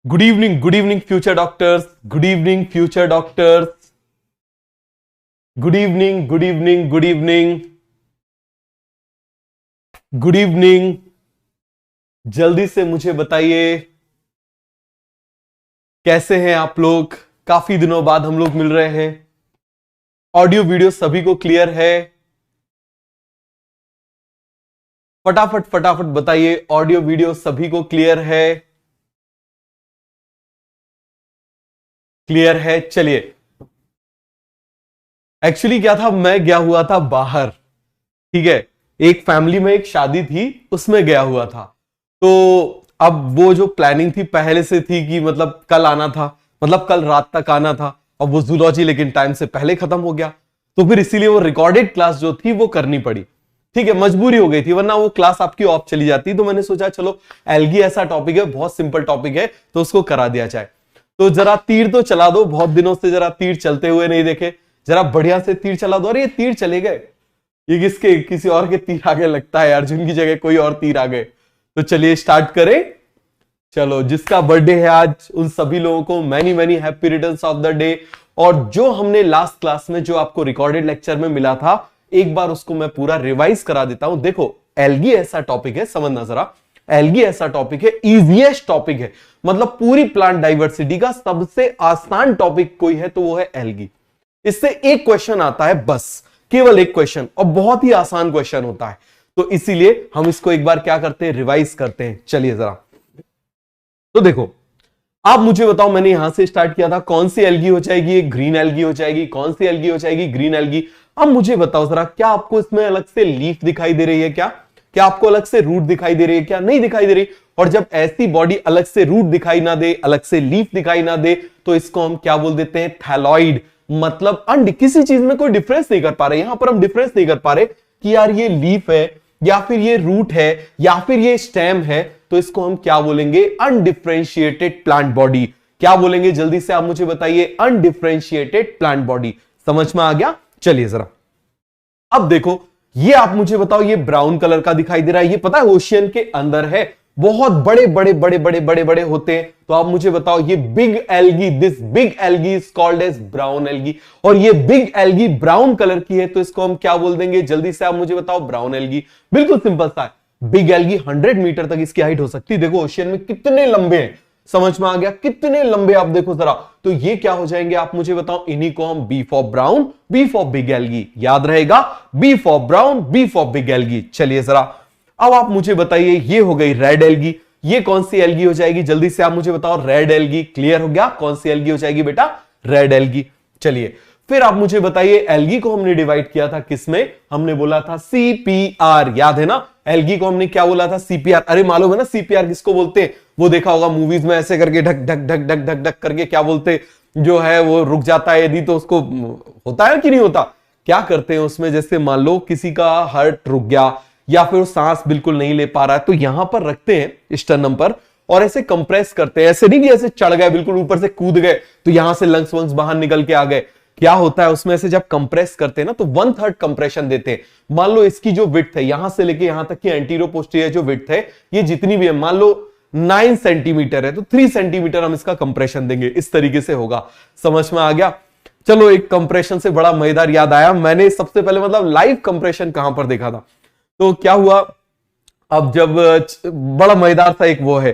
Good evening future doctors. Good evening future doctors. Good evening, good evening, good evening, good evening. जल्दी से मुझे बताइए कैसे हैं आप लोग। काफी दिनों बाद हम लोग मिल रहे हैं। ऑडियो वीडियो सभी को क्लियर है? फटाफट फटाफट बताइए, ऑडियो वीडियो सभी को क्लियर है? क्लियर है। चलिए, एक्चुअली क्या था, मैं गया हुआ था बाहर। ठीक है, एक फैमिली में एक शादी थी, उसमें गया हुआ था। तो अब वो जो प्लानिंग थी पहले से थी कि मतलब कल आना था, मतलब कल रात तक आना था। अब वो जूलॉजी लेकिन टाइम से पहले खत्म हो गया, तो फिर इसीलिए वो रिकॉर्डेड क्लास जो थी वो करनी पड़ी। ठीक है, मजबूरी हो गई थी, वरना वो क्लास आपकी ऑफ चली जाती। तो मैंने सोचा चलो एल्गी ऐसा टॉपिक है, बहुत सिंपल टॉपिक है, तो उसको करा दिया जाए। तो जरा तीर तो चला दो, बहुत दिनों से जरा तीर चलते हुए नहीं देखे, जरा बढ़िया से तीर चला दो। अरे ये तीर चले गए, ये किसके, किसी और के तीर आगे लगता है, अर्जुन की जगह कोई और तीर आ गए। तो चलिए स्टार्ट करें। चलो, जिसका बर्थडे है आज उन सभी लोगों को many many happy returns of the day. और जो हमने लास्ट क्लास में जो आपको रिकॉर्डेड लेक्चर में मिला था, एक बार उसको मैं पूरा रिवाइज करा देता हूं। देखो, एल्गी ऐसा टॉपिक है, समझना जरा, एल्गी ऐसा टॉपिक है, इजीएस्ट टॉपिक है, मतलब पूरी प्लांट डाइवर्सिटी का सबसे आसान टॉपिक कोई है तो वो है एल्गी। इससे एक क्वेश्चन आता है, बस केवल एक क्वेश्चन, और बहुत ही आसान क्वेश्चन होता है। तो इसीलिए हम इसको एक बार क्या करते हैं, रिवाइज करते हैं। चलिए जरा, तो देखो, आप मुझे बताओ, मैंने यहां से स्टार्ट किया था, कौन सी एल्गी हो जाएगी, एक ग्रीन एल्गी हो जाएगी, कौन सी एल्गी हो जाएगी, ग्रीन एल्गी। अब मुझे बताओ जरा, क्या आपको इसमें अलग से लीफ दिखाई दे रही है क्या? क्या आपको अलग से रूट दिखाई दे रही है क्या? नहीं दिखाई दे रही। और जब ऐसी बॉडी अलग से रूट दिखाई ना दे, अलग से लीफ दिखाई ना दे, तो इसको हम क्या बोल देते हैं, थैलॉइड। मतलब किसी चीज में कोई डिफरेंस नहीं कर पा रहे। यहां पर हम डिफरेंस नहीं कर पा रहे कि यार ये लीफ है, या फिर ये रूट है, या फिर ये स्टेम है। तो इसको हम क्या बोलेंगे, अनडिफरेंशिएटेड प्लांट बॉडी। क्या बोलेंगे, जल्दी से आप मुझे बताइए, अनडिफरेंशिएटेड प्लांट बॉडी। समझ में आ गया? चलिए जरा, अब देखो, ये आप मुझे बताओ, ये ब्राउन कलर का दिखाई दे रहा है, ये पता है ओशियन के अंदर है, बहुत बड़े बड़े बड़े बड़े बड़े बड़े होते हैं। तो आप मुझे बताओ, ये big algae, this big algae is called as brown algae. और ये बिग एल्गी ब्राउन कलर की है, तो इसको हम क्या बोल देंगे, जल्दी से आप मुझे बताओ, ब्राउन एल्गी। बिल्कुल सिंपल सा है, बिग एल्गी 100 मीटर तक इसकी हाइट हो सकती है। देखो ओशियन में कितने लंबे हैं, समझ में आ गया, कितने लंबे, आप देखो जरा। तो ये क्या हो जाएंगे, आप मुझे बताओ, इन्हीं को हम B for brown, B for big algae, याद रहेगा, B for brown, B for big algae. चलिए जरा, अब आप मुझे बताइए, ये हो गई रेड एल्गी। ये कौन सी एल्गी हो जाएगी, जल्दी से आप मुझे बताओ, रेड एल्गी। क्लियर हो गया, कौन सी एल्गी हो जाएगी बेटा, रेड एल्गी। चलिए फिर आप मुझे बताइए, एल्गी को हमने डिवाइड किया था किसमें, हमने बोला था सीपीआर, याद है ना? एल्गी को हमने क्या बोला था, सीपीआर। अरे मालूम है ना सीपीआर किसको बोलते हैं? वो देखा होगा मूवीज में, ऐसे करके ढक ढक ढक ढक ढक ढक करके क्या बोलते, जो है वो रुक जाता है यदि, तो उसको होता है कि नहीं होता? क्या करते हैं उसमें, जैसे मान लो किसी का हार्ट रुक गया, या फिर सांस बिल्कुल नहीं ले पा रहा है, तो यहां पर रखते हैं स्टर्नम पर, और ऐसे कंप्रेस करते हैं। ऐसे नहीं कि ऐसे चढ़ गए, बिल्कुल ऊपर से कूद गए तो यहां से लंग्स वंग्स बाहर निकल के आ गए। क्या होता है उसमें, से जब कंप्रेस करते हैं ना, तो 1/3 कंप्रेशन देते हैं। मान लो इसकी जो विड्थ है, यहां से लेके यहां तक की एंटीरो पोस्टीरियर जो विड्थ है, ये जितनी भी है, मान लो 9 सेंटीमीटर है, तो 3 सेंटीमीटर हम इसका कंप्रेशन देंगे। इस तरीके से होगा, समझ में आ गया? चलो, एक कंप्रेशन से बड़ा मजेदार याद आया, मैंने सबसे पहले मतलब लाइव कंप्रेशन कहां पर देखा था। तो क्या हुआ, अब जब बड़ा मजेदार सा एक वो है,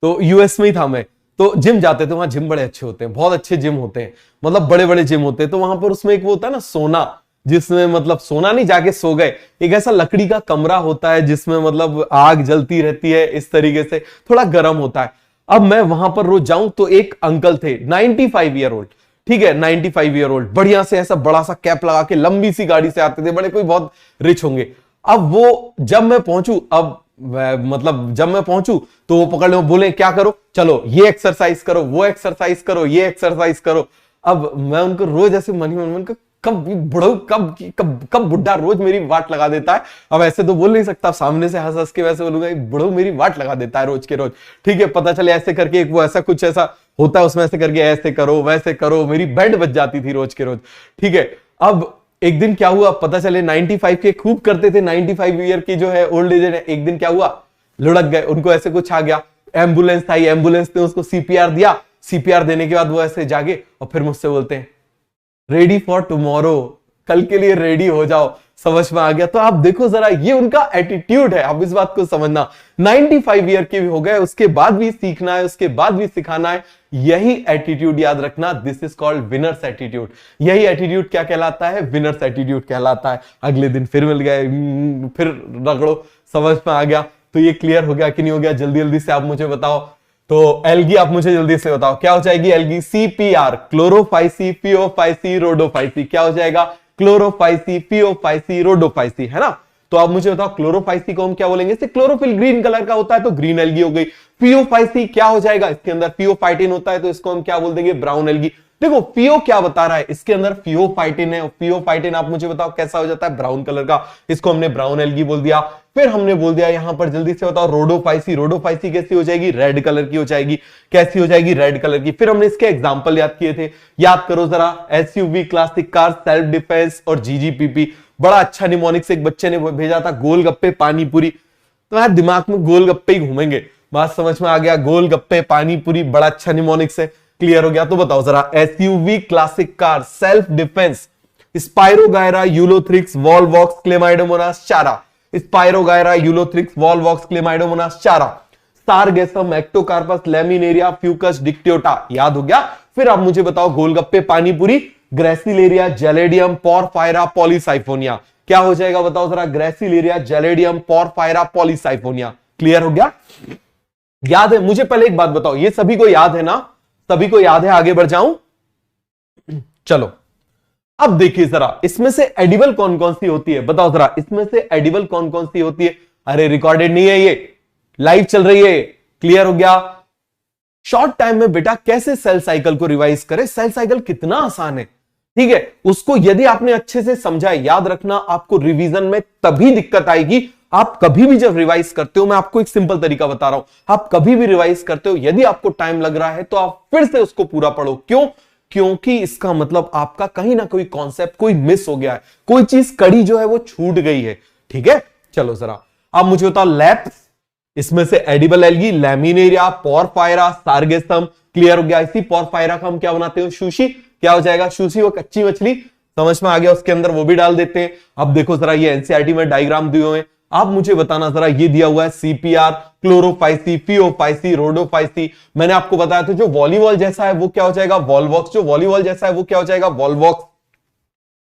तो यूएस में ही था मैं, तो जिम जाते थे, वहां जिम बड़े अच्छे होते हैं, बहुत अच्छे जिम होते हैं, मतलब बड़े बड़े जिम होते हैं। तो वहां पर उसमें एक वो होता है ना, सोना, जिसमें मतलब सोना नहीं, जाके सो गए, एक ऐसा लकड़ी का कमरा होता है जिसमें मतलब आग जलती रहती है, इस तरीके से थोड़ा गर्म होता है। अब मैं वहां पर रोज जाऊं, तो एक अंकल थे 95 ईयर ओल्ड, ठीक है 95 ईयर ओल्ड, बढ़िया से ऐसा बड़ा सा कैप लगा के लंबी सी गाड़ी से आते थे, बड़े कोई बहुत रिच होंगे। अब वो जब मैं पहुंचू, अब मतलब जब मैं पहुंचू तो वो पकड़ ले, बोले क्या करो, चलो ये एक्सरसाइज करो, वो एक्सरसाइज करो, ये एक्सरसाइज करो। अब मैं उनको रोज ऐसे मन ही मन, कब बुढ़ऊ, कब कब कब बुढ़ा रोज मेरी वाट लगा देता है। अब ऐसे तो बोल नहीं सकता, सामने से हंस हंस के वैसे बोलूंगा, बुढ़ऊ मेरी वाट लगा देता है रोज के रोज। ठीक है, पता चले ऐसे करके एक वो ऐसा कुछ ऐसा होता है उसमें, ऐसे करके ऐसे करो वैसे करो, मेरी बैंड बज जाती थी रोज के रोज। ठीक है, अब एक दिन क्या हुआ, पता चले 95 के खूब करते थे, 95 ईयर की जो है ओल्ड एज है। एक दिन क्या हुआ, लुढ़क गए, उनको ऐसे कुछ आ गया, एम्बुलेंस आई, एम्बुलेंस ने उसको सीपीआर दिया, सीपीआर देने के बाद वो ऐसे जागे और फिर मुझसे बोलते हैं रेडी फॉर टुमारो, कल के लिए रेडी हो जाओ। समझ में आ गया? तो आप देखो जरा, ये उनका एटीट्यूड है, आप इस बात को समझना। 95 ईयर के भी हो गए, उसके बाद भी सीखना है, उसके बाद भी सिखाना है, यही एटीट्यूड याद रखना। This is called winners attitude. यही एटीट्यूड क्या कहलाता है? विनर्स एटीट्यूड कहलाता है। अगले दिन फिर मिल गए, फिर रगड़ो। समझ में आ गया? तो ये क्लियर हो गया कि नहीं हो गया? जल्दी जल्दी से आप मुझे बताओ। तो एल्गी आप मुझे जल्दी से बताओ क्या हो जाएगी? Algae CPR, Chlorophyceae, Phaeophyceae, Rhodophyceae. क्या हो जाएगा? क्लोरोफाइसी, पियोफाइसी, रोडोफाइसी, है ना? तो आप मुझे बताओ क्लोरोफाइसी को हम क्या बोलेंगे? क्लोरोफिल ग्रीन कलर का होता है तो ग्रीन एल्गी हो गई। पियोफाइसी क्या हो जाएगा? इसके अंदर पियोफाइटिन होता है तो इसको हम क्या बोल देंगे? Brown algae. देखो पियो क्या बता रहा है, इसके अंदर पियोफाइटिन है। पियोफाइटिन आप मुझे बताओ कैसा हो जाता है? ब्राउन कलर का, इसको हमने ब्राउन एल्गी बोल दिया। फिर हमने बोल दिया यहां पर, जल्दी से बताओ, रोडोफाइसी। रोडोफाइसी कैसी हो जाएगी? रेड कलर की हो जाएगी। कैसी हो जाएगी? रेड कलर की। फिर हमने इसके एग्जांपल याद किए थे, याद करो जरा। SUV, classic car, self defence और GGPP। बड़ा अच्छा निमोनिक्स एक बच्चे ने भेजा था, गोलगप्पे पानीपुरी। तो यार दिमाग में गोलगप्पे ही घूमेंगे। बात समझ में आ गया? गोलगप्पे पानीपुरी बड़ा अच्छा निमोनिक्स है। क्लियर हो गया? तो बताओ जरा, SUV, classic car, self defence, Spirogyra, Ulothrix, Volvox, Chlamydomonas Chara. Spirogyra, Ulothrix, Volvox, Chlamydomonas Chara. Sargassum, Ectocarpus, Laminaria, Fucus, Dictyota. याद हो गया? फिर आप मुझे बताओ golgappe panipuri, Gracilaria, Gelidium, Porphyra, Polysiphonia. क्या हो जाएगा बताओ जरा? Gracilaria, Gelidium, Porphyra, Polysiphonia. Clear हो गया? याद है? मुझे पहले एक बात बताओ, ये सभी को याद है ना? सभी को याद है? आगे बढ़ जाऊं? चलो अब देखिए जरा, इसमें से एडिबल कौन कौन सी होती है? बताओ जरा, इसमें से एडिबल कौन कौन सी होती है? अरे रिकॉर्डेड नहीं है, ये लाइव चल रही है। क्लियर हो गया? शॉर्ट टाइम में बेटा कैसे सेल साइकिल को रिवाइज करें? सेल साइकिल कितना आसान है, ठीक है? उसको यदि आपने अच्छे से समझा, याद रखना, आपको रिवीजन में तभी दिक्कत आएगी। आप कभी भी जब रिवाइज करते हो, मैं आपको एक सिंपल तरीका बता रहा हूं, आप कभी भी रिवाइज करते हो, यदि आपको टाइम लग रहा है तो आप फिर से उसको पूरा पढ़ो। क्यों? क्योंकि इसका मतलब आपका कहीं ना कोई कॉन्सेप्ट कोई मिस हो गया है, कोई चीज कड़ी जो है वो छूट गई है। ठीक है? चलो जरा अब मुझे बताओ, लैप्स, इसमें से edible algae, Laminaria, Porphyra, Sargassum. Clear हो गया? इसी पोरफायरा का हम क्या बनाते हैं? सुशी। क्या हो जाएगा? सुशी, वो कच्ची मछली। समझ में आ गया? उसके अंदर वो भी डाल देते हैं। अब देखो जरा, ये एनसीईआरटी में डायग्राम दिए हुए हैं, आप मुझे बताना जरा, ये दिया हुआ है CPR, क्लोरोफाइसी, पियोफाइसी, रोडोफाइसी। मैंने आपको बताया था जो वॉलीबॉल जैसा है वो क्या हो जाएगा? वॉलवॉक्स। जो वॉलीबॉल जैसा है वो क्या हो जाएगा? वॉलवॉक्स।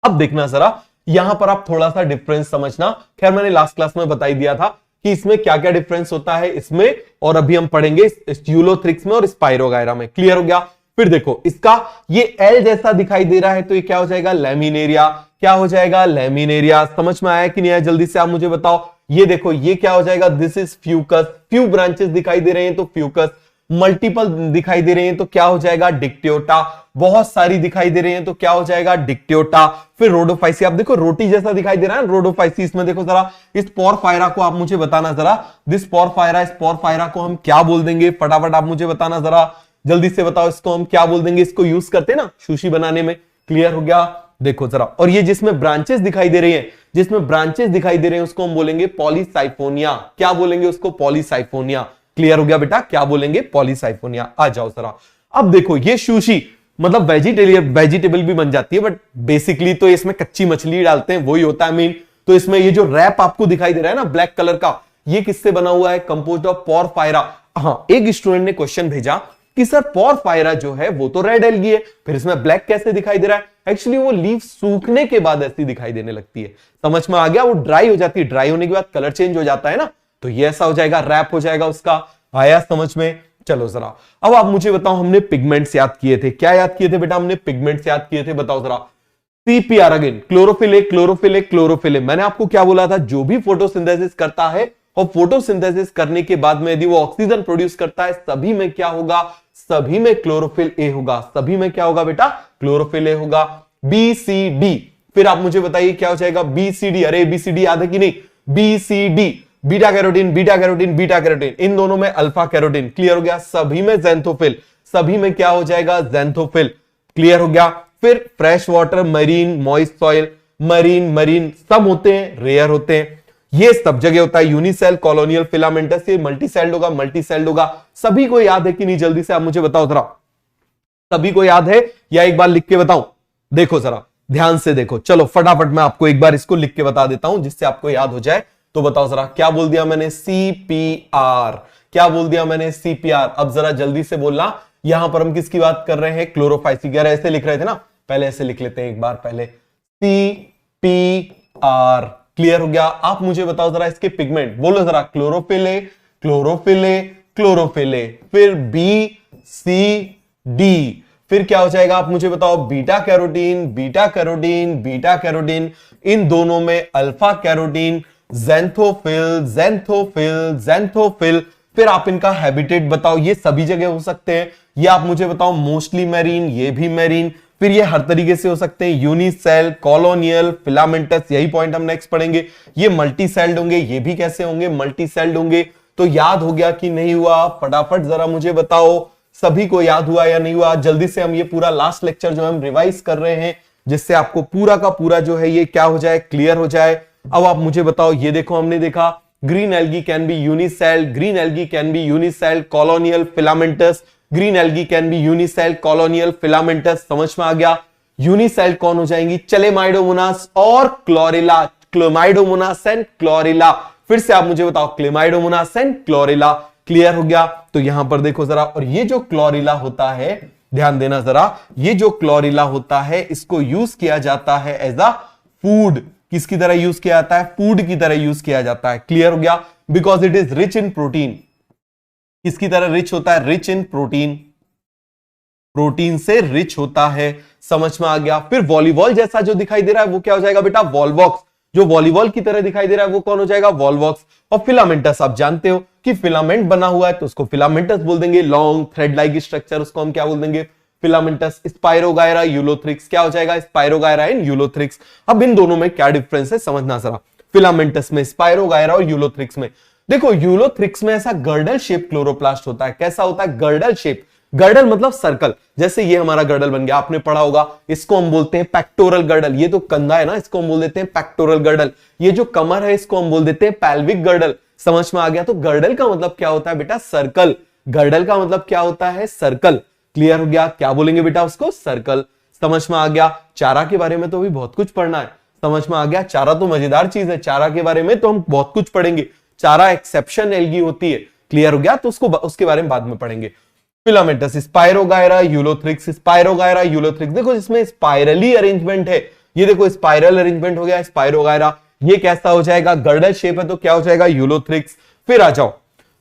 अब देखना जरा, यहां पर आप थोड़ा सा डिफरेंस समझना। खैर मैंने लास्ट क्लास में बता ही दिया था कि इसमें क्या क्या डिफरेंस होता है इसमें, और अभी हम पढ़ेंगे यूलोथ्रिक्स में और स्पाइरोगायरा में। क्लियर हो गया? फिर देखो, इसका ये एल जैसा दिखाई दे रहा है तो ये क्या हो जाएगा? लैमिनेरिया। क्या हो जाएगा? लैमिनेरिया। समझ में आया कि नहीं आया? जल्दी से आप मुझे बताओ। ये देखो, ये क्या हो जाएगा? This is Fucus. Few branches दिखाई दे रहे हैं तो फ्यूकस। मल्टीपल दिखाई दे रहे हैं तो क्या हो जाएगा? डिक्टियोटा। बहुत सारी दिखाई दे रही हैं तो क्या हो जाएगा? डिक्टियोटा। फिर रोडोफाइसी, आप देखो रोटी जैसा दिखाई दे रहा है रोडोफाइसी। इसमें देखो जरा, इस पोरफायरा को आप मुझे बताना जरा, दिस पोरफायरा, इस पोरफायरा को हम क्या बोल देंगे? फटाफट आप मुझे बताना जरा, जल्दी से बताओ, इसको हम क्या बोल देंगे? इसको यूज करते हैं ना सुशी बनाने में। क्लियर हो गया? देखो जरा, और ये जिसमें ब्रांचेस दिखाई दे रही हैं, जिसमें ब्रांचेस दिखाई दे रहे हैं उसको हम बोलेंगे पॉलीसाइफोनिया। क्या बोलेंगे उसको? पॉलीसाइफोनिया। क्लियर हो गया बेटा? क्या बोलेंगे? पॉलीसाइफोनिया। आ जाओ जरा, अब देखो ये सुशी मतलब वेजिटेबल भी बन जाती है, बट बेसिकली तो इसमें कच्ची मछली डालते हैं, वही होता है मेन। तो इसमें ये जो रैप आपको दिखाई दे रहा है ना ब्लैक कलर का, ये किससे बना हुआ है? Composed of porphyra. हाँ, एक स्टूडेंट ने क्वेश्चन भेजा कि सर पोरफायरा जो है वो तो रेड एल्गी है, फिर इसमें ब्लैक कैसे दिखाई दे रहा है? एक्चुअली वो लीफ सूखने के बाद ऐसी दिखाई देने लगती है। समझ में आ गया? वो ड्राई हो जाती है, ड्राई होने के बाद कलर चेंज हो जाता है ना, तो ये ऐसा हो जाएगा, रैप हो जाएगा उसका। आया समझ में? चलो जरा, अब आप मुझे बताओ, हमने पिगमेंट्स याद किए थे। क्या याद किए थे बेटा? हमने पिगमेंट्स याद किए थे। बताओ जरा। CPR again, chlorophyll, chlorophyll, chlorophyll. मैंने आपको क्या बोला था? जो भी फोटोसिंथेसिस करता है और फोटोसिंथेसिस करने के बाद में यदि वो ऑक्सीजन प्रोड्यूस करता है, सभी में क्या होगा? सभी में क्लोरोफिल ए होगा। सभी में क्या होगा बेटा? क्लोरोफिल ए होगा। BCD, फिर आप मुझे बताइए क्या हो जाएगा? BCD। अरे BCD याद है कि नहीं? BCD, beta carotene, beta carotene, beta carotene, इन दोनों में अल्फा कैरोटीन। क्लियर हो गया? सभी में ज़ैंथोफिल। सभी में क्या हो जाएगा? ज़ैंथोफिल। क्लियर हो गया? फिर fresh water, marine, moist soil, marine सब होते हैं, रेयर होते हैं। ये सब जगह होता है, यूनिसेल, कॉलोनियल, फिलामेंटस, ये मल्टीसेल्ड होगा, मल्टीसेल्ड होगा। सभी को याद है कि नहीं? जल्दी से आप मुझे बताओ जरा, सभी को याद है या एक बार लिख के बताऊं? देखो जरा ध्यान से देखो, चलो फटाफट मैं आपको एक बार इसको लिख के बता देता हूं जिससे आपको याद हो जाए। तो बताओ जरा, क्या बोल दिया मैंने? CPR। क्या बोल दिया मैंने? CPR। अब जरा जल्दी से बोलना, यहां पर हम किसकी बात कर रहे हैं? क्लोरोफाइसिक। यार ऐसे लिख रहे थे ना, पहले ऐसे लिख लेते हैं एक बार पहले, CPR। क्लियर हो गया? आप मुझे बताओ जरा इसके पिगमेंट, बोलो जरा। Chlorophyll a, chlorophyll a, chlorophyll a, फिर BCD, फिर क्या हो जाएगा आप मुझे बताओ? Beta carotene, beta carotene, beta carotene, इन दोनों में alpha carotene, xanthophyll, xanthophyll, xanthophyll. फिर आप इनका हैबिटेट बताओ, ये सभी जगह हो सकते हैं, ये आप मुझे बताओ। मोस्टली मैरीन, ये भी मैरीन, फिर ये हर तरीके से हो सकते हैं, यूनिसेल, कॉलोनियल, फिलामेंटस, यही पॉइंट हम नेक्स्ट पढ़ेंगे। ये मल्टी सेल्ड होंगे, ये भी कैसे होंगे? मल्टी सेल्ड होंगे। तो याद हो गया कि नहीं हुआ? फटाफट जरा मुझे बताओ, सभी को याद हुआ या नहीं हुआ? जल्दी से हम ये पूरा लास्ट लेक्चर जो हम रिवाइज कर रहे हैं, जिससे आपको पूरा का पूरा जो है ये क्या हो जाए? क्लियर हो जाए। अब आप मुझे बताओ, ये देखो हमने देखा green algae can be unicelled, green algae can be unicelled, colonial, filamentous, green algae can be unicelled, colonial, filamentous. समझ में आ गया? यूनिसेल्ड कौन हो जाएंगी? चलेमाइडोमोनास और क्लोरेला, क्लेमाइडोमोनास एंड क्लोरेला। फिर से आप मुझे बताओ, क्लेमाइडोमोनास एंड क्लोरेला। क्लियर हो गया? तो यहां पर देखो जरा, और ये जो क्लोरेला होता है, ध्यान देना जरा, ये जो क्लोरेला होता है इसको यूज किया जाता है एज अ फूड। किसकी तरह यूज किया जाता है? फूड की तरह यूज किया जाता है। क्लियर हो गया? Because it is rich in protein. किसकी तरह रिच होता है? रिच इन प्रोटीन, प्रोटीन से रिच होता है। समझ में आ गया? फिर वॉलीबॉल जैसा जो दिखाई दे रहा है वो क्या हो जाएगा बेटा? वॉल्वॉक्स। जो वॉलीबॉल की तरह दिखाई दे रहा है वो कौन हो जाएगा? वॉल्वॉक्स। और फिलामेंटस, आप जानते हो कि फिलामेंट बना हुआ है तो उसको फिलामेंटस बोल देंगे। लॉन्ग थ्रेड लाइक स्ट्रक्चर, उसको हम क्या बोल देंगे? फिलामेंटस। स्पाइरोगायरा, यूलोथ्रिक्स, क्या हो जाएगा? Spirogyra and Ulothrix. अब इन दोनों में क्या डिफरेंस है समझना जरा, फिलामेंटस में, स्पाइरोगायरा और यूलोथ्रिक्स में। देखो यूलोथ्रिक्स में ऐसा गर्डल शेप क्लोरोप्लास्ट होता है। कैसा होता है? Girdle shape. गर्डल मतलब सर्कल, जैसे ये हमारा गर्डल बन गया, आपने पढ़ा होगा। इसको हम बोलते हैं पेक्टोरल गर्डल। ये तो कंधा है ना, इसको हम बोल देते हैं पेक्टोरल गर्डल। ये जो कमर है इसको हम बोल देते हैं पैल्विक गर्डल। समझ में आ गया? तो गर्डल का मतलब क्या होता है बेटा? सर्कल। गर्डल का मतलब क्या होता है? सर्कल। क्लियर हो गया? क्या बोलेंगे बेटा उसको? सर्कल। समझ में आ गया? चारा के बारे में तो भी बहुत कुछ पढ़ना है। समझ में आ गया? चारा तो मजेदार चीज है, चारा के बारे में तो हम बहुत कुछ पढ़ेंगे। चारा एक्सेप्शन एल्गी होती है। क्लियर हो गया? तो उसके बारे में बाद में पढ़ेंगे। Filamentous, spirogyra, Ulothrix, spirogyra, Ulothrix. देखो इसमें स्पाइरली अरेंजमेंट है, ये देखो स्पाइरल अरेंजमेंट हो गया स्पाइरोगायरा। ये कैसा हो जाएगा? गर्डल शेप है तो क्या हो जाएगा? यूलोथ्रिक्स। फिर आ जाओ,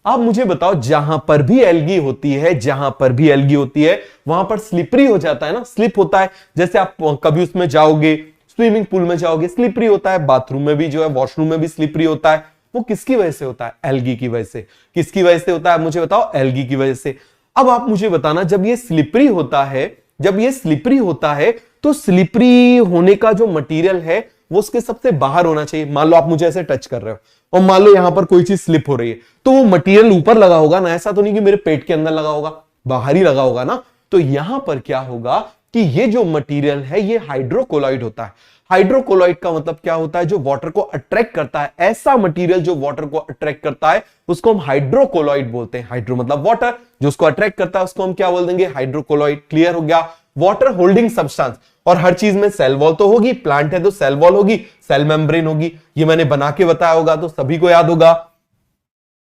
आप मुझे बताओ, जहां पर भी एल्गी होती है, जहां पर भी एल्गी होती है वहां पर स्लिपरी हो जाता है ना, स्लिप होता है। जैसे आप कभी उसमें जाओगे, स्विमिंग पूल में जाओगे, स्लिपरी होता है। बाथरूम में भी जो है, वॉशरूम में भी स्लिपरी होता है। वो किसकी वजह से होता है? एल्गी की वजह से। किसकी वजह से होता है मुझे बताओ? एल्गी की वजह से। अब आप मुझे बताना, जब ये स्लिपरी होता है, जब ये स्लिपरी होता है तो स्लिपरी होने का जो मटेरियल है वो उसके सबसे बाहर होना चाहिए। मान लो आप मुझे ऐसे टच कर रहे हो और मान लो यहां पर कोई चीज स्लिप हो रही है, तो वो मटेरियल ऊपर लगा होगा ना, ऐसा तो नहीं कि मेरे पेट के अंदर लगा होगा, बाहर ही लगा होगा ना। तो यहां पर क्या होगा कि ये जो मटेरियल है ये हाइड्रोकोलॉइड होता है। हाइड्रोकोलॉइड का मतलब क्या होता है? जो वाटर को अट्रैक्ट करता है। ऐसा मटेरियल जो वाटर को अट्रैक्ट करता है उसको हम हाइड्रोकोलॉइड बोलते हैं। हाइड्रो मतलब वाटर, जो उसको अट्रैक्ट करता है उसको हम क्या बोल देंगे? हाइड्रोकोलॉइड। क्लियर हो गया? Water holding substance. और हर चीज में सेल वॉल तो होगी, प्लांट है तो सेल वॉल होगी, सेल मेम्ब्रेन होगी। ये मैंने बना के बताया होगा तो सभी को याद होगा।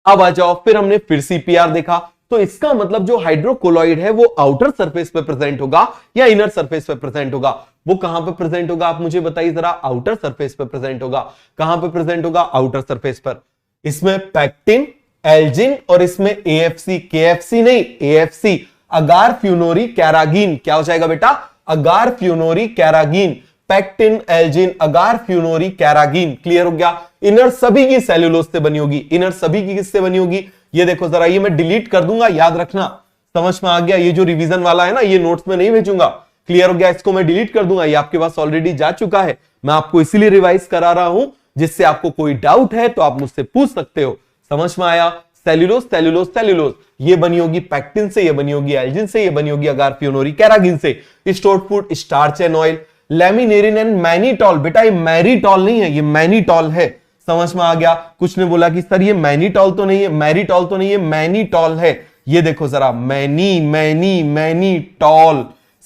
अब आ जाओ, फिर हमने फिर CPR देखा, तो इसका मतलब जो हाइड्रोकोलॉइड है वो आउटर सरफेस पे प्रेजेंट होगा या इनर सरफेस पे प्रेजेंट होगा? वो कहां पे प्रेजेंट होगा आप मुझे बताइए जरा? आउटर सरफेस पे प्रेजेंट होगा। कहां पे प्रेजेंट होगा? आउटर सरफेस पर। इसमें पैक्टिन, एल्जिन और इसमें AFC, KFC नहीं, AFC, अगार फ्यूनोरी कैरागीन। क्या हो जाएगा बेटा? अगार फ्यूनोरी कैरागीन। पैक्टिन, एल्जिन, अगार फ्यूनोरी कैरागीन। क्लियर हो गया? इनर सभी की सेल्यूलोज से बनी होगी। इनर सभी की किससे बनी होगी? ये देखो जरा, ये मैं डिलीट कर दूंगा, याद रखना। समझ में आ गया? ये जो रिवीजन वाला है ना, ये नोट्स में नहीं भेजूंगा। क्लियर हो गया? इसको मैं डिलीट कर दूंगा, ये आपके पास ऑलरेडी जा चुका है। मैं आपको इसीलिए रिवाइज करा रहा हूं, जिससे आपको कोई डाउट है तो आप मुझसे पूछ सकते हो। समझ में आया? सेल्यूलोज, सेल्यूलोज, सेल्यूलोज, ये बनी होगी पैक्टिन से, ये बनी होगी एल्जिन से, ये बनी होगी अगार फ्यूनोरी कैरागीन से। Stored food, starch and oil, laminarin and mannitol. बेटा ये मैरिटॉल नहीं है, ये मैनिटॉल है। समझ में आ गया। कुछ ने बोला कि सर ये मैनीटॉल तो नहीं है, मैरीटॉल तो नहीं है, मैनीटॉल है। ये देखो जरा, मैनीटॉल,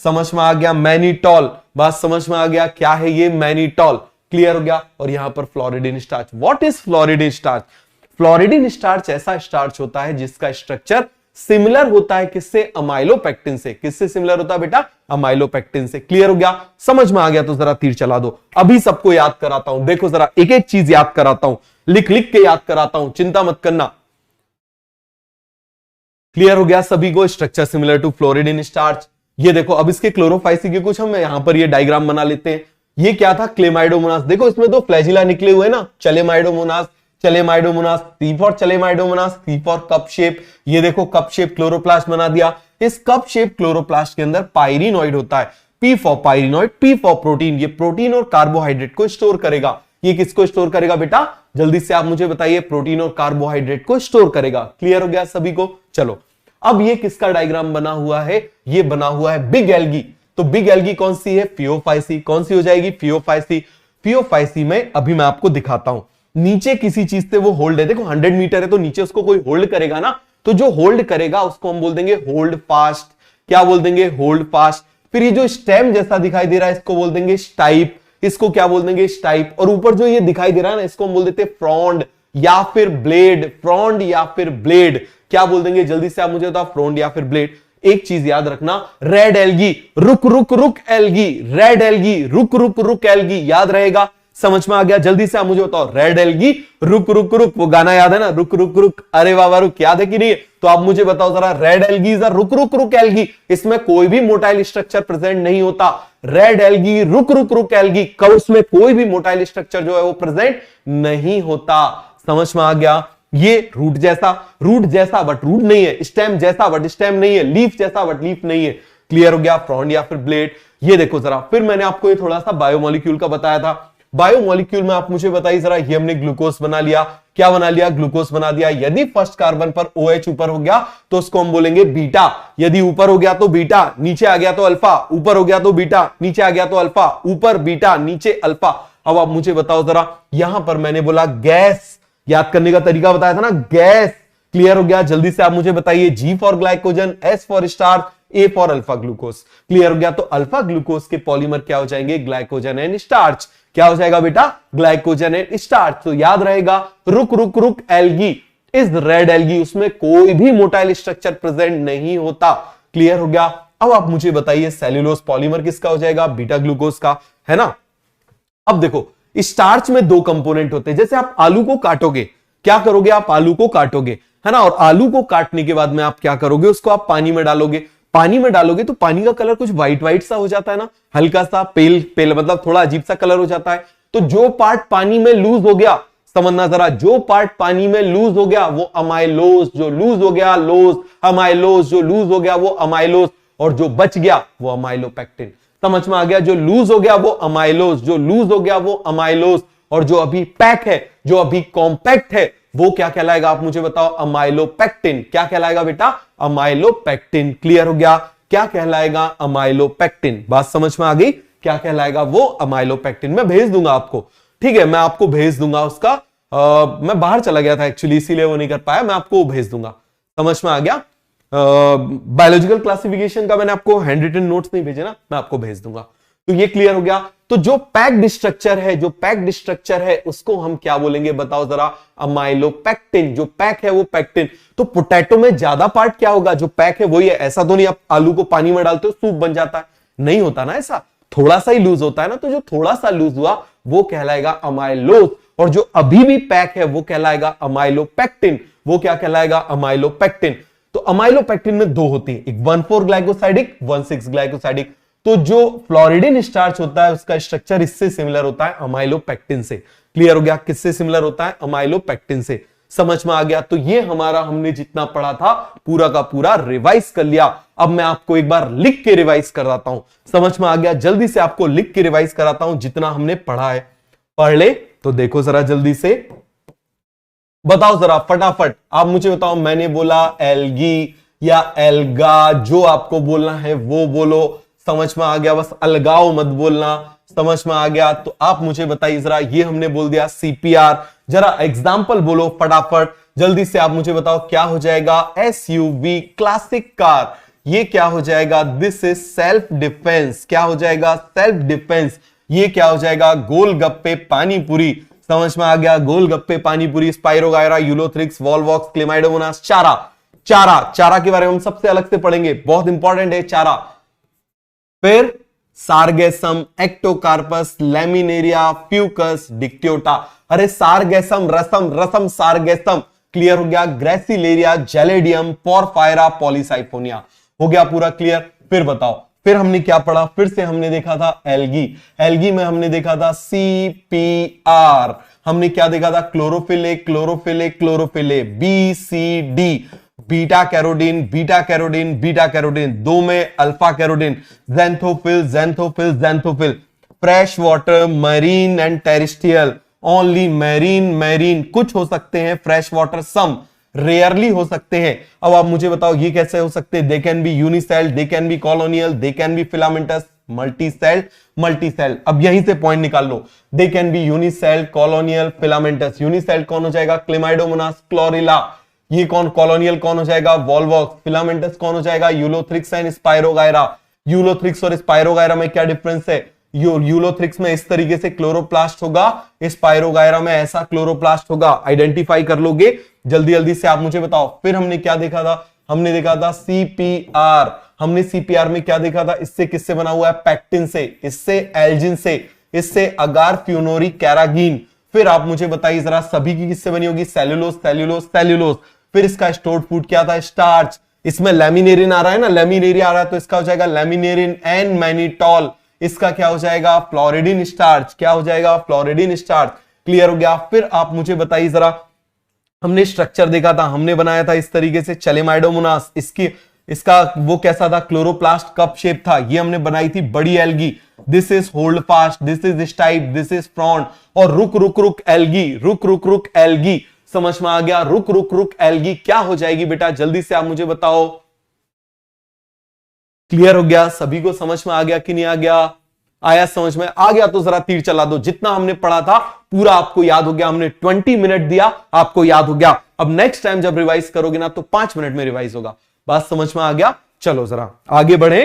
समझ में आ गया, मैनीटॉल, बात समझ में आ गया क्या है ये मैनीटॉल, क्लियर हो गया। और यहां पर floridean starch, what is floridean starch? Floridean starch ऐसा स्टार्च होता है जिसका स्ट्रक्चर सिमिलर होता है किससे? अमाइलोपेक्टिन से। किससे सिमिलर होता है बेटा? अमाइलोपेक्टिन से। क्लियर हो गया, समझ में आ गया तो जरा तीर चला दो। अभी सबको याद कराता हूं, देखो जरा एक एक चीज याद कराता हूं, लिख लिख के याद कराता हूं, चिंता मत करना। क्लियर हो गया सभी को? Structure similar to floridean starch. ये देखो, अब इसके क्लोरोफाइसी के कुछ हम यहां पर ये डायग्राम बना लेते हैं। ये क्या था? क्लेमाइडोमोनास। देखो इसमें तो फ्लैजिला निकले हुए ना, Chlamydomonas, Chlamydomonas, C for Chlamydomonas, C for cup shape. ये देखो कप शेप क्लोरोप्लास्ट बना दिया। इस कप शेप क्लोरोप्लास्ट के अंदर पाइरिनॉइड होता है, P for pyrenoid, P for protein. ये प्रोटीन और कार्बोहाइड्रेट को स्टोर करेगा। ये किसको स्टोर करेगा बेटा? जल्दी से आप मुझे बताइए, प्रोटीन और कार्बोहाइड्रेट को स्टोर करेगा। क्लियर हो गया सभी को? चलो, अब ये किसका डायग्राम बना हुआ है? ये बना हुआ है बिग एल्गी। तो बिग एल्गी कौन सी है? फियोफाइसी। कौन सी हो जाएगी? फियोफाइसी। फियोफाइसी में अभी मैं आपको दिखाता हूं, नीचे किसी चीज से वो होल्ड है। देखो 100 मीटर है तो नीचे उसको कोई होल्ड करेगा ना, तो जो होल्ड करेगा उसको हम बोल देंगे होल्ड फास्ट। क्या बोल देंगे? Hold fast. फिर ये जो स्टेम जैसा दिखाई दे रहा है इसको बोल देंगे स्टाइप। इसको क्या बोल देंगे? स्टाइप। और ऊपर जो ये दिखाई दे रहा है ना, इसको हम बोल देते हैं फ्रॉन्ड या फिर ब्लेड। फ्रॉन्ड या फिर ब्लेड, क्या बोल देंगे? जल्दी से आप मुझे बताओ, फ्रॉन्ड या फिर ब्लेड। एक चीज याद रखना, रेड एल्गी, रुक रुक रुक एल्गी, रेड एल्गी, रुक रुक रुक एल्गी, याद रहेगा? समझ में आ गया? जल्दी से आप मुझे बताओ, रेड एल्गी, रुक रुक रुक, वो गाना याद है ना, रुक रुक रुक, अरे वाह रुक, याद है कि नहीं? तो आप मुझे बताओ जरा, रेड एल्गी इज रुक रुक रुक एल्गी, इसमें कोई भी मोटाइल स्ट्रक्चर प्रेजेंट नहीं होता। रेड एल्गी, रुक रुक रुक एल्गी, कब उसमें कोई भी मोटाइल स्ट्रक्चर जो है वो प्रेजेंट नहीं होता। समझ में आ गया? ये रूट जैसा बट रूट नहीं है, स्टेम जैसा बट स्टेम नहीं है, लीफ जैसा बट लीफ नहीं है। क्लियर हो गया? फ्रॉन्ड या फिर ब्लेड। ये देखो जरा, फिर मैंने आपको ये थोड़ा सा बायोमोलिक्यूल का बताया था। बायोमोलिक्यूल में आप मुझे बताइए जरा, ये हमने ग्लूकोज बना लिया। क्या बना लिया? ग्लूकोज बना दिया। यदि फर्स्ट कार्बन पर OH ऊपर हो गया तो उसको हम बोलेंगे बीटा। यदि ऊपर हो गया तो बीटा, नीचे आ गया तो अल्फा, ऊपर हो गया तो बीटा, नीचे आ गया तो अल्फा, ऊपर बीटा, नीचे अल्फा। अब आप मुझे बताओ जरा, यहां पर मैंने बोला गैस, याद करने का तरीका बताया था ना, गैस। क्लियर हो गया? जल्दी से आप मुझे बताइए, G for glycogen, S for starch, A for alpha glucose. Clear हो गया? तो अल्फा ग्लूकोज के पॉलीमर क्या हो जाएंगे? Glycogen and starch. क्या हो जाएगा बेटा? Glycogen and starch. तो याद रहेगा, रुक रुक रुक एल्गी इज रेड एल्गी, उसमें कोई भी मोटाइल स्ट्रक्चर प्रेजेंट नहीं होता। क्लियर हो गया? अब आप मुझे बताइए, सेल्यूलोज पॉलीमर किसका हो जाएगा? बीटा ग्लूकोज का, है ना? अब देखो, स्टार्च में दो कंपोनेंट होते हैं। जैसे आप आलू को काटोगे, क्या करोगे? आप आलू को काटोगे, है ना? और आलू को काटने के बाद में आप क्या करोगे? उसको आप पानी में डालोगे। पानी में डालोगे तो पानी का कलर कुछ व्हाइट व्हाइट सा हो जाता है ना, हल्का सा पेल पेल, मतलब थोड़ा अजीब सा कलर हो जाता है। तो जो पार्ट पानी में लूज हो गया, समझना जरा, जो पार्ट पानी में लूज हो गया वो अमाइलोज, जो लूज हो गया लोज, अमाइलोज, जो लूज हो गया वो अमाइलोज, और जो बच गया वो अमाइलोपेक्टिन। समझ में आ गया? जो लूज हो गया वो अमाइलोज, जो लूज हो गया वो अमाइलोज, और जो अभी पैक है, जो अभी कॉम्पैक्ट है, वो क्या कहलाएगा? आप मुझे बताओ, अमाइलोपेक्टिन। क्या कहलाएगा बेटा? अमाइलोपेक्टिन। क्लियर हो गया? क्या कहलाएगा? अमाइलोपेक्टिन। बात समझ में आ गई? क्या कहलाएगा वो? अमाइलोपेक्टिन। मैं भेज दूंगा आपको, ठीक है? मैं आपको भेज दूंगा उसका, मैं बाहर चला गया था एक्चुअली, इसीलिए वो नहीं कर पाया, मैं आपको भेज दूंगा। समझ में आ गया? बायोलॉजिकल क्लासिफिकेशन का मैंने आपको हैंड रिटन नोट्स नहीं भेजे ना, मैं आपको भेज दूंगा। तो ये क्लियर हो गया? तो जो पैक्ड स्ट्रक्चर है, जो पैक्ड स्ट्रक्चर है उसको हम क्या बोलेंगे? बताओ जरा, अमाइलोपेक्टिन। जो पैक है वो पैक्टिन। तो पोटैटो में ज्यादा पार्ट क्या होगा? जो पैक है वही है। ऐसा तो नहीं आप आलू को पानी में डालते हो सूप बन जाता है, नहीं होता ना ऐसा, थोड़ा सा ही लूज होता है ना। तो जो थोड़ा सा लूज हुआ वो कहलाएगा अमाइलोज, और जो अभी भी पैक है वो कहलाएगा अमाइलोपेक्टिन। वो क्या कहलाएगा? अमाइलोपेक्टिन। तो अमाइलोपेक्टिन में दो होती है, एक 1,4 ग्लाइकोसाइडिक, 1,6 ग्लाइकोसाइडिक। तो जो फ्लोरिडीन स्टार्च होता है उसका स्ट्रक्चर इससे सिमिलर होता है, अमाइलोपेक्टिन से। क्लियर हो गया? किससे सिमिलर होता है? अमाइलोपेक्टिन से। समझ में आ गया? तो ये हमारा हमने जितना पढ़ा था पूरा का पूरा रिवाइज कर लिया। अब मैं आपको एक बार लिख के रिवाइज कराता हूं। समझ में आ गया? जल्दी से आपको लिख के रिवाइज कराता हूं जितना हमने पढ़ा है। पढ़ ले तो देखो जरा, जल्दी से बताओ जरा फटाफट। आप मुझे बताओ, मैंने बोला एल्गी या एल्गा, जो आपको बोलना है वो बोलो। समझ में आ गया, बस अलगाव मत बोलना, समझ में आ गया। तो आप मुझे बताइए जरा, ये हमने बोल दिया सीपीआर, जरा एग्जाम्पल बोलो फटाफट जल्दी से, आप मुझे बताओ क्या हो जाएगा। एसयूवी क्लासिक कार, ये क्या हो जाएगा, दिस इज सेल्फ डिफेंस, क्या हो जाएगा, सेल्फ डिफेंस। ये क्या हो जाएगा, गोलगप्पे पानीपुरी, समझ में आ गया, golgappe panipuri, Spirogyra, Ulothrix, Volvox, Chlamydomonas, Chara. Chara, चारा के बारे में हम सबसे अलग से पढ़ेंगे, बहुत इंपॉर्टेंट है चारा। फिर सारगेसम, एक्टोकार्पस, लैमिनेरिया, फ्यूकस, डिक्टियोटा। अरे सारगेसम, रसम, रसम सारगेसम, क्लियर हो गया। ग्रेसिलेरिया, जेलेडियम, पोरफायरा, पॉलीसाइफोनिया, हो गया पूरा क्लियर। फिर बताओ, फिर हमने क्या पढ़ा, फिर से हमने देखा था एल्गी, एल्गी में हमने देखा था सीपीआर, हमने क्या देखा था, chlorophyll, chlorophyll, chlorophyll, B C D, beta carotene, beta carotene, beta carotene, दो में alpha carotene, xanthophyll, xanthophyll, xanthophyll, fresh water, marine and terrestrial, only marine, marine, कुछ हो सकते हैं फ्रेश वाटर, सम रेयरली हो सकते हैं। अब आप मुझे बताओ ये कैसे हो सकते हैं, they can be unicell, they can be colonial, they can be filamentous, multicell, multicell. अब यहीं से पॉइंट निकाल लो, they can be unicell, colonial, filamentous. Unicell कौन हो जाएगा, क्लेमाइडोमोनास, क्लोरिला। ये कौन, कॉलोनियल कौन हो जाएगा, वॉलवॉक्स। फिलामेंटस कौन हो जाएगा, यूलोथ्रिक्स एंड स्पाइरोगायरा। यूलोथ्रिक्स और स्पाइरोगायरा में क्या डिफरेंस है, यूलोथ्रिक्स में इस तरीके से क्लोरोप्लास्ट होगा, स्पाइरोगायरा में ऐसा क्लोरोप्लास्ट होगा, आइडेंटिफाई कर लोगे जल्दी जल्दी से, आप मुझे बताओ। फिर हमने क्या देखा था, हमने देखा था सीपीआर, हमने सीपीआर में क्या देखा था, इससे किससे बना हुआ है, पैक्टिन से, इससे एल्जिन से, इससे अगार फ्यूनोरी कैरागीन। फिर आप मुझे बताइए जरा, सभी की किससे बनी होगी, सेल्यूलोज, सेल्यूलोज, सेल्यूलोज। फिर इसका स्टोर्ड फूड क्या था, स्टार्च। इसमें लैमिनेरिन आ रहा है ना, लैमिनेरिया आ रहा है, तो इसका हो जाएगा लैमिनेरिन एंड मैनिटॉल। इसका क्या हो जाएगा, फ्लोरिडिन स्टार्च, क्या हो जाएगा, फ्लोरिडिन स्टार्च। क्लियर हो गया। फिर आप मुझे बताइए जरा, हमने स्ट्रक्चर देखा था, हमने बनाया था इस तरीके से चलेमाइडोमोनास, इसका वो कैसा था, क्लोरोप्लास्ट कप शेप था। ये हमने बनाई थी बड़ी algae, this is hold fast, this is stipe, this is front. और रुक रुक रुक एल्गी, रुक रुक रुक एल्गी, समझ में आ गया, रुक रुक रुक एल्गी क्या हो जाएगी बेटा, जल्दी से आप मुझे बताओ। क्लियर हो गया, सभी को समझ में आ गया कि नहीं आ गया, आया समझ में आ गया तो जरा तीर चला दो। जितना हमने पढ़ा था पूरा आपको याद हो गया, हमने 20 मिनट दिया, आपको याद हो गया। अब नेक्स्ट टाइम जब रिवाइज करोगे ना तो 5 मिनट में रिवाइज होगा। बात समझ में आ गया, चलो जरा आगे बढ़े।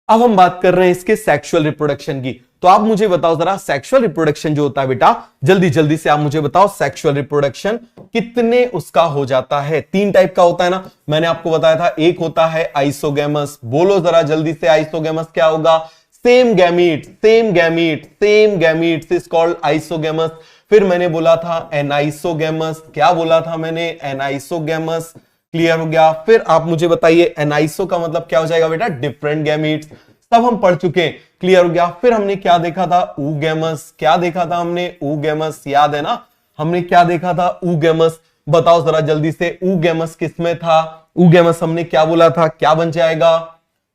अब हम बात कर रहे हैं इसके सेक्सुअल रिप्रोडक्शन की। तो आप मुझे बताओ जरा, सेक्सुअल रिप्रोडक्शन जो होता है बेटा, जल्दी जल्दी से आप मुझे बताओ, सेक्सुअल रिप्रोडक्शन कितने उसका हो जाता है। 3 टाइप का होता है ना, मैंने आपको बताया था। एक होता है आइसोगेमस, बोलो जरा जल्दी से, आइसोगेमस क्या होगा, same gamete, same gamete, same gametes is called isogamous. फिर मैंने बोला था एनाइसोगेमस, क्या बोला था मैंने, एनाइसोगेमस। क्लियर हो गया। फिर आप मुझे बताइए एनाइसो का मतलब क्या हो जाएगा बेटा, डिफरेंट गैमीट्स, सब हम पढ़ चुके हैं। क्लियर हो गया। फिर हमने क्या देखा था, ऊगेमस, क्या देखा था हमने, ऊगेमस, याद है ना, हमने क्या देखा था, ऊगेमस। बताओ जरा जल्दी से, ऊगेमस किसमें था, ऊगेमस हमने क्या बोला था, क्या बन जाएगा,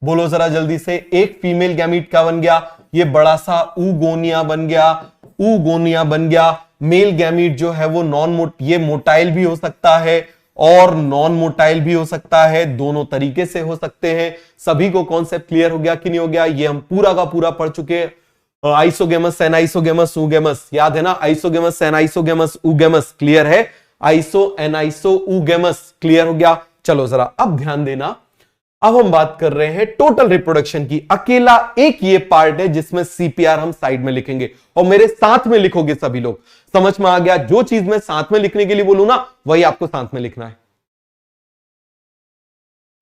बोलो जरा जल्दी से। एक फीमेल गैमीट क्या बन गया, ये बड़ा सा ऊगोनिया बन गया, ऊगोनिया बन गया। मेल गैमीट जो है वो ये मोटाइल भी हो सकता है और नॉन मोटाइल भी हो सकता है, दोनों तरीके से हो सकते हैं। सभी को कॉन्सेप्ट क्लियर हो गया कि नहीं हो गया, ये हम पूरा का पूरा पढ़ चुके हैं। आइसोगेमस, एनाइसोगेमस, ऊगेमस, याद है ना, आइसोगेमस, एनाइसोगेमस, ऊगेमस, क्लियर है, आइसो एनाइसो ऊगेमस, क्लियर हो गया। चलो जरा अब ध्यान देना, अब हम बात कर रहे हैं टोटल रिप्रोडक्शन की। अकेला एक ये पार्ट है जिसमें सीपीआर हम साइड में लिखेंगे और मेरे साथ में लिखोगे सभी लोग। समझ में आ गया, जो चीज मैं साथ में लिखने के लिए बोलूं ना वही आपको साथ में लिखना है।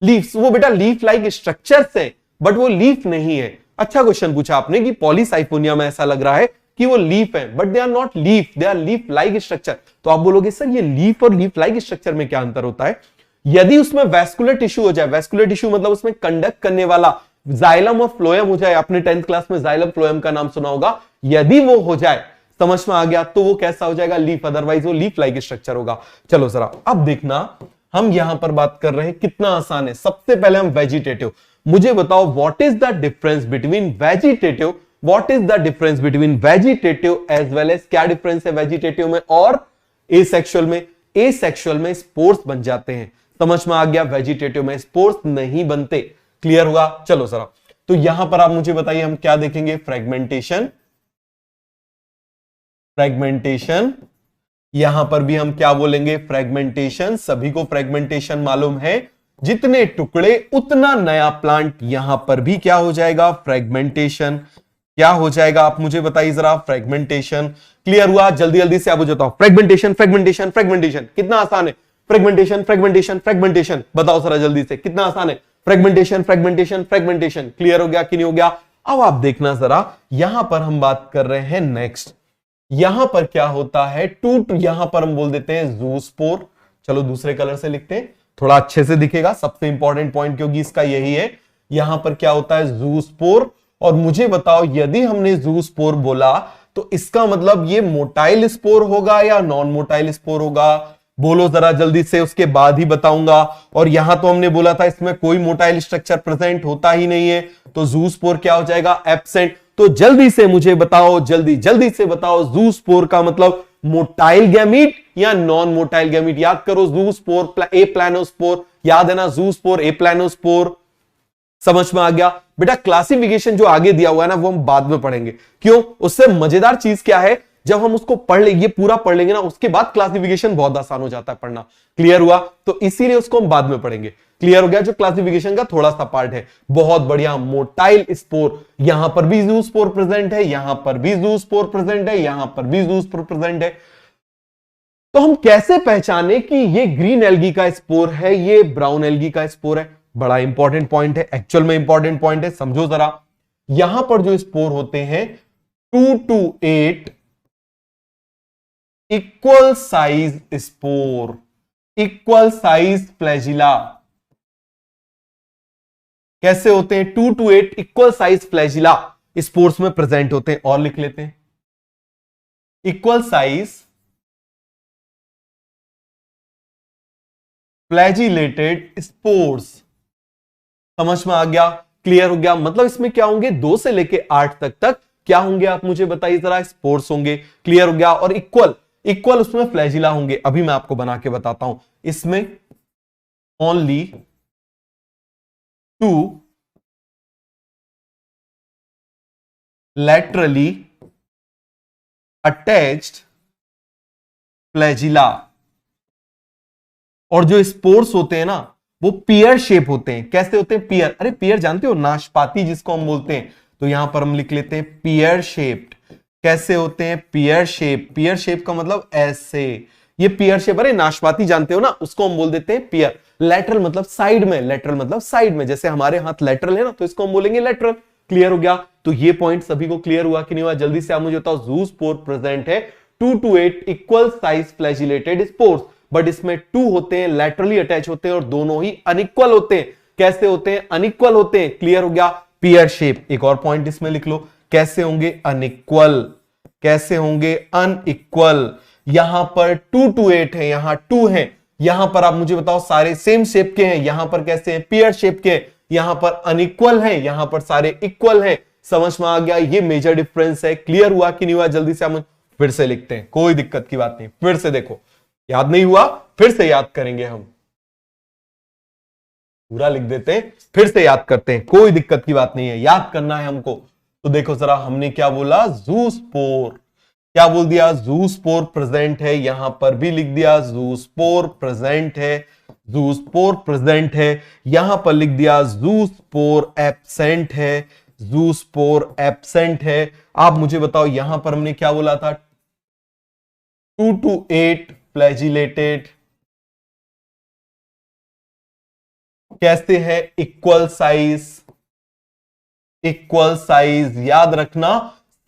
लीव्स, वो बेटा लीफ लाइक स्ट्रक्चर से, बट वो लीफ नहीं है। अच्छा क्वेश्चन पूछा आपने कि पॉलीसाइफोनिया में ऐसा लग रहा है कि वो लीफ है, but they are not leaf, they are leaf like structure. तो आप बोलोगे सर ये लीफ और लीफ लाइक स्ट्रक्चर में क्या अंतर होता है। यदि उसमें वैस्कुलर टिश्यू हो जाए, वैस्कुलर टिश्यू मतलब उसमें कंडक्ट करने वाला जाइलम और फ्लोएम हो जाए, आपने 10th क्लास में जाइलम फ्लोएम का नाम सुना होगा, यदि वो हो जाए, समझ में आ गया, तो वो कैसा हो जाएगा, लीफ, अदरवाइज वो लीफ लाइक स्ट्रक्चर होगा। चलो जरा अब देखना, हम यहां पर बात कर रहे हैं, कितना आसान है। सबसे पहले हम वेजिटेटिव, मुझे बताओ what is the difference between vegetative, what is the difference between vegetative as well as, क्या डिफरेंस है वेजिटेटिव में और एसेक्सुअल में। एसेक्सुअल में स्पोर्स बन जाते हैं, समझ में आ गया, वेजिटेटिव में स्पोर्स नहीं बनते। क्लियर हुआ? चलो जरा, तो यहां पर आप मुझे बताइए हम क्या देखेंगे? फ्रेगमेंटेशन। फ्रेगमेंटेशन, यहां पर भी हम क्या बोलेंगे? फ्रेगमेंटेशन। सभी को फ्रेगमेंटेशन मालूम है, जितने टुकड़े उतना नया प्लांट। यहां पर भी क्या हो जाएगा? फ्रेगमेंटेशन। क्या हो जाएगा आप मुझे बताइए जरा? फ्रेगमेंटेशन। क्लियर हुआ? जल्दी जल्दी से आप मुझे बताओ। फ्रेगमेंटेशन, फ्रेगमेंटेशन, फ्रेगमेंटेशन, कितना आसान है? फ्रेगमेंटेशन, फ्रेगमेंटेशन, फ्रेगमेंटेशन, बताओ जरा जल्दी से, कितना आसान है? Fragmentation, fragmentation, fragmentation. क्लियर हो गया कि नहीं हो गया? अब आप देखना जरा, यहां पर हम बात कर रहे हैं नेक्स्ट। यहां पर क्या होता है? यहां पर हम बोल देते हैं ज़ूस्पोर। चलो दूसरे कलर से लिखते हैं, थोड़ा अच्छे से दिखेगा। सबसे इंपॉर्टेंट पॉइंट क्योंकि इसका यही है। यहां पर क्या होता है? ज़ूस्पोर। और मुझे बताओ, यदि हमने ज़ूस्पोर बोला तो इसका मतलब ये मोटाइल स्पोर होगा या नॉन मोटाइल स्पोर होगा? बोलो जरा जल्दी से, उसके बाद ही बताऊंगा। और यहां तो हमने बोला था इसमें कोई मोटाइल स्ट्रक्चर प्रेजेंट होता ही नहीं है, तो ज़ूस्पोर क्या हो जाएगा? एब्सेंट। तो जल्दी से मुझे बताओ, जल्दी जल्दी से बताओ, ज़ूस्पोर का मतलब मोटाइल गैमीट या नॉन मोटाइल गैमीट? याद करो, ज़ूस्पोर ए प्लानोस्पोर, याद है ना? ज़ूस्पोर ए प्लानोस्पोर, समझ में आ गया? बेटा क्लासिफिकेशन जो आगे दिया हुआ है ना, वो हम बाद में पढ़ेंगे। क्यों? उससे मजेदार चीज क्या है, जब हम उसको पढ़ लेंगे, पूरा पढ़ लेंगे ना, उसके बाद क्लासिफिकेशन बहुत आसान हो जाता है पढ़ना। क्लियर हुआ? तो इसीलिए उसको हम बाद में पढ़ेंगे। क्लियर हो गया? जो क्लासिफिकेशन का थोड़ा सा पार्ट है। बहुत बढ़िया। मोटाइल स्पोर, यहां पर भी ज़ूस्पोर प्रेजेंट है, यहां पर भी ज़ूस्पोर प्रेजेंट है, यहां पर भी ज़ूस्पोर प्रेजेंट है। तो हम कैसे पहचाने कि ये ग्रीन एल्गी का स्पोर है, ये ब्राउन एल्गी का स्पोर है? बड़ा इंपॉर्टेंट पॉइंट है, एक्चुअल में इंपॉर्टेंट पॉइंट है, समझो जरा। यहां पर जो स्पोर होते हैं 2 to 8 equal size spore, equal size flagella. कैसे होते हैं? 2 to 8 equal size flagella spores में प्रेजेंट होते हैं। और लिख लेते हैं, इक्वल साइज फ्लैजिलेटेड स्पोर्स। समझ में आ गया? क्लियर हो गया? मतलब इसमें क्या होंगे? 2 से लेके 8 तक क्या होंगे आप मुझे बताइए जरा? स्पोर्स होंगे। क्लियर हो गया? और इक्वल, इक्वल उसमें फ्लैजिला होंगे। अभी मैं आपको बना के बताता हूं। इसमें ओनली 2 लैटरली अटैच्ड फ्लैजिला। और जो स्पोर्स होते हैं ना, वो पियर शेप होते हैं। कैसे होते हैं? पियर। अरे पियर जानते हो, नाशपाती जिसको हम बोलते हैं। तो यहां पर हम लिख लेते हैं पियर शेप्ड। कैसे होते हैं? पियर शेप। पियर शेप का मतलब ऐसे, ये पियर शेप। अरे नाशपाती जानते हो ना, उसको हम बोल देते हैं पियर। लेटरल मतलब साइड में, लेटरल मतलब साइड में, जैसे हमारे हाथ लेटरल है ना, तो इसको हम बोलेंगे लेटरल। क्लियर हो गया? तो ये पॉइंट सभी को क्लियर हुआ कि नहीं हुआ? जल्दी से आप मुझे बताओ। ज़ूस्पोर प्रेजेंट है 2 to 8 equal size flagellated spores, but इसमें 2 होते हैं, लैटरली अटैच होते हैं, और दोनों ही अनइक्वल होते हैं। कैसे होते हैं? अनइक्वल होते हैं। क्लियर हो गया? पियर शेप। एक और पॉइंट इसमें लिख लो, कैसे होंगे? अनइक्वल। कैसे होंगे? अनइक्वल। यहां पर 2 to 8 है, यहां 2 है, यहां पर आप मुझे बताओ सारे सेम शेप के हैं। यहां पर कैसे हैं? पियर शेप के। यहां पर अनइक्वल है, यहां पर सारे इक्वल हैं। समझ में आ गया? ये मेजर डिफरेंस है। क्लियर हुआ कि नहीं हुआ? जल्दी से हम फिर से लिखते हैं, कोई दिक्कत की बात नहीं। फिर से देखो, याद नहीं हुआ फिर से याद करेंगे, हम पूरा लिख देते हैं, फिर से याद करते हैं, कोई दिक्कत की बात नहीं है, याद करना है हमको। तो देखो जरा, हमने क्या बोला? ज़ूस्पोर। क्या बोल दिया? ज़ूस्पोर प्रेजेंट है। यहां पर भी लिख दिया ज़ूस्पोर प्रेजेंट है, ज़ूस्पोर प्रेजेंट है। यहां पर लिख दिया ज़ूस्पोर एब्सेंट है, ज़ूस्पोर एब्सेंट है। आप मुझे बताओ, यहां पर हमने क्या बोला था? 2 to 8 फ्लैजिलेटेड। कैसे है? Equal size. इक्वल साइज याद रखना,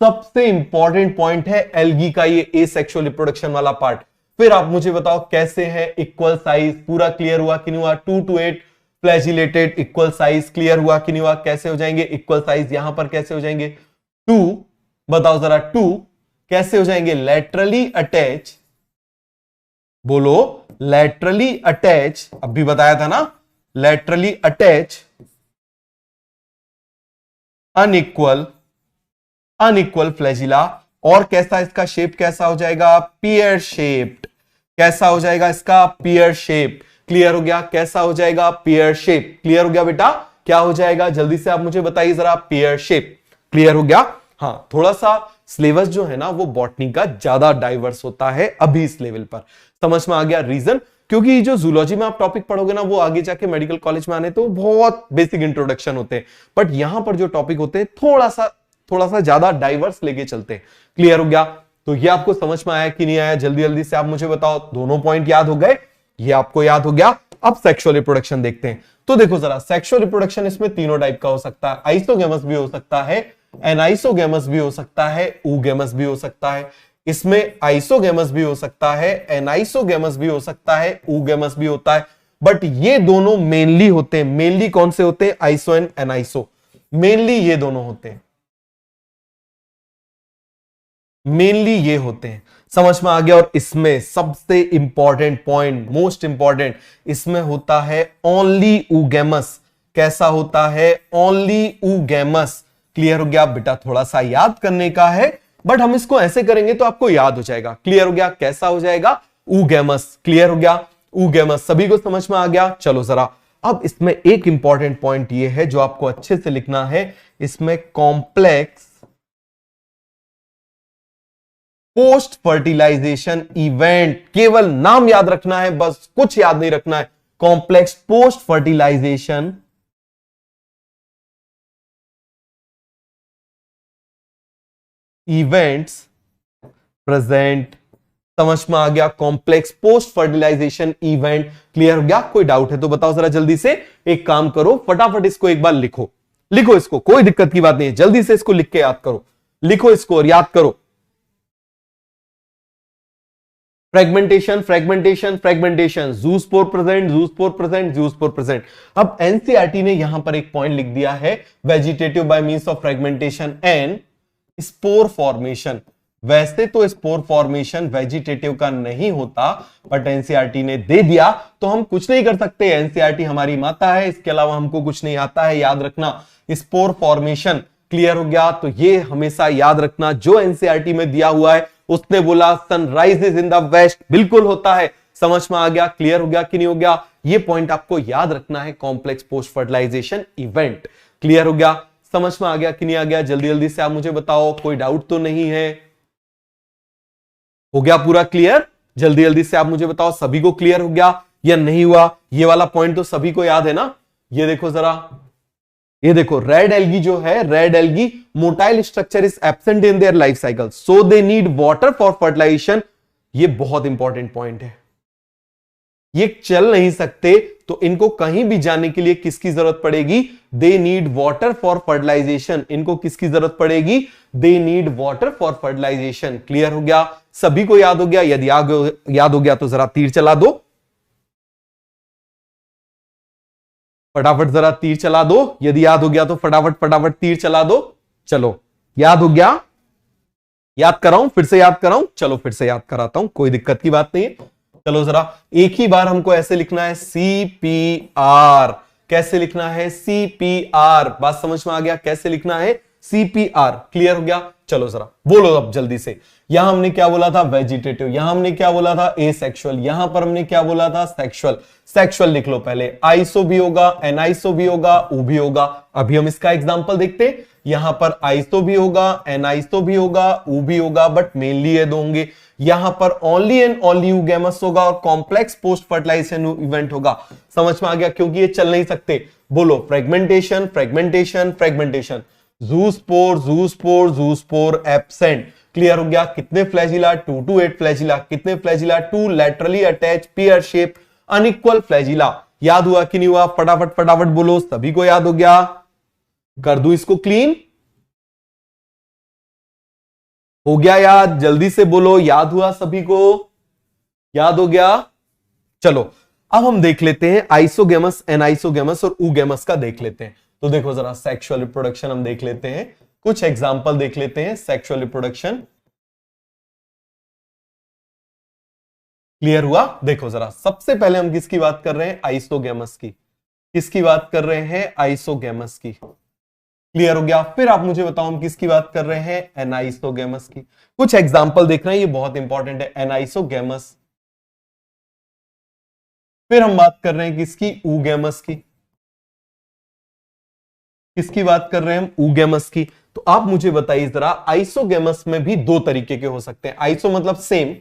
सबसे इंपॉर्टेंट पॉइंट है एल्गी का ये एसेक्सुअल रिप्रोडक्शन वाला पार्ट। फिर आप मुझे बताओ कैसे है? Equal size. पूरा क्लियर हुआ कि नहीं हुआ? 2 to 8 flagellated equal size. Clear हुआ कि नहीं हुआ? कैसे हो जाएंगे इक्वल साइज? यहां पर कैसे हो जाएंगे? 2, बताओ जरा, 2 कैसे हो जाएंगे? Laterally attach. बोलो, लैटरली अटैच। अभी बताया था ना, laterally attach unequal, unequal flagella. और कैसा इसका शेप कैसा हो जाएगा? Pear shaped. कैसा हो जाएगा इसका? पियर शेप। क्लियर हो गया? कैसा हो जाएगा? पियर शेप। क्लियर हो गया बेटा? क्या हो जाएगा, जल्दी से आप मुझे बताइए जरा, पेयर शेप। क्लियर हो गया। हाँ, थोड़ा सा सिलेबस जो है ना वो बॉटनी का ज्यादा डाइवर्स होता है अभी इस लेवल पर। समझ में आ गया रीजन? क्योंकि जो जूलॉजी में आप टॉपिक पढ़ोगे ना वो आगे जाके मेडिकल कॉलेज में आने तो बहुत बेसिक इंट्रोडक्शन होते हैं, बट यहां पर जो टॉपिक होते हैं थोड़ा सा ज्यादा डाइवर्स लेके चलते हैं। क्लियर हो गया? तो ये आपको समझ में आया कि नहीं आया, जल्दी जल्दी से आप मुझे बताओ। दोनों पॉइंट याद हो गए? ये आपको याद हो गया। अब सेक्सुअल रिप्रोडक्शन देखते हैं। तो देखो जरा, सेक्सुअल रिप्रोडक्शन इसमें तीनों टाइप का हो सकता है। आइसोगेमस भी हो सकता है, एनाइसोगेमस भी हो सकता है, ऊगेमस भी हो सकता है। इसमें आइसोगेमस भी हो सकता है, एनाइसोगेमस भी हो सकता है, ऊगेमस भी होता है। बट ये दोनों मेनली होते हैं। मेनली कौन से होते हैं? Iso and एनाइसो। मेनली ये दोनों होते हैं। मेनली ये होते हैं। समझ में आ गया? और इसमें सबसे इंपॉर्टेंट पॉइंट, मोस्ट इंपॉर्टेंट, इसमें होता है ओनली ऊगेमस। कैसा होता है? Only oogamous. क्लियर हो गया बेटा? थोड़ा सा याद करने का है, बट हम इसको ऐसे करेंगे तो आपको याद हो जाएगा। क्लियर हो गया? कैसा हो जाएगा? ऊगेमस। क्लियर हो गया? ऊगेमस। सभी को समझ में आ गया? चलो जरा, अब इसमें एक इंपॉर्टेंट पॉइंट ये है जो आपको अच्छे से लिखना है। इसमें कॉम्प्लेक्स पोस्ट फर्टिलाइजेशन इवेंट, केवल नाम याद रखना है बस, कुछ याद नहीं रखना है। Complex post fertilization events present. समझ में आ गया? Complex post fertilization event. Clear हो गया? कोई डाउट है तो बताओ जरा जल्दी से। एक काम करो, फटाफट इसको एक बार लिखो। लिखो इसको, कोई दिक्कत की बात नहीं है, जल्दी से इसको लिख के याद करो। लिखो इसको और याद करो। Fragmentation, fragmentation, fragmentation, zoospore present, zoospore present, zoospore present. अब एनसीईआरटी ने यहां पर एक पॉइंट लिख दिया है, vegetative by means of fragmentation and spore formation. वैसे तो स्पोर फॉर्मेशन वेजिटेटिव का नहीं होता, बट एनसीईआरटी ने दे दिया तो हम कुछ नहीं कर सकते। एनसीईआरटी हमारी माता है, इसके अलावा हमको कुछ नहीं आता है। याद रखना, स्पोर फॉर्मेशन। क्लियर हो गया? तो ये हमेशा याद रखना, जो एनसीईआरटी में दिया हुआ है। उसने बोला sunrise is in the west, बिल्कुल होता है। समझ में आ गया? क्लियर हो गया कि नहीं हो गया? ये पॉइंट आपको याद रखना है, complex post fertilization event. Clear हो गया? समझ में आ गया कि नहीं आ गया? जल्दी जल्दी से आप मुझे बताओ, कोई डाउट तो नहीं है? हो गया पूरा क्लियर? जल्दी जल्दी से आप मुझे बताओ, सभी को क्लियर हो गया या नहीं हुआ? ये वाला पॉइंट तो सभी को याद है ना? ये देखो जरा, ये देखो, रेड एल्गी जो है, red algae motile structure is absent in their life cycle, so they need water for fertilization. ये बहुत इंपॉर्टेंट पॉइंट है। ये चल नहीं सकते तो इनको कहीं भी जाने के लिए किसकी जरूरत पड़ेगी? They need water for fertilization. इनको किसकी जरूरत पड़ेगी? They need water for fertilization. Clear हो गया? सभी को याद हो गया? यदि याद हो गया तो जरा तीर चला दो, फटाफट जरा तीर चला दो। यदि याद हो गया तो फटाफट फटाफट तीर चला दो। चलो, याद हो गया? याद कराऊं? फिर से याद कराऊं? चलो फिर से याद कराता हूं, कोई दिक्कत की बात नहीं है। चलो जरा, एक ही बार हमको ऐसे लिखना है, CPR। कैसे लिखना है? CPR। बात समझ में आ गया? कैसे लिखना है? CPR। क्लियर हो गया? चलो जरा बोलो अब जल्दी से। यहां हमने क्या बोला था? वेजिटेटिव। यहां हमने क्या बोला था? एसेक्सुअल। यहां पर हमने क्या बोला था? सेक्सुअल। सेक्सुअल लिख लो पहले। आइसो भी होगा, एनाइसो भी होगा, ऊ भी होगा। अभी हम इसका एग्जांपल देखते हैं। यहां पर आइसो भी होगा, एनाइसो भी होगा, ऊ भी होगा, बट मेनली ये दो होंगे। यहां पर ओनली एंड ओनली यूगेमस होगा और कॉम्प्लेक्स पोस्ट फर्टिलाइजेशन इवेंट होगा। समझ में आ गया? क्योंकि ये चल नहीं सकते। बोलो, fragmentation, fragmentation, fragmentation. Zoospore, zoospore, zoospore absent. Clear हो गया? कितने फ्लैजिला? 2 to 8 flagella. कितने flagella? 2 laterally attach pear shape unequal flagella. याद हुआ कि नहीं हुआ? फटाफट फटाफट बोलो, सभी को याद हो गया? कर दूं इसको क्लीन? हो गया याद? जल्दी से बोलो, याद हुआ सभी को? याद हो गया? चलो, अब हम देख लेते हैं आइसोगेमस, एनाइसोगेमस और ऊगेमस का देख लेते हैं। तो देखो जरा, सेक्सुअल रिप्रोडक्शन हम देख लेते हैं, कुछ एग्जांपल देख लेते हैं सेक्सुअल रिप्रोडक्शन। क्लियर हुआ? देखो जरा, सबसे पहले हम किसकी बात कर रहे हैं? आइसोगेमस की। किसकी बात कर रहे हैं? आइसोगेमस की। क्लियर हो गया? फिर आप मुझे बताओ हम किसकी बात कर रहे हैं? एनाइसोगेमस की। कुछ एग्जांपल देखना है, ये बहुत इंपॉर्टेंट है। एनाइसोगेमस। फिर हम बात कर रहे हैं किसकी? ऊगेमस की। किसकी बात कर रहे हैं हम? ऊगेमस की। तो आप मुझे बताइए जरा, आइसोगेमस में भी दो तरीके के हो सकते हैं। आइसो मतलब सेम,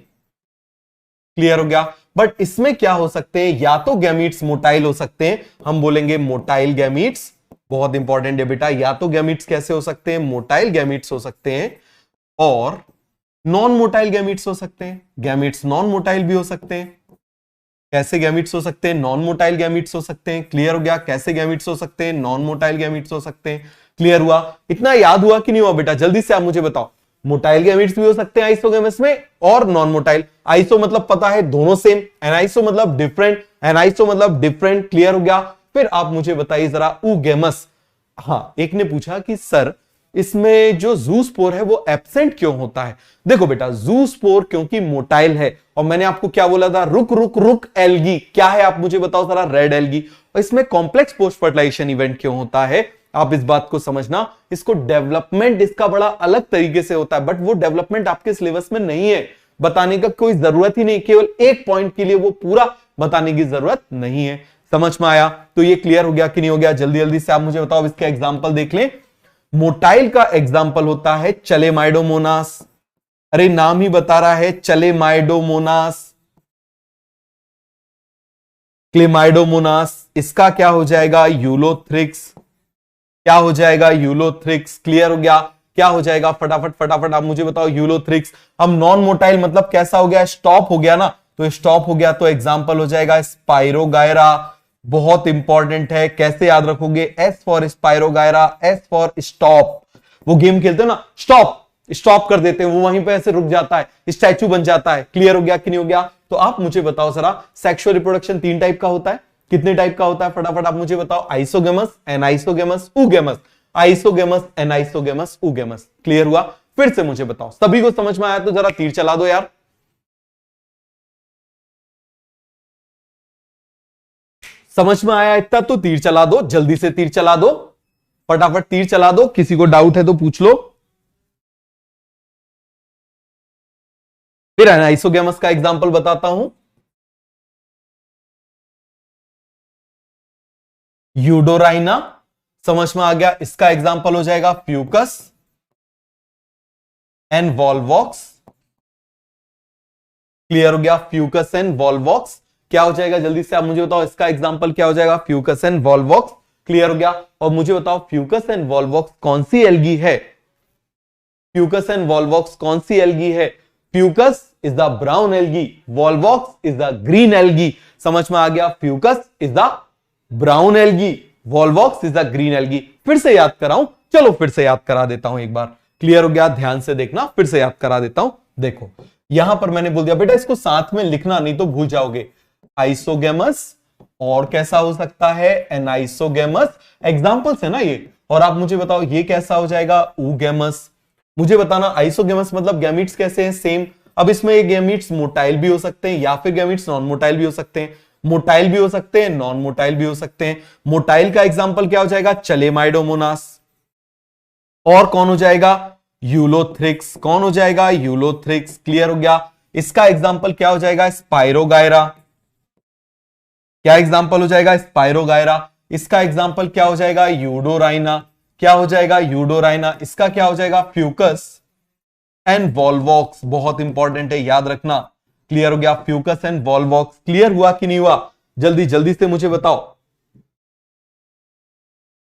क्लियर हो गया। बट इसमें क्या हो सकते हैं, या तो गैमीट्स मोटाइल हो सकते हैं, हम बोलेंगे मोटाइल गैमीट्स, बहुत इंपॉर्टेंट है बेटा। या तो गैमीट्स कैसे हो सकते हैं, मोटाइल गैमीट्स हो सकते हैं, और नॉन मोटाइल गैमीट्स हो सकते हैं। गैमीट्स नॉन मोटाइल भी हो सकते हैं। कैसे गैमीट्स हो सकते हैं? नॉन मोटाइल गैमीट्स हो सकते हैं। क्लियर हो गया? कैसे गैमीट्स हो सकते हैं? नॉन मोटाइल गैमीट्स हो सकते हैं। क्लियर हुआ? इतना याद हुआ कि नहीं हुआ बेटा? जल्दी से आप मुझे बताओ। मोटाइल गैमीट्स भी हो सकते हैं आइसोगेमस में, और नॉन मोटाइल। आइसो मतलब पता है दोनों सेम, एनाइसो मतलब डिफरेंट, एनाइसो मतलब डिफरेंट। क्लियर हो गया? फिर आप मुझे बताइए जरा ऊगेमस। हाँ, एक ने पूछा कि सर इसमें जो जूस्पोर है वो एब्सेंट क्यों होता है? देखो बेटा, जूस्पोर क्योंकि मोटाइल है, और मैंने आपको क्या बोला था, रुक रुक रुक एल्गी क्या है आप मुझे बताओ जरा, रेड एल्गी। और इसमें कॉम्प्लेक्स पोस्ट फर्टिलाइजेशन इवेंट क्यों होता है? आप इस बात को समझना, इसको डेवलपमेंट इसका बड़ा अलग तरीके से होता है, बट वो डेवलपमेंट आपके सिलेबस में नहीं है, बताने का कोई जरूरत ही नहीं, केवल एक पॉइंट के लिए वो पूरा बताने की जरूरत नहीं है। समझ में आया? तो ये क्लियर हो गया कि नहीं हो गया? जल्दी जल्दी से आप मुझे बताओ, इसका एग्जाम्पल देख लें। मोटाइल का एग्जाम्पल होता है चलेमाइडोमोनास। अरे नाम ही बता रहा है, चलेमाइडोमोनास, क्लेमाइडोमोनास। इसका क्या हो जाएगा? यूलोथ्रिक्स। क्या हो जाएगा? यूलोथ्रिक्स। क्लियर हो गया? क्या हो जाएगा? फटाफट फटाफट आप मुझे बताओ, यूलोथ्रिक्स। हम नॉन मोटाइल मतलब कैसा हो गया? स्टॉप हो गया ना, तो स्टॉप हो गया, तो एग्जाम्पल हो जाएगा स्पाइरोगायरा। बहुत इंपॉर्टेंट है, कैसे याद रखोगे? S for spirogyra, S for stop. वो गेम खेलते हो ना, स्टॉप, स्टॉप कर देते हैं, वो वहीं पे ऐसे रुक जाता है, स्टैचू बन जाता है। क्लियर हो गया कि नहीं हो गया? तो आप मुझे बताओ जरा, सेक्सुअल रिप्रोडक्शन 3 टाइप का होता है। कितने टाइप का होता है? फटाफट आप मुझे बताओ। Isogamous, anisogamous, oogamous. Isogamous, anisogamous, oogamous. Clear हुआ? फिर से मुझे बताओ, सभी को समझ में आया तो जरा तीर चला दो यार। समझ में आया इतना तो तीर चला दो, जल्दी से तीर चला दो, फटाफट तीर चला दो। किसी को डाउट है तो पूछ लो। फिर एनाइसोगेमस का एग्जांपल बताता हूं। यूडोराइना, समझ में आ गया? इसका एग्जांपल हो जाएगा फ्यूकस एंड वॉल्वॉक्स। क्लियर हो गया? फ्यूकस एंड वॉल्वॉक्स क्या हो जाएगा? जल्दी से आप मुझे बताओ, इसका एग्जांपल क्या हो जाएगा? Fucus and Volvox. क्लियर हो गया? और मुझे बताओ, फ्यूकस एंड वॉल्वॉक्स कौन सी एल्गी है? फ्यूकस एंड वॉल्वॉक्स कौन सी एल्गी है? Fucus is the brown algae, Volvox is the green algae. समझ में आ गया? Fucus is the brown algae, Volvox is the green algae. फिर से याद कराऊं? चलो फिर से याद करा देता हूं एक बार। क्लियर हो गया? ध्यान से देखना, फिर से याद करा देता हूं। देखो, यहां पर मैंने बोल दिया बेटा, इसको साथ में लिखना नहीं तो भूल जाओगे। आइसोगेमस, और कैसा हो सकता है? एनाइसोगेमस। एग्जांपल्स है ना ये। और आप मुझे बताओ, ये कैसा हो जाएगा? ऊगेमस। मुझे बताना, आइसोगेमस मतलब गैमीट्स कैसे हैं? सेम। अब इसमें ये गैमीट्स मोटाइल भी हो सकते हैं, या फिर गैमीट्स नॉन मोटाइल भी हो सकते हैं। मोटाइल भी हो सकते हैं, नॉन मोटाइल भी हो सकते हैं। मोटाइल का एग्जांपल क्या हो जाएगा? चलेमाइडोमोनास। और कौन हो जाएगा? यूलोथ्रिक्स। कौन हो जाएगा? यूलोथ्रिक्स। क्लियर हो गया? इसका एग्जांपल क्या हो जाएगा? स्पाइरोगायरा। क्या एग्जांपल हो जाएगा? स्पाइरोगायरा। इसका एग्जांपल क्या हो जाएगा? यूडोराइना। क्या हो जाएगा? यूडोराइना। इसका क्या हो जाएगा? Fucus and Volvox. बहुत इंपॉर्टेंट है, याद रखना। क्लियर हो गया? Fucus and Volvox. क्लियर हुआ कि नहीं हुआ? जल्दी जल्दी से मुझे बताओ।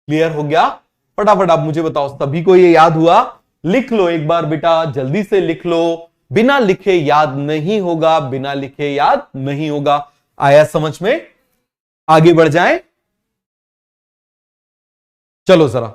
क्लियर हो गया? फटाफट आप मुझे बताओ, सभी को ये याद हुआ? लिख लो एक बार बेटा, जल्दी से लिख लो। बिना लिखे याद नहीं होगा, बिना लिखे याद नहीं होगा। आया समझ में? आगे बढ़ जाएं। चलो जरा,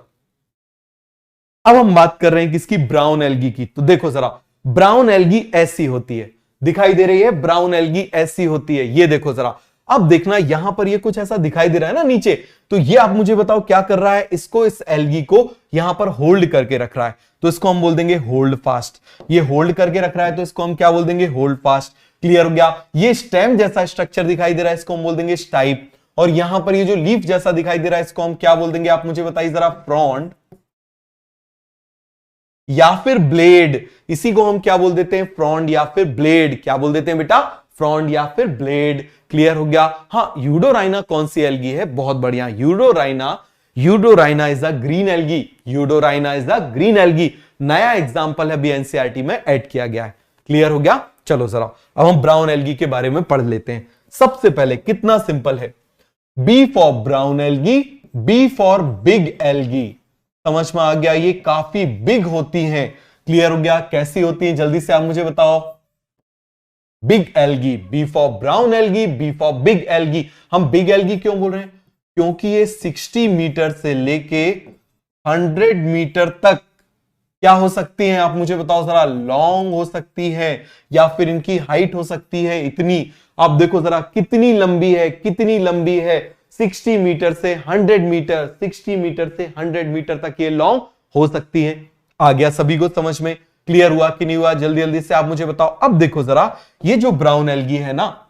अब हम बात कर रहे हैं किसकी? ब्राउन एल्गी की। तो देखो जरा, ब्राउन एल्गी ऐसी होती है, दिखाई दे रही है? ब्राउन एल्गी ऐसी होती है, ये देखो जरा। अब देखना, यहां पर ये कुछ ऐसा दिखाई दे रहा है ना नीचे, तो ये आप मुझे बताओ क्या कर रहा है? इसको, इस एल्गी को यहां पर होल्ड करके रख रहा है, तो इसको हम बोल देंगे होल्ड फास्ट। ये होल्ड करके रख रहा है तो इसको हम क्या बोल देंगे? Hold fast. क्लियर हो गया? ये स्टेम जैसा स्ट्रक्चर दिखाई दे रहा है, इसको हम बोल देंगे स्टाइप। और यहां पर ये जो लीफ जैसा दिखाई दे रहा है, इसको हम क्या बोल देंगे? आप मुझे बताइए जरा। फ्रॉन्ड या फिर ब्लेड। इसी को हम क्या बोल देते हैं? फ्रॉन्ड या फिर ब्लेड। क्या बोल देते हैं बेटा? फ्रॉन्ड या फिर ब्लेड। क्लियर हो गया? हाँ, यूडोराइना कौन सी एल्गी है? बहुत बढ़िया, Eudorina Eudorina is a green algae, Eudorina is a green algae. नया एग्जांपल है अभी एनसीईआरटी में ऐड किया गया है। क्लियर हो गया? चलो जरा अब हम ब्राउन एल्गी के बारे में पढ़ लेते हैं। सबसे पहले कितना सिंपल है, B for brown algae, B for big algae. समझ में आ गया? ये काफी बिग होती हैं। क्लियर हो गया? कैसी होती हैं जल्दी से आप मुझे बताओ। Big algae, B for brown algae, B for big algae. हम बिग एल्गी क्यों बोल रहे हैं? क्योंकि ये 60 मीटर से लेके 100 मीटर तक क्या हो सकती हैं आप मुझे बताओ जरा। लॉन्ग हो सकती है या फिर इनकी हाइट हो सकती है इतनी। आप देखो जरा कितनी लंबी है, कितनी लंबी है। 60 मीटर से 100 मीटर, 60 मीटर से 100 मीटर तक ये लॉन्ग हो सकती है। आ गया सभी को समझ में? क्लियर हुआ कि नहीं हुआ? जल्दी जल्दी से आप मुझे बताओ। अब देखो जरा ये जो ब्राउन एल्गी है ना,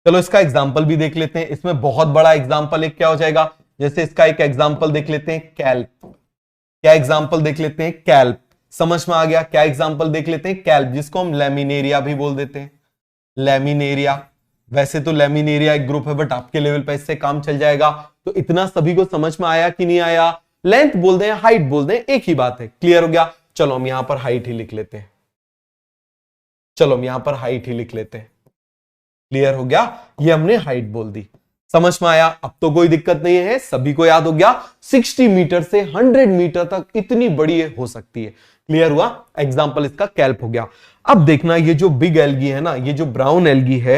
चलो इसका एग्जाम्पल भी देख लेते हैं। इसमें बहुत बड़ा एग्जाम्पल एक क्या हो जाएगा, जैसे इसका एक एग्जाम्पल देख लेते हैं कैल्प। क्या एग्जाम्पल देख लेते हैं? कैल्प। समझ में आ गया? क्या एग्जाम्पल देख लेते हैं? कैल्प, जिसको हम लैमिनेरिया भी बोल देते हैं। लैमिनेरिया, वैसे तो लैमिनेरिया एक ग्रुप है बट आपके लेवल पे इससे काम चल जाएगा। तो इतना सभी को समझ में आया कि नहीं आया? लेंथ बोल दें हाइट बोल दें एक ही बात है। क्लियर हो गया? चलो हम यहां पर हाइट ही लिख लेते हैं। चलो हम यहां पर हाइट ही लिख लेते हैं। क्लियर हो गया? ये हमने हाइट बोल दी। समझ में आया? अब तो कोई दिक्कत नहीं है, सभी को याद हो गया। 60 मीटर से 100 मीटर तक इतनी बड़ी हो सकती है। क्लियर हुआ? एग्जाम्पल इसका कैल्प हो गया। अब देखना ये जो बिग एल्गी है ना, ये जो ब्राउन एल्गी है,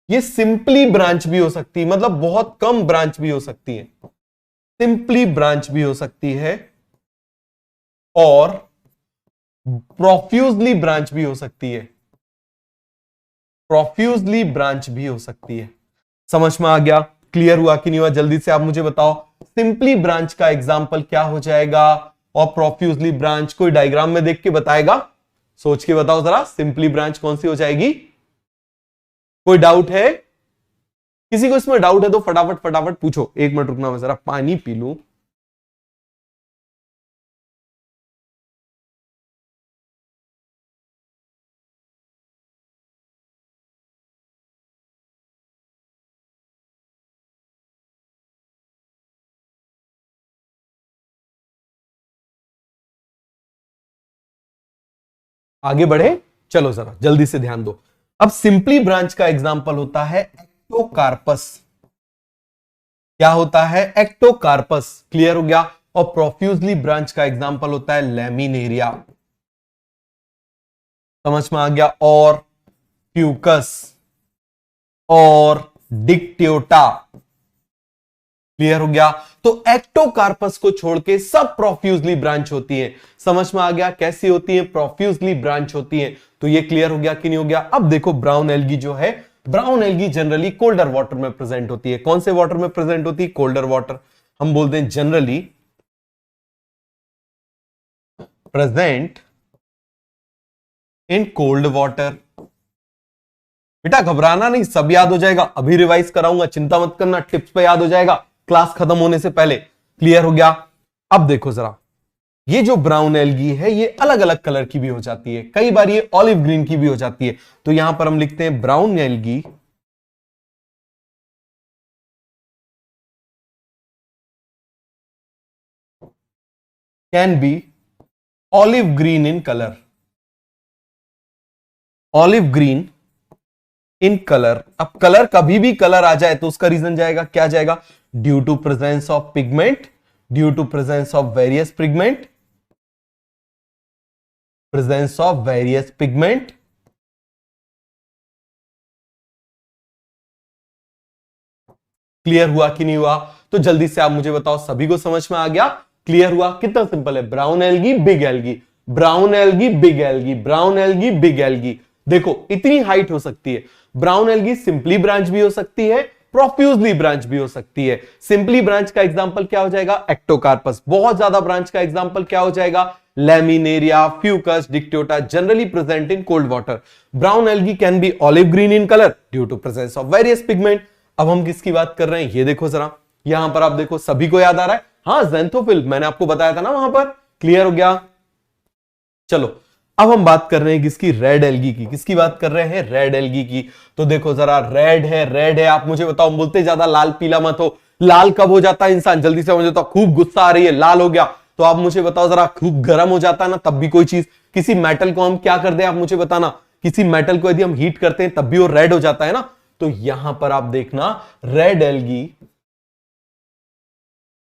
ये सिंपली ब्रांच भी हो सकती है, मतलब बहुत कम ब्रांच भी हो सकती है। सिंपली ब्रांच भी हो सकती है और प्रोफ्यूजली ब्रांच भी हो सकती है। प्रोफ्यूजली ब्रांच भी हो सकती है। समझ में आ गया? क्लियर हुआ कि नहीं हुआ? जल्दी से आप मुझे बताओ सिंपली ब्रांच का एग्जांपल क्या हो जाएगा और प्रोफ्यूजली ब्रांच कोई डायग्राम में देख के बताएगा। सोच के बताओ जरा, सिंपली ब्रांच कौन सी हो जाएगी? कोई डाउट है? किसी को इसमें डाउट है तो फटाफट फटाफट पूछो। एक मिनट रुकना, मैं जरा पानी पी लूं। आगे बढ़े? चलो जरा जल्दी से ध्यान दो। अब सिंपली ब्रांच का एग्जांपल होता है एक्टोकार्पस। क्या होता है? एक्टोकार्पस। क्लियर हो गया? और प्रोफ्यूजली ब्रांच का एग्जांपल होता है लैमिनेरिया। समझ में आ गया? और फ्यूकस और डिक्टियोटा। क्लियर हो गया? तो एक्टोकार्पस को छोड़ के सब प्रोफ्यूजली ब्रांच होती है। समझ में आ गया? कैसी होती है? प्रोफ्यूजली ब्रांच होती है। तो ये क्लियर हो गया कि नहीं हो गया? अब देखो ब्राउन एल्गी जो है, brown algae generally colder water में प्रेजेंट होती है। कौन से वाटर में प्रेजेंट होती है? Colder water. हम बोलते हैं generally present in cold water. बेटा घबराना नहीं, सब याद हो जाएगा। अभी रिवाइज कराऊंगा, चिंता मत करना, टिप्स पे याद हो जाएगा क्लास खत्म होने से पहले। क्लियर हो गया? अब देखो जरा, ये जो ब्राउन एल्गी है ये अलग अलग कलर की भी हो जाती है, कई बार ये ऑलिव ग्रीन की भी हो जाती है। तो यहां पर हम लिखते हैं brown algae can be olive green in colour. Olive green in colour. अब कलर, कभी भी कलर आ जाए तो उसका रीजन जाएगा, क्या जाएगा? Due to presence of pigment, due to presence of various pigment, presence of various pigment. Clear हुआ कि नहीं हुआ? तो जल्दी से आप मुझे बताओ, सभी को समझ में आ गया? क्लियर हुआ? कितना सिंपल है। Brown algae big algae, brown algae big algae, brown algae big algae. देखो इतनी हाइट हो सकती है। ब्राउन एल्गी सिंपली ब्रांच भी हो सकती है, प्रोफ्यूजली ब्रांच भी हो सकती है। सिंपली ब्रांच का एग्जांपल क्या हो जाएगा? एक्टोकार्पस। बहुत ज्यादा ब्रांच का एग्जांपल क्या हो जाएगा? Laminaria, Fucus, dictyota, generally present in cold water. Brown algae can be olive green in colour due to presence of various pigment. अब हम किसकी बात कर रहे हैं ये देखो जरा, यहां पर आप देखो, सभी को याद आ रहा है? हाँ, ज़ैंथोफिल, मैंने आपको बताया था ना वहां पर। क्लियर हो गया? चलो अब हम बात कर रहे हैं किसकी, रेड एल्गी की। किसकी बात कर रहे हैं, रेड एल्गी की। तो देखो जरा, रेड है, रेड है, आप मुझे बताओ, बोलते ज्यादा लाल पीला मत हो। लाल कब हो जाता है इंसान, जल्दी से मुझे बताओ, खूब गुस्सा आ रही है, लाल हो गया। तो आप मुझे बताओ जरा, खूब गर्म हो जाता है ना, तब भी कोई चीज, किसी मेटल को हम क्या कर दे, आप मुझे बताना, किसी मेटल को यदि हम हीट करते हैं तब भी वो रेड हो जाता है ना। तो यहां पर आप देखना, red algae,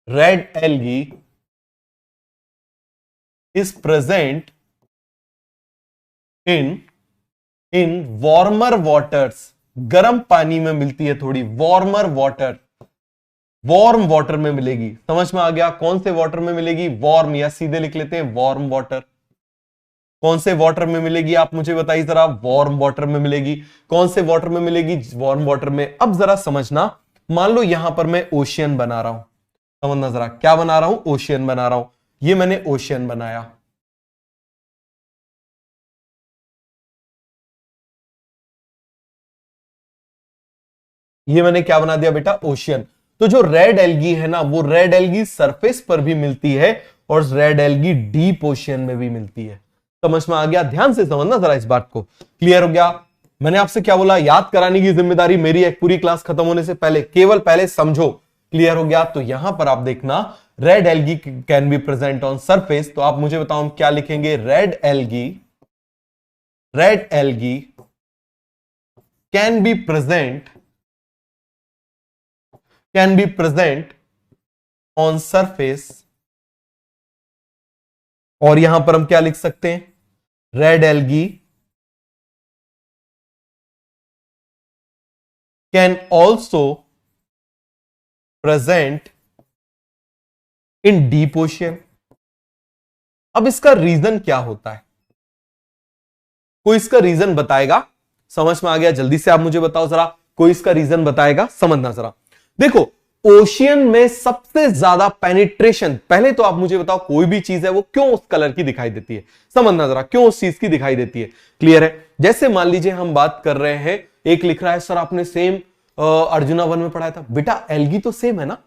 red algae is present in warmer waters, गर्म पानी में मिलती है थोड़ी, वार्मर वाटर, वार्म वाटर में मिलेगी। समझ में आ गया, कौन से वाटर में मिलेगी, वार्म, या सीधे लिख लेते हैं वार्म वाटर। कौन से वाटर में मिलेगी, आप मुझे बताइए जरा, वार्म वाटर में मिलेगी। कौन से वाटर में मिलेगी, वार्म वाटर में। अब जरा समझना, मान लो यहां पर मैं ओशियन बना रहा हूं, समझना जरा, क्या बना रहा हूं, ओशियन बना रहा हूं। ये मैंने ओशियन बनाया, ये मैंने क्या बना दिया बेटा, ओशियन। तो जो रेड एल्गी है ना, वो रेड एल्गी सरफेस पर भी मिलती है और रेड एल्गी डीप ओशियन में भी मिलती है। समझ में आ गया, ध्यान से समझना जरा इस बात को। क्लियर हो गया, मैंने आपसे क्या बोला, याद कराने की जिम्मेदारी मेरी है, पूरी क्लास खत्म होने से पहले, केवल पहले समझो। क्लियर हो गया, तो यहां पर आप देखना, red algae can be present on surface. तो आप मुझे बताओ हम क्या लिखेंगे, red algae, red algae can be present, can be present on surface। और यहां पर हम क्या लिख सकते हैं, red algae can also present in deep ocean. अब इसका रीजन क्या होता है, कोई इसका रीजन बताएगा, समझ में आ गया, जल्दी से आप मुझे बताओ जरा, कोई इसका रीजन बताएगा, समझना जरा। देखो, ओशियन में सबसे ज्यादा पेनिट्रेशन, पहले तो आप मुझे बताओ कोई भी चीज है वो क्यों उस कलर की दिखाई देती है, समझना जरा, क्यों उस चीज की दिखाई देती है। क्लियर है, जैसे मान लीजिए हम बात कर रहे हैं, एक लिख रहा है सर आपने सेम अर्जुना 1 में पढ़ाया था, बेटा एल्गी तो सेम है ना,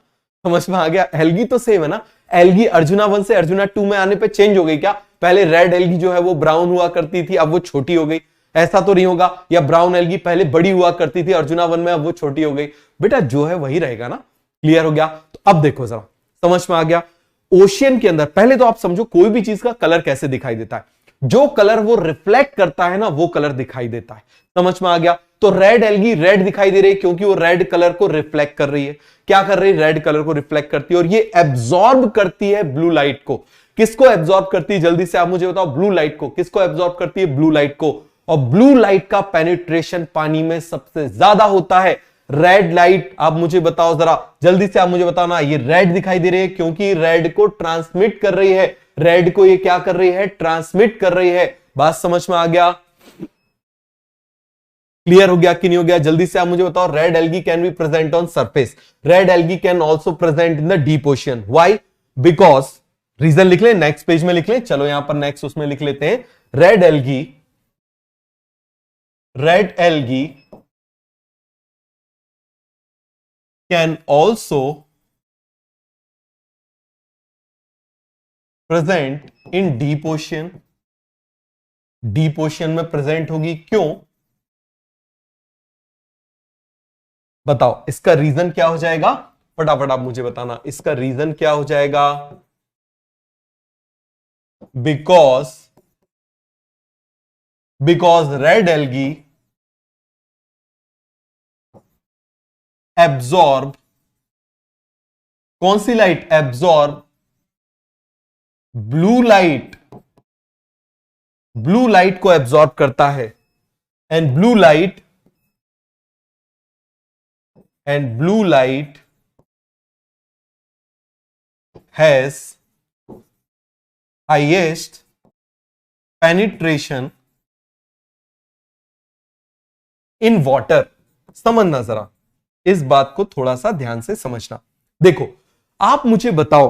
समझ में आ गया, एल्गी तो सेम है ना। एल्गी अर्जुना 1 से अर्जुना 2 में आने पे चेंज हो गई क्या, पहले रेड एल्गी जो है वो ब्राउन हुआ करती थी, अब वो छोटी हो गई, ऐसा तो नहीं होगा। या ब्राउन एल्गी पहले बड़ी हुआ करती थी अर्जुना 1 में, अब वो छोटी हो गई, बेटा जो है वही रहेगा ना। क्लियर हो गया, तो अब देखो जरा, समझ में आ गया, ओशियन के अंदर पहले तो आप समझो कोई भी चीज का कलर कैसे दिखाई देता है, जो कलर वो रिफ्लेक्ट करता है ना वो कलर दिखाई देता है। समझ में आ गया, तो रेड एल्गी रेड दिखाई दे रही है क्योंकि वो रेड कलर को रिफ्लेक्ट कर रही है। क्या कर रही है, रेड कलर को रिफ्लेक्ट करती है, और ये एब्जॉर्ब करती है ब्लू लाइट को। किसको एब्जॉर्ब करती है, जल्दी से आप मुझे बताओ, ब्लू लाइट को। किसको एब्जॉर्ब करती है, ब्लू लाइट को। और ब्लू लाइट का पेनिट्रेशन पानी में सबसे ज्यादा होता है। रेड लाइट, आप मुझे बताओ जरा, जल्दी से आप मुझे बताओ ना, ये रेड दिखाई दे रही है क्योंकि रेड को ट्रांसमिट कर रही है, रेड को ये क्या कर रही है, ट्रांसमिट कर रही है। बात समझ में आ गया, क्लियर हो गया कि नहीं हो गया, जल्दी से आप मुझे बताओ। Red algae can be present on surface, red algae can also present in the deep ocean. Why, because, reason लिख लें, नेक्स्ट पेज में लिख लें, चलो यहां पर नेक्स्ट उसमें लिख लेते हैं, red algae, red algae can also present in deep ocean। Deep ocean में प्रेजेंट होगी, क्यों बताओ, इसका रीजन क्या हो जाएगा, फटाफट आप मुझे बताना, इसका रीजन क्या हो जाएगा। बिकॉज रेड एल्गी एब्जॉर्ब, कौन सी light, absorb blue light, blue light को एब्जॉर्ब करता है। And blue light has highest penetration in water. समझना जरा, इस बात को थोड़ा सा ध्यान से समझना। देखो, आप मुझे बताओ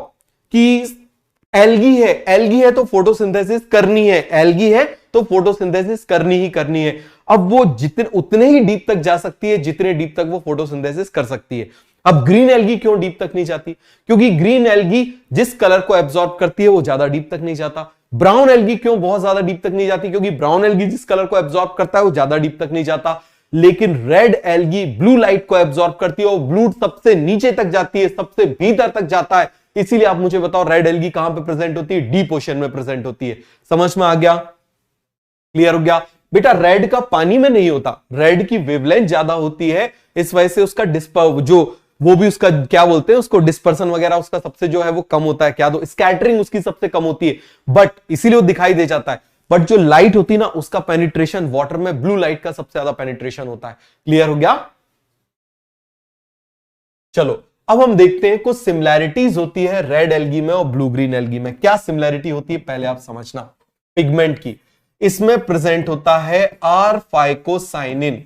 कि एल्गी है, एल्गी है तो फोटोसिंथेसिस करनी है, एल्गी है तो फोटोसिंथेसिस करनी ही करनी है। अब वो जितने उतने ही डीप तक जा सकती है जितने डीप तक वो फोटोसिंथेसिस कर सकती है। अब ग्रीन एल्गी क्यों डीप तक नहीं जाती, क्योंकि ग्रीन एल्गी जिस कलर को एब्जॉर्ब करती है वो ज्यादा डीप तक नहीं जाता। ब्राउन एल्गी क्यों बहुत ज्यादा डीप तक नहीं जाती? क्योंकि ब्राउन एल्गी जिस कलर को एब्जॉर्ब करता है वो ज्यादा डीप तक नहीं जाता, लेकिन रेड एल्गी ब्लू लाइट को एब्जॉर्ब करती है और ब्लू सबसे नीचे तक जाती है, सबसे भीतर तक जाता है। इसीलिए आप मुझे बताओ रेड एल्गी कहां पे प्रेजेंट होती है? डीप ओशन में प्रेजेंट होती है। समझ में आ गया? क्लियर हो गया? बेटा रेड का पानी में नहीं होता, रेड की वेवलेंथ ज्यादा होती है, इस वजह से उसका जो वो भी उसका क्या बोलते हैं उसको, डिस्पर्सन वगैरह उसका सबसे जो है वो कम होता है, क्या दो स्कैटरिंग उसकी सबसे कम होती है, बट इसीलिए वो दिखाई दे जाता है। बट जो लाइट होती है ना उसका पेनिट्रेशन वाटर में ब्लू लाइट का सबसे ज्यादा पेनिट्रेशन होता है। क्लियर हो गया? चलो अब हम देखते हैं कुछ सिमिलैरिटीज होती है रेड एल्गी में और ब्लू ग्रीन एल्गी में। क्या सिमिलैरिटी होती है पहले आप समझना। पिगमेंट की, इसमें प्रेजेंट होता है आर फाइकोसाइनिन,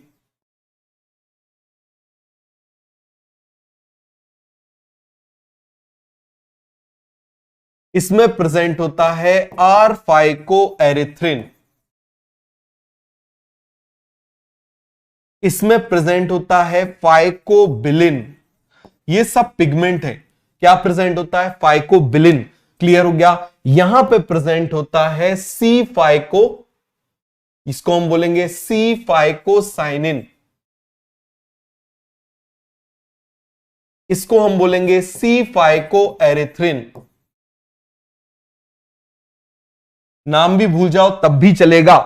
इसमें प्रेजेंट होता है आर फाइकोएरिथ्रिन, इसमें प्रेजेंट होता है फाइकोबिलिन। ये सब पिगमेंट है। क्या प्रेजेंट होता है? फाइकोबिलिन। क्लियर हो गया? यहां पे प्रेजेंट होता है सी फाइको, इसको हम बोलेंगे सी फाइकोसाइनिन, इसको हम बोलेंगे सी फाइकोएरिथ्रिन। नाम भी भूल जाओ तब भी चलेगा।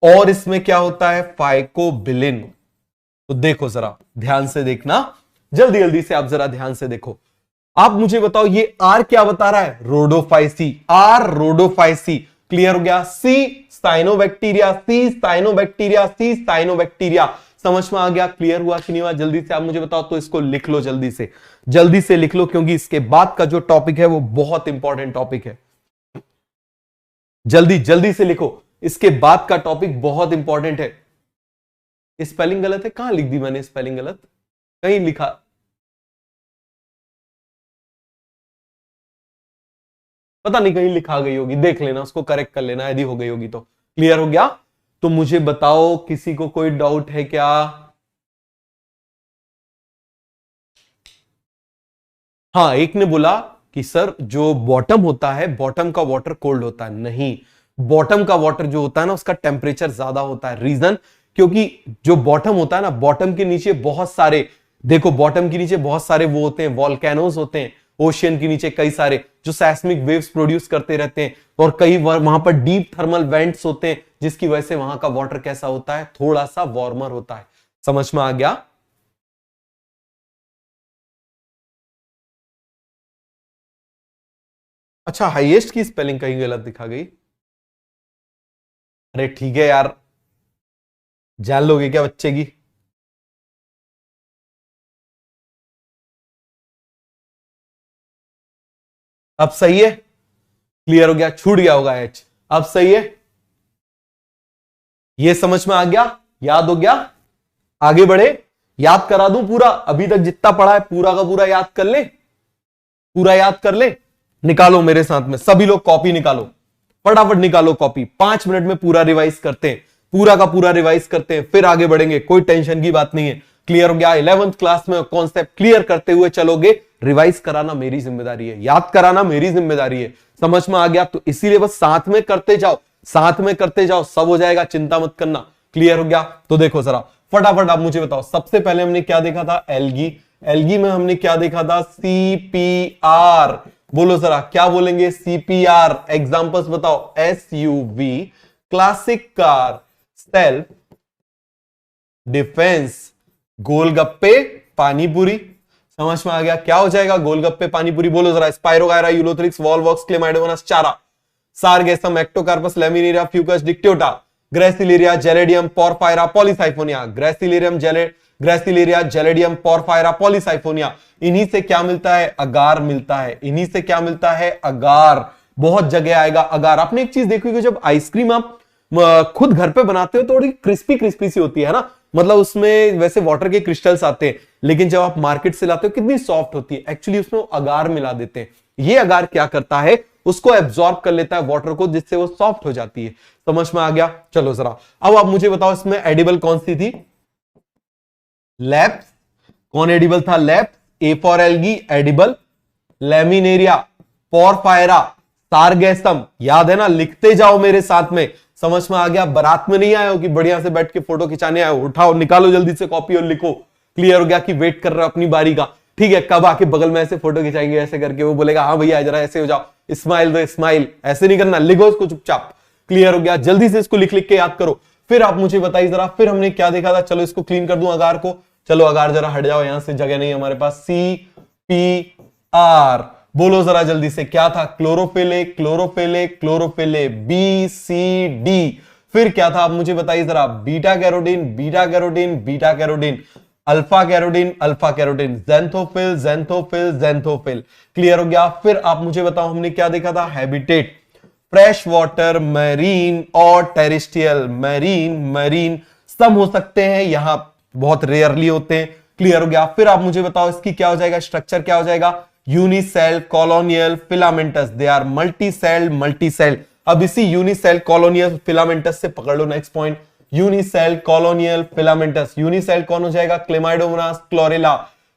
और इसमें क्या होता है? फाइकोबिलिन। तो देखो जरा ध्यान से देखना, जल्दी जल्दी से आप जरा ध्यान से देखो। आप मुझे बताओ ये आर क्या बता रहा है? Rhodophyceae, are Rhodophyceae. क्लियर हो गया? सी साइनोबैक्टीरिया, सी साइनोबैक्टीरिया, सी साइनोबैक्टीरिया। समझ में आ गया? क्लियर हुआ कि नहीं हुआ? जल्दी से आप मुझे बताओ। तो इसको लिख लो जल्दी से लिख लो, क्योंकि इसके बाद का जो टॉपिक है वो बहुत इंपॉर्टेंट टॉपिक है। जल्दी जल्दी से लिखो, इसके बाद का टॉपिक बहुत इंपॉर्टेंट है। स्पेलिंग गलत है, कहां लिख दी मैंने स्पेलिंग गलत? कहीं लिखा, पता नहीं कहीं लिखा गई होगी, देख लेना, उसको करेक्ट कर लेना यदि हो गई होगी तो। क्लियर हो गया? तो मुझे बताओ किसी को कोई डाउट है क्या? हाँ, एक ने बोला कि सर जो बॉटम होता है, बॉटम का वाटर कोल्ड होता है। नहीं, बॉटम का वाटर जो होता है ना उसका टेम्परेचर ज्यादा होता है। रीजन, क्योंकि जो बॉटम होता है ना, बॉटम के नीचे बहुत सारे, देखो बॉटम के नीचे बहुत सारे वो होते हैं, वॉल्केनोज होते हैं, ओशियन के नीचे कई सारे जो सैस्मिक वेव्स प्रोड्यूस करते रहते हैं, और कई वहां पर डीप थर्मल वेंट्स होते हैं, जिसकी वजह से वहां का वाटर कैसा होता है? थोड़ा सा वार्मर होता है। समझ में आ गया? अच्छा, हाईएस्ट की स्पेलिंग कहीं गलत दिखा गई? अरे ठीक है यार, जान लोगे क्या बच्चे की? अब सही है? क्लियर हो गया? छूट गया होगा एच, अब सही है? ये समझ में आ गया? याद हो गया? आगे बढ़े? याद करा दूं पूरा? अभी तक जितना पढ़ा है पूरा का पूरा याद कर ले, पूरा याद कर ले। निकालो मेरे साथ में, सभी लोग कॉपी निकालो, फटाफट निकालो कॉपी। 5 मिनट में पूरा रिवाइज करते हैं, पूरा का पूरा रिवाइज करते हैं, फिर आगे बढ़ेंगे। कोई टेंशन की बात नहीं है। क्लियर हो गया? 11th क्लास में कॉन्सेप्ट क्लियर करते हुए चलोगे। रिवाइज कराना मेरी जिम्मेदारी है, याद कराना मेरी जिम्मेदारी है। समझ में आ गया? तो इसीलिए बस साथ में करते जाओ, साथ में करते जाओ, सब हो जाएगा, चिंता मत करना। क्लियर हो गया? तो देखो जरा फटाफट आप मुझे बताओ, सबसे पहले हमने क्या देखा था? एल्गी। एल्गी में हमने क्या देखा था? सीपीआर। बोलो जरा, क्या बोलेंगे? सीपीआर। एग्जांपल्स बताओ। SUV, classic car, self defence, golgappe, panipuri. समझ में आ गया? क्या हो जाएगा? गोलगप्पे, पानीपुरी। बोलो जरा। Spirogyra, Ulothrix, Volvox, Chlamydomonas, Chara, Sargassum, Ectocarpus, Laminaria, Fucus, Dictyota, Gracilaria, Gelidium, Porphyra, Polysiphonia. Gracilaria, Gelidium, Porphyra, Polysiphonia. इन्हीं से क्या मिलता है? अगार मिलता है। इन्हीं से क्या मिलता है? अगार। बहुत जगह आएगा अगार। आपने एक चीज देखी कि जब आइसक्रीम आप खुद घर पे बनाते हो तो थोड़ी क्रिस्पी क्रिस्पी सी होती है ना, मतलब उसमें वैसे वाटर के क्रिस्टल्स आते हैं, लेकिन जब आप मार्केट से लाते हो कितनी सॉफ्ट होती है। एक्चुअली उसमें अगार मिला देते हैं। ये अगार क्या करता है? उसको एब्जॉर्ब कर लेता है वाटर को, जिससे वो सॉफ्ट हो जाती है। समझ में आ गया? चलो जरा अब आप मुझे बताओ, इसमें एडिबल कौन सी थी? लेप्स। कौन एडिबल था? Laps. A for algae, edible. Laminaria, Porphyra, Sargassum. याद है ना, लिखते जाओ मेरे साथ में। समझ में आ गया? बारात में नहीं आए हो कि बढ़िया से बैठ के फोटो खिंचाने आए हो। उठाओ, निकालो जल्दी से कॉपी और लिखो। क्लियर हो गया कि वेट कर रहे हो अपनी बारी का। ठीक है, कब आके बगल में ऐसे फोटो खिंचाएंगे ऐसे करके, वो बोलेगा हाँ भैया जरा ऐसे हो जाओ, स्माइल दो स्माइल। ऐसे नहीं करना, लिखो इसको चुपचाप। क्लियर हो गया? जल्दी से इसको लिख लिख के याद करो। फिर आप मुझे बताइए जरा, फिर हमने क्या देखा था। चलो इसको क्लीन कर दूं अगार को। चलो अगार जरा हट जाओ, यहां से जगह नहीं है हमारे पास। CPR बोलो जरा जल्दी से, क्या था? Chlorophyll, chlorophyll, chlorophyll, BCD। फिर क्या था आप मुझे बताइए जरा? Beta carotene, beta carotene, beta carotene, alpha carotene, alpha carotene, xanthophyll, xanthophyll, xanthophyll. Clear हो गया? फिर आप मुझे बताओ हमने क्या देखा था? हैबिटेट, फ्रेश वाटर, मैरीन और टेरेस्ट्रियल। मैरीन, मैरीन सब हो सकते हैं, यहां बहुत रेयरली होते हैं। क्लियर हो गया? फिर आप मुझे बताओ इसकी क्या हो जाएगा? स्ट्रक्चर क्या हो जाएगा? Unicell, colonial, filamentous. They are multicell, multicell. अब इसी यूनिसेल, कॉलोनियल, फिलामेंटस से पकड़ लो next point. Unicell, colonial, filamentous. Unicell कौन हो जाएगा? Chlamydomonas, Chlorella.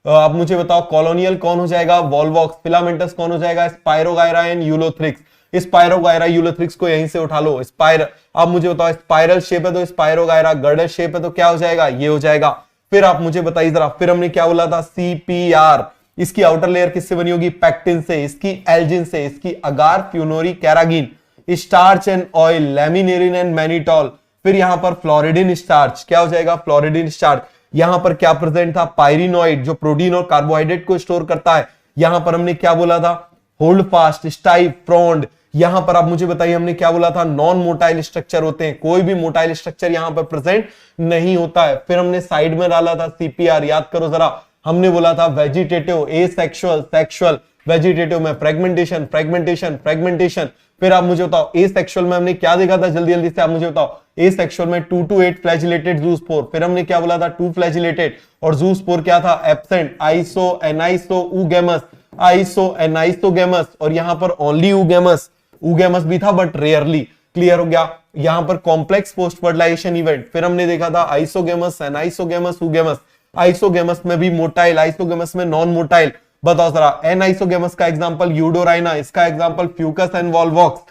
अब मुझे बताओ कॉलोनियल कौन हो जाएगा? वॉल्वॉक्स। फिलामेंटस कौन हो जाएगा? Spirogyra and Ulothrix. Spirogyra Ulothrix को यहीं से उठा लो। स्पाइर, अब मुझे बताओ स्पाइरल शेप है तो स्पाइरोगायरा, गर्डर शेप है तो क्या हो जाएगा? ये हो जाएगा। फिर आप मुझे बताइए जरा, फिर हमने क्या बोला था? CPR। इसकी आउटर लेयर किससे बनी होगी? पैक्टिन से। इसकी एल्जिन से। इसकी agar, funori, carrageenan. Starch and oil, laminarin and mannitol. फिर यहां पर फ्लोरिडिन स्टार्च, क्या हो जाएगा? Floridean starch. यहां पर क्या प्रेजेंट था? पायरिनोइड, जो प्रोटीन और कार्बोहाइड्रेट को स्टोर करता है। यहां पर हमने क्या बोला था? Holdfast, stipe, frond. यहां पर आप मुझे बताइए हमने क्या बोला था? नॉन मोटाइल स्ट्रक्चर होते हैं, कोई भी मोटाइल स्ट्रक्चर यहां पर प्रेजेंट नहीं होता है। फिर हमने साइड में डाला था CPR, याद करो जरा। हमने बोला था वेजिटेटिव, एसेक्सुअल, सेक्सुअल। वेजिटेटिव में फ्रेगमेंटेशन, फ्रेगमेंटेशन, फ्रेगमेंटेशन। फिर आप मुझे बताओ एसेक्सुअल में हमने क्या देखा था? जल्दी जल्दी से आप मुझे बताओ। एसेक्सुअल में 2 to 8 फ्लैजिलेटेड ज़ूस्पोर। फिर हमने क्या बोला था? 2 फ्लैजिलेटेड। और ज़ूस्पोर क्या था? Absent. Iso, aniso, oogamous. Iso, anisogamous. और यहां पर ओनली ऊगेमस। ऊगेमस भी था बट रेयरली। क्लियर हो गया? यहां पर कॉम्प्लेक्स पोस्ट फर्टिलाइजेशन इवेंट। फिर हमने देखा था आइसोगेमस, एनाइसोगेमस, ऊगेमस। आइसोगेमस में भी मोटाइल, आइसोगेमस में नॉन मोटाइल। बताओ जरा, एनाइसोगेमस का एग्जांपल यूडोराइना, इसका एग्जांपल फ्यूकस एंड वॉल्वॉक्स।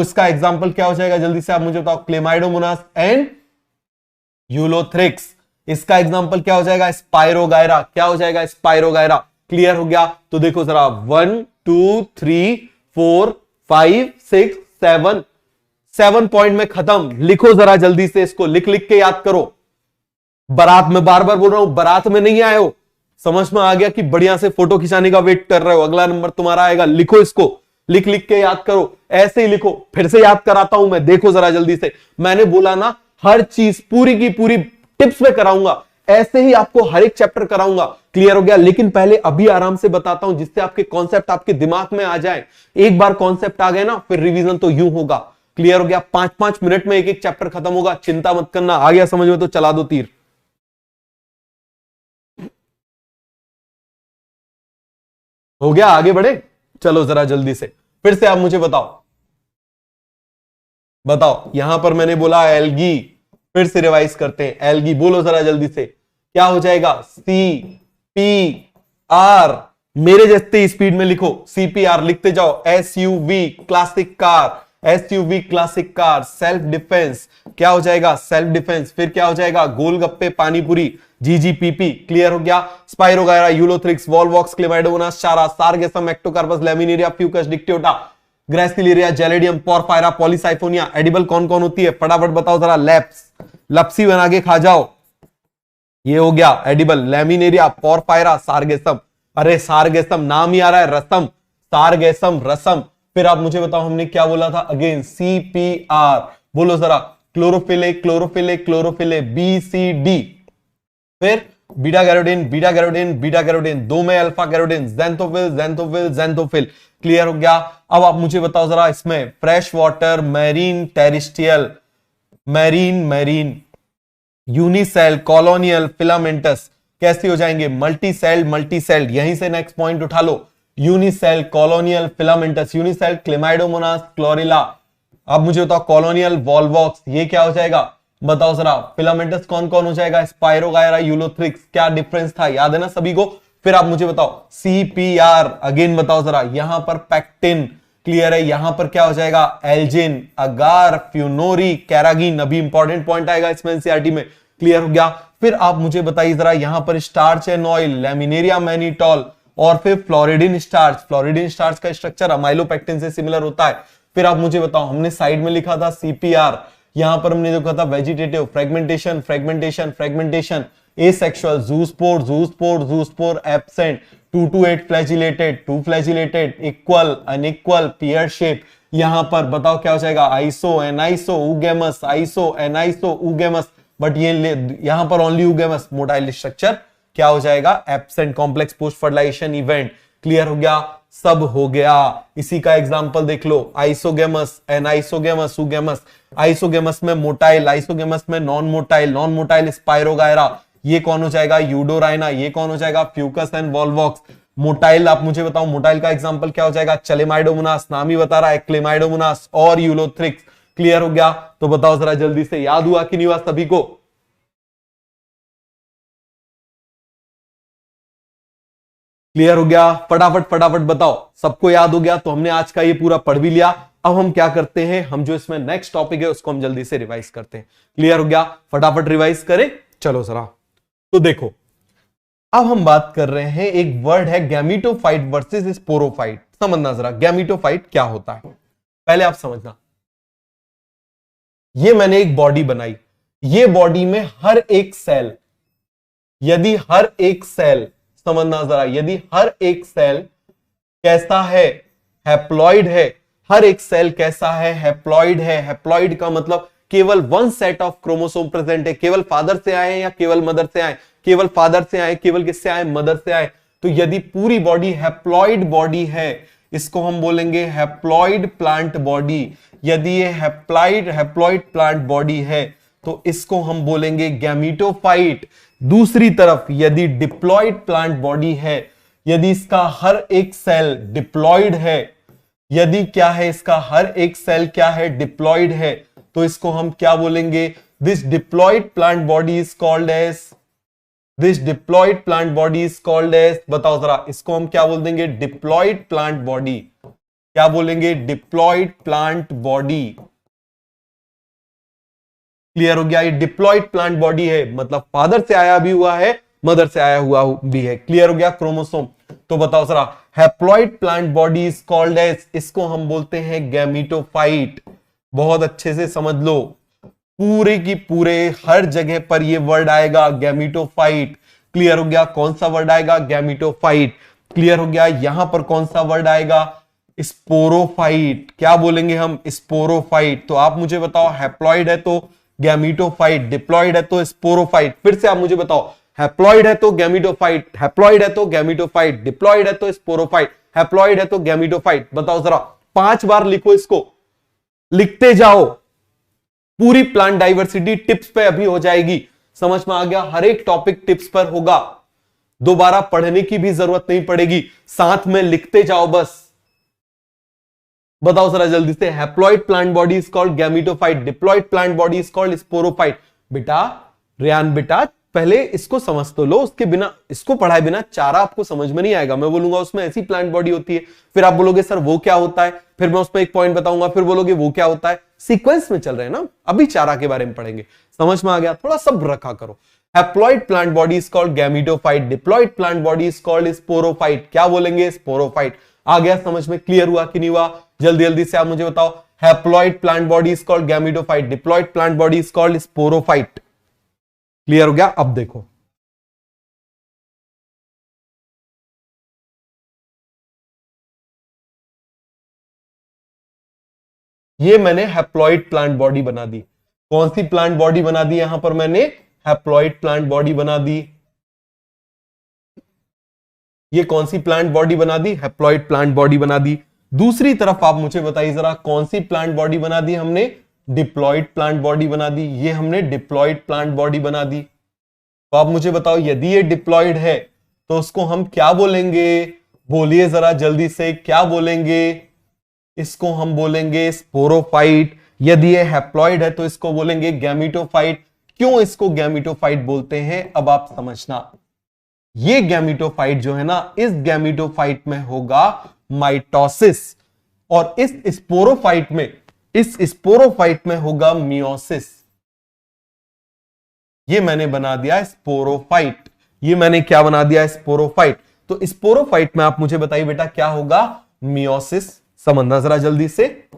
इसका एग्जांपल क्या हो जाएगा? जल्दी से आप मुझे बताओ। Chlamydomonas and Ulothrix. इसका एग्जांपल क्या हो जाएगा? स्पाइरोगायरा। क्या हो जाएगा? स्पाइरोगायरा। क्लियर हो गया? तो देखो जरा, 1 2 3 4 5 6 7, 7 पॉइंट में खत्म। लिखो जरा जल्दी से, इसको लिख लिख के याद करो। बारात में, बार बार बोल रहा हूं, बारात में नहीं आए हो। समझ में आ गया कि बढ़िया से फोटो खिंचाने का वेट कर रहे हो? अगला नंबर तुम्हारा आएगा, लिखो इसको, लिख लिख के याद करो। ऐसे ही लिखो। फिर से याद कराता हूं मैं, देखो जरा जल्दी से। मैंने बोला ना, हर चीज पूरी की पूरी टिप्स में कराऊंगा, ऐसे ही आपको हर एक चैप्टर कराऊंगा। क्लियर हो गया? लेकिन पहले अभी आराम से बताता हूं, जिससे आपके कॉन्सेप्ट आपके दिमाग में आ जाए। एक बार कॉन्सेप्ट आ गए ना, फिर रिवीजन तो यूं होगा। क्लियर हो गया? 5-5 मिनट में एक एक चैप्टर खत्म होगा, चिंता मत करना। आ गया समझ में तो चला दो तीर। हो गया? आगे बढ़े? चलो जरा जल्दी से, फिर से आप मुझे बताओ। बताओ, यहां पर मैंने बोला एल्गी, फिर से रिवाइज करते हैं। एल्गी बोलो जरा जल्दी से, क्या हो जाएगा? CPR। मेरे जैसे स्पीड में लिखो, CPR लिखते जाओ। SUV, classic car. SUV, classic car. Self defence, क्या हो जाएगा? Self defence. फिर क्या हो जाएगा? गोलगप्पे, पानीपुरी, GGPP। क्लियर हो गया? Spirogyra, Ulothrix, Volvox, Chlamydomonas, Chara, Sargassum, Ectocarpus, Laminaria, Fucus, Dictyota, Gracilaria, Gelidium, Porphyra, Polysiphonia. Edible कौन कौन होती है? फटाफट बताओ जरा। लैप्स, लपसी बना के खा जाओ। ये हो गया एडिबल। Laminaria, Porphyra, सारगेसम। अरे सारगेसम नाम ही आ रहा है, रसम, सारगेसम, रसम। फिर आप मुझे बताओ हमने क्या बोला था? अगेन CPR बोलो जरा। Chlorophyll, chlorophyll, chlorophyll, BCD। फिर beta carotene, beta carotene, beta carotene, दो में alpha carotene, xanthophyll, xanthophyll, xanthophyll. Clear हो गया? अब आप मुझे बताओ जरा, इसमें fresh water, marine, terrestrial, marine, marine, unicell, colonial, filamentous कैसे हो जाएंगे? Multicell, multicell. यहीं से नेक्स्ट पॉइंट उठा लो। Unicell, colonial, filamentous. Unicell, Chlamydomonas, Chlorella. अब मुझे बताओ कॉलोनियल, वॉल्वॉक्स, ये क्या हो जाएगा? बताओ जरा। फिलामेंटस कौन कौन हो जाएगा? Spirogyra, Ulothrix. क्या डिफरेंस था? याद है ना सभी को? फिर आप मुझे बताओ CPR, अगेन बताओ जरा, यहां पर पैक्टिन, क्लियर है, यहां पर क्या हो जाएगा, एल्जिन, अगार, फ्यूनोरी, कैरागिन, अभी इंपॉर्टेंट पॉइंट आएगा इसमें एनसीईआरटी में, क्लियर हो गया। फिर आप मुझे बताइए जरा, यहां पर starch and oil, laminaria mannitol, और फिर फ्लोरिडिन स्टार्च, फ्लोरिडिन स्टार्च का स्ट्रक्चर अमाइलोपेक्टिन से सिमिलर होता है। फिर आप मुझे बताओ, हमने साइड में लिखा था CPR, यहां पर हमने लिखा था vegetative, fragmentation, fragmentation, fragmentation, asexual, zoospore, zoospore, zoospore absent, 2 to 8 flagellated, 2 flagellated, equal, unequal, pear shape. यहां पर बताओ क्या हो जाएगा, iso, aniso, oogamous, iso, aniso, oogamous, but ये यहां पर ओनली उगेमस, मोटाइल स्ट्रक्चर क्या हो जाएगा, absent, complex post fertilization event, clear हो गया, सब हो गया। इसी का एग्जांपल देख लो, आइसोगेमस, एनाइसोगेमस, उगेमस, आइसोगेमस में मोटाइल, आइसोगेमस में non motile, non motile spirogyra, ये कौन हो जाएगा, यूडोराइना, ये कौन हो जाएगा, फ्यूकस एंड वॉल्वॉक्स। मोटाइल आप मुझे बताओ, मोटाइल का एग्जांपल क्या हो जाएगा, चलेमाइडोमोनास, नाम ही बता रहा है, क्लेमाइडोमोनास और यूलोथ्रिक्स, क्लियर हो गया। तो बताओ जरा जल्दी से, याद हुआ कि नहीं हुआ सभी को? क्लियर हो गया? फटाफट फटाफट बताओ, सबको याद हो गया? तो हमने आज का ये पूरा पढ़ भी लिया। अब हम क्या करते हैं, हम जो इसमें नेक्स्ट टॉपिक है उसको हम जल्दी से रिवाइज करते हैं। क्लियर हो गया? फटाफट रिवाइज करें, चलो जरा। तो देखो, अब हम बात कर रहे हैं, एक वर्ड है गैमीटोफाइट वर्सेस स्पोरोफाइट। समझना जरा, गैमीटोफाइट क्या होता है, पहले आप समझना। ये मैंने एक बॉडी बनाई, ये बॉडी में हर एक सेल, यदि हर एक सेल, समझना जरा, यदि हर एक सेल कैसा है, हैप्लॉइड है, हर एक सेल कैसा है, हैप्लॉइड है। हैप्लॉइड का मतलब केवल one set of chromosome present है, केवल फादर से आए या केवल मदर से आए, केवल फादर से आए, केवल किससे आए, मदर से आए। तो यदि पूरी बॉडी हैप्लॉइड बॉडी है, इसको हम बोलेंगे हैप्लॉइड प्लांट बॉडी। यदि ये हैप्लॉइड प्लांट बॉडी है तो इसको हम बोलेंगे गैमीटोफाइट। दूसरी तरफ यदि डिप्लॉइड प्लांट बॉडी है, यदि इसका हर एक सेल डिप्लॉइड है, यदि क्या है, इसका हर एक सेल क्या है, डिप्लॉइड है, तो इसको हम क्या बोलेंगे, this diploid plant body is called as, this diploid plant body is called as, बताओ जरा, इसको हम क्या बोल देंगे, डिप्लॉइड प्लांट बॉडी। क्या बोलेंगे, डिप्लॉइड प्लांट बॉडी। क्लियर हो गया? ये डिप्लॉइड प्लांट बॉडी है, मतलब फादर से आया भी हुआ है, मदर से आया हुआ भी है। क्लियर हो गया? क्रोमोसोम। तो बताओ जरा, haploid plant body is called as, इसको हम बोलते हैं गैमीटोफाइट। बहुत अच्छे से समझ लो, पूरे की पूरे हर जगह पर ये वर्ड आएगा, गैमीटोफाइट। क्लियर हो गया? कौन सा वर्ड आएगा, गैमीटोफाइट। क्लियर हो गया? यहां पर कौन सा वर्ड आएगा, स्पोरोफाइट। क्या बोलेंगे हम, स्पोरोफाइट। तो आप मुझे बताओ, हैप्लॉइड है तो गैमीटोफाइट, डिप्लॉइड है तो स्पोरोफाइट। फिर से आप मुझे बताओ, हैप्लॉइड है तो गैमीटोफाइट, हैप्लॉइड है तो गैमीटोफाइट, डिप्लॉइड है तो स्पोरोफाइट, हैप्लॉइड है तो गैमीटोफाइट। बताओ जरा, 5 बार लिखो इसको, लिखते जाओ। पूरी प्लांट डाइवर्सिटी टिप्स पे अभी हो जाएगी। समझ में आ गया? हर एक टॉपिक टिप्स पर होगा, दोबारा पढ़ने की भी जरूरत नहीं पड़ेगी, साथ में लिखते जाओ बस। बताओ जरा जल्दी से, haploid plant body is called gametophyte, diploid plant body is called sporophyte. बेटा रेयान, बेटा पहले इसको समझ तो लो, उसके बिना, इसको पढ़ाए बिना चारा आपको समझ में नहीं आएगा। मैं बोलूंगा उसमें ऐसी प्लांट बॉडी होती है, फिर आप बोलोगे सर वो क्या होता है, फिर मैं उसमें एक पॉइंट बताऊंगा, फिर बोलोगे वो क्या होता है। सीक्वेंस में चल रहे हैं ना, अभी चारा के बारे में पढ़ेंगे। समझ में आ गया? थोड़ा सब्र रखा करो। Haploid plant body is called gametophyte, diploid plant body is called sporophyte. क्या बोलेंगे, स्पोरोफाइट। आ गया समझ में? क्लियर हुआ कि नहीं हुआ? जल्दी जल्दी से आप मुझे बताओ, haploid plant body is called gametophyte, diploid plant body is called sporophyte. Clear हो गया? अब देखो, ये मैंने हैप्लॉइड प्लांट बॉडी बना दी। कौन सी प्लांट बॉडी बना दी? यहां पर मैंने हैप्लॉइड प्लांट बॉडी बना दी। ये कौन सी प्लांट बॉडी बना दी? हैप्लॉइड प्लांट बॉडी बना दी। दूसरी तरफ आप मुझे बताइए जरा, कौन सी प्लांट बॉडी बना दी हमने? डिप्लॉइड प्लांट बॉडी बना दी। ये हमने डिप्लॉइड प्लांट बॉडी बना दी। तो आप मुझे बताओ, यदि ये डिप्लॉइड है तो उसको हम क्या बोलेंगे? बोलिए जरा जल्दी से, क्या बोलेंगे? इसको हम बोलेंगे स्पोरोफाइट। यदि ये हैप्लॉइड है तो इसको बोलेंगे गैमीटोफाइट। क्यों इसको गैमीटोफाइट बोलते हैं, अब आप समझना। ये गैमीटोफाइट जो है ना, इस गैमीटोफाइट में होगा माइटोसिस, और इस स्पोरोफाइट में होगा मियोसिस। ये मैंने बना दिया स्पोरोफाइट, ये मैंने क्या बना दिया, स्पोरोफाइट। तो स्पोरोफाइट में आप मुझे बताइए बेटा क्या होगा, मियोसिस। समझना जरा जल्दी से,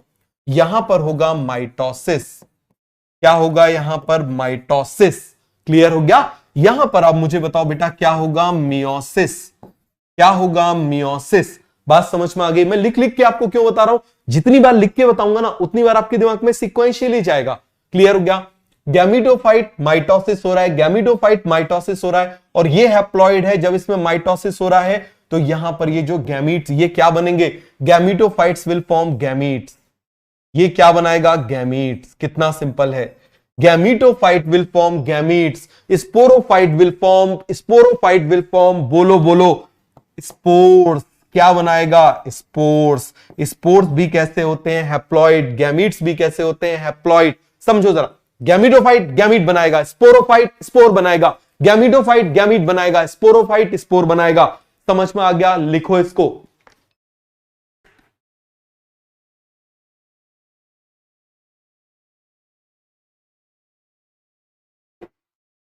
यहां पर होगा माइटोसिस। क्या होगा यहां पर, माइटोसिस। क्लियर हो गया। यहां पर आप मुझे बताओ बेटा क्या होगा, मियोसिस। क्या होगा, मियोसिस। बात समझ में आ गई। मैं लिख लिख के आपको क्यों बता रहा हूं, जितनी बार लिख के बताऊंगा ना उतनी बार आपके दिमाग में सिक्वेंशियली जाएगा। क्लियर हो गया। गैमीटोफाइट माइटोसिस हो रहा है, गैमीटोफाइट माइटोसिस हो रहा है, और ये हैप्लॉइड है। जब इसमें माइटोसिस हो रहा है तो यहां पर ये जो गैमीट्स, ये क्या बनेंगे, गैमीटोफाइट्स विल फॉर्म गैमीट्स। ये क्या बनाएगा, गैमीट्स। कितना सिंपल है। Gametophyte will form gametes, sporophyte will form बोलो बोलो स्पोर्स। क्या बनाएगा, स्पोर्स। स्पोर्स भी कैसे होते हैं, हैप्लॉइड। गैमीट्स भी कैसे होते हैं, हैप्लॉइड। समझो जरा, गैमीटोफाइट गैमीट बनाएगा, स्पोरोफाइट स्पोर बनाएगा, गैमीटोफाइट गैमीट बनाएगा, स्पोरोफाइट स्पोर बनाएगा। समझ में आ गया, लिखो इसको।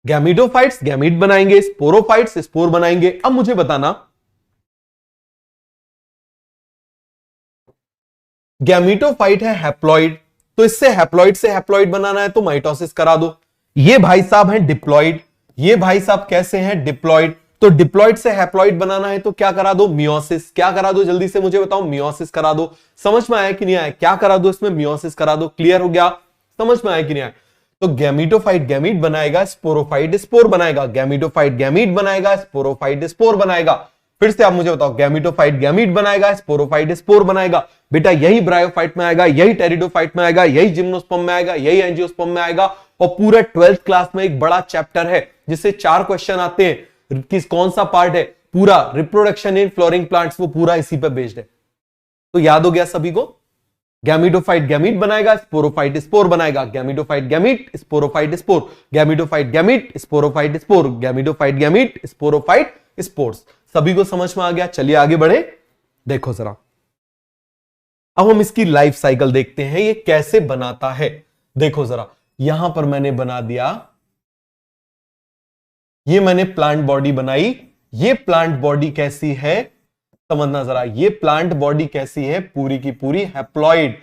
गैमीटोफाइट्स गैमीट बनाएंगे, स्पोरोफाइट्स स्पोर बनाएंगे। अब मुझे बताना, गैमीटोफाइट है हैप्लॉइड, तो इससे हैप्लॉइड से हैप्लॉइड बनाना है तो माइटोसिस करा दो। ये भाई साहब हैं डिप्लॉइड, ये भाई साहब कैसे हैं, डिप्लॉइड। तो डिप्लॉइड से हैप्लॉइड बनाना है तो क्या करा दो, मियोसिस। क्या करा दो, जल्दी से मुझे बताओ, मियोसिस करा दो। समझ में आया कि नहीं आया, क्या करा दो इसमें, मियोसिस करा दो। क्लियर हो गया, समझ में आया कि नहीं आया। तो गैमीटोफाइट गैमीट बनाएगा, स्पोरोफाइट स्पोर बनाएगा, गैमीटोफाइट गैमीट बनाएगा, स्पोरोफाइट स्पोर बनाएगा। फिर से आप मुझे बताओ, गैमीटोफाइट गैमीट बनाएगा, स्पोरोफाइट स्पोर बनाएगा। बेटा यही ब्रायोफाइट में आएगा, यही टेरिडोफाइट में आएगा, यही जिम्नोस्पर्म में आएगा, यही एंजियोस्पर्म में आएगा। और पूरे 12th क्लास में एक बड़ा चैप्टर है जिससे 4 क्वेश्चन आते हैं, किस कौन सा पार्ट है, पूरा रिप्रोडक्शन इन फ्लोरिंग प्लांट्स, वो पूरा इसी पे बेस्ड है। तो याद हो गया सभी को। गैमीटोफाइट गैमीट बनाएगा, स्पोरोफाइट स्पोर बनाएगा, gametophyte gamete sporophyte spore, gametophyte gamete sporophyte spore, gametophyte gamete sporophyte spores. सभी को समझ में आ गया। चलिए आगे बढ़े। देखो जरा, अब हम इसकी लाइफ साइकिल देखते हैं, ये कैसे बनाता है। देखो जरा, यहां पर मैंने बना दिया, ये मैंने प्लांट बॉडी बनाई। ये प्लांट बॉडी कैसी है, समझना जरा, ये प्लांट बॉडी कैसी है, पूरी की पूरी हैप्लॉइड।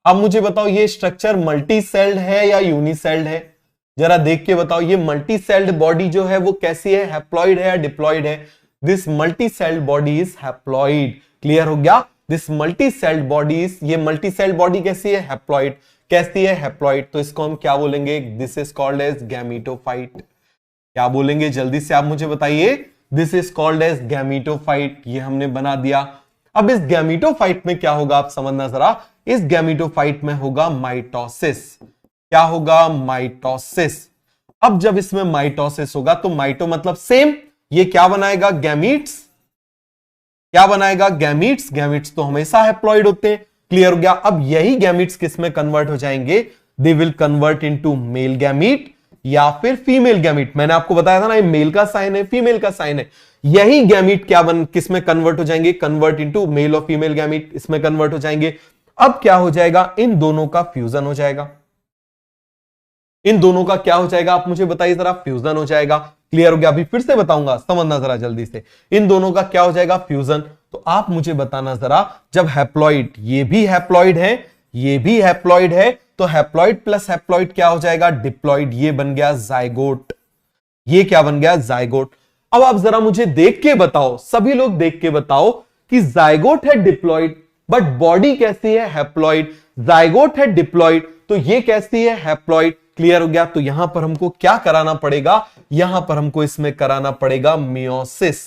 अब मुझे बताओ, ये स्ट्रक्चर मल्टी सेल्ड है या यूनिसेल्ड है, जरा देख के बताओ। ये मल्टी सेल्ड बॉडी जो है वो कैसी है, हैप्लॉइड है या डिप्लॉइड है। This multi sailed body is haploid. Clear हो गया। This multi sailed body is, ये मल्टी सेल्ड बॉडी कैसी है, हैप्लॉइड। कैसी है, हैप्लॉइड। तो इसको हम क्या बोलेंगे, this is called as gametophyte. क्या बोलेंगे, जल्दी से आप मुझे बताइए। This is called as gametophyte. ये हमने बना दिया। अब इस गैमीटोफाइट में क्या होगा, आप समझना जरा। इस गैमीटोफाइट में होगा माइटोसिस। क्या होगा, माइटोसिस। अब जब इसमें माइटोसिस होगा तो माइटो मतलब सेम, ये क्या बनाएगा, गैमीट्स। क्या बनाएगा, गैमीट्स। गैमीट्स तो हमेशा हैप्लॉइड होते हैं। क्लियर हो गया। अब यही गैमीट्स किस में कन्वर्ट हो जाएंगे, they will convert into male gamete या फिर फीमेल गैमीट। मैंने आपको बताया था ना, ये मेल का साइन है, फीमेल का साइन है। यही गैमीट क्या किस में कन्वर्ट हो जाएंगे, कन्वर्ट इनटू मेल और फीमेल गैमीट, इसमें कन्वर्ट हो जाएंगे। अब क्या हो जाएगा, इन दोनों का फ्यूजन हो जाएगा। इन दोनों का क्या हो जाएगा, आप मुझे बताइए जरा, फ्यूजन हो जाएगा। क्लियर हो गया। अभी फिर से बताऊंगा, समझना जरा जल्दी से। इन दोनों का क्या हो जाएगा, फ्यूजन। तो आप मुझे बताना जरा, जब हैप्लॉइड, ये भी हैप्लॉइड है, ये भी हैप्लॉइड है, तो हैप्लॉइड प्लस हैप्लॉइड क्या हो जाएगा, डिप्लॉइड। ये बन गया जाइगोट। ये क्या बन गया, जाइगोट। अब आप जरा मुझे देख के बताओ, सभी लोग देख के बताओ कि जाइगोट है डिप्लॉइड, बट बॉडी कैसी है, हैप्लॉइड। जाइगोट है डिप्लॉइड, तो ये कैसी है, हैप्लॉइड। क्लियर हो गया। तो यहां पर हमको क्या कराना पड़ेगा, यहां पर हमको इसमें कराना पड़ेगा मियोसिस।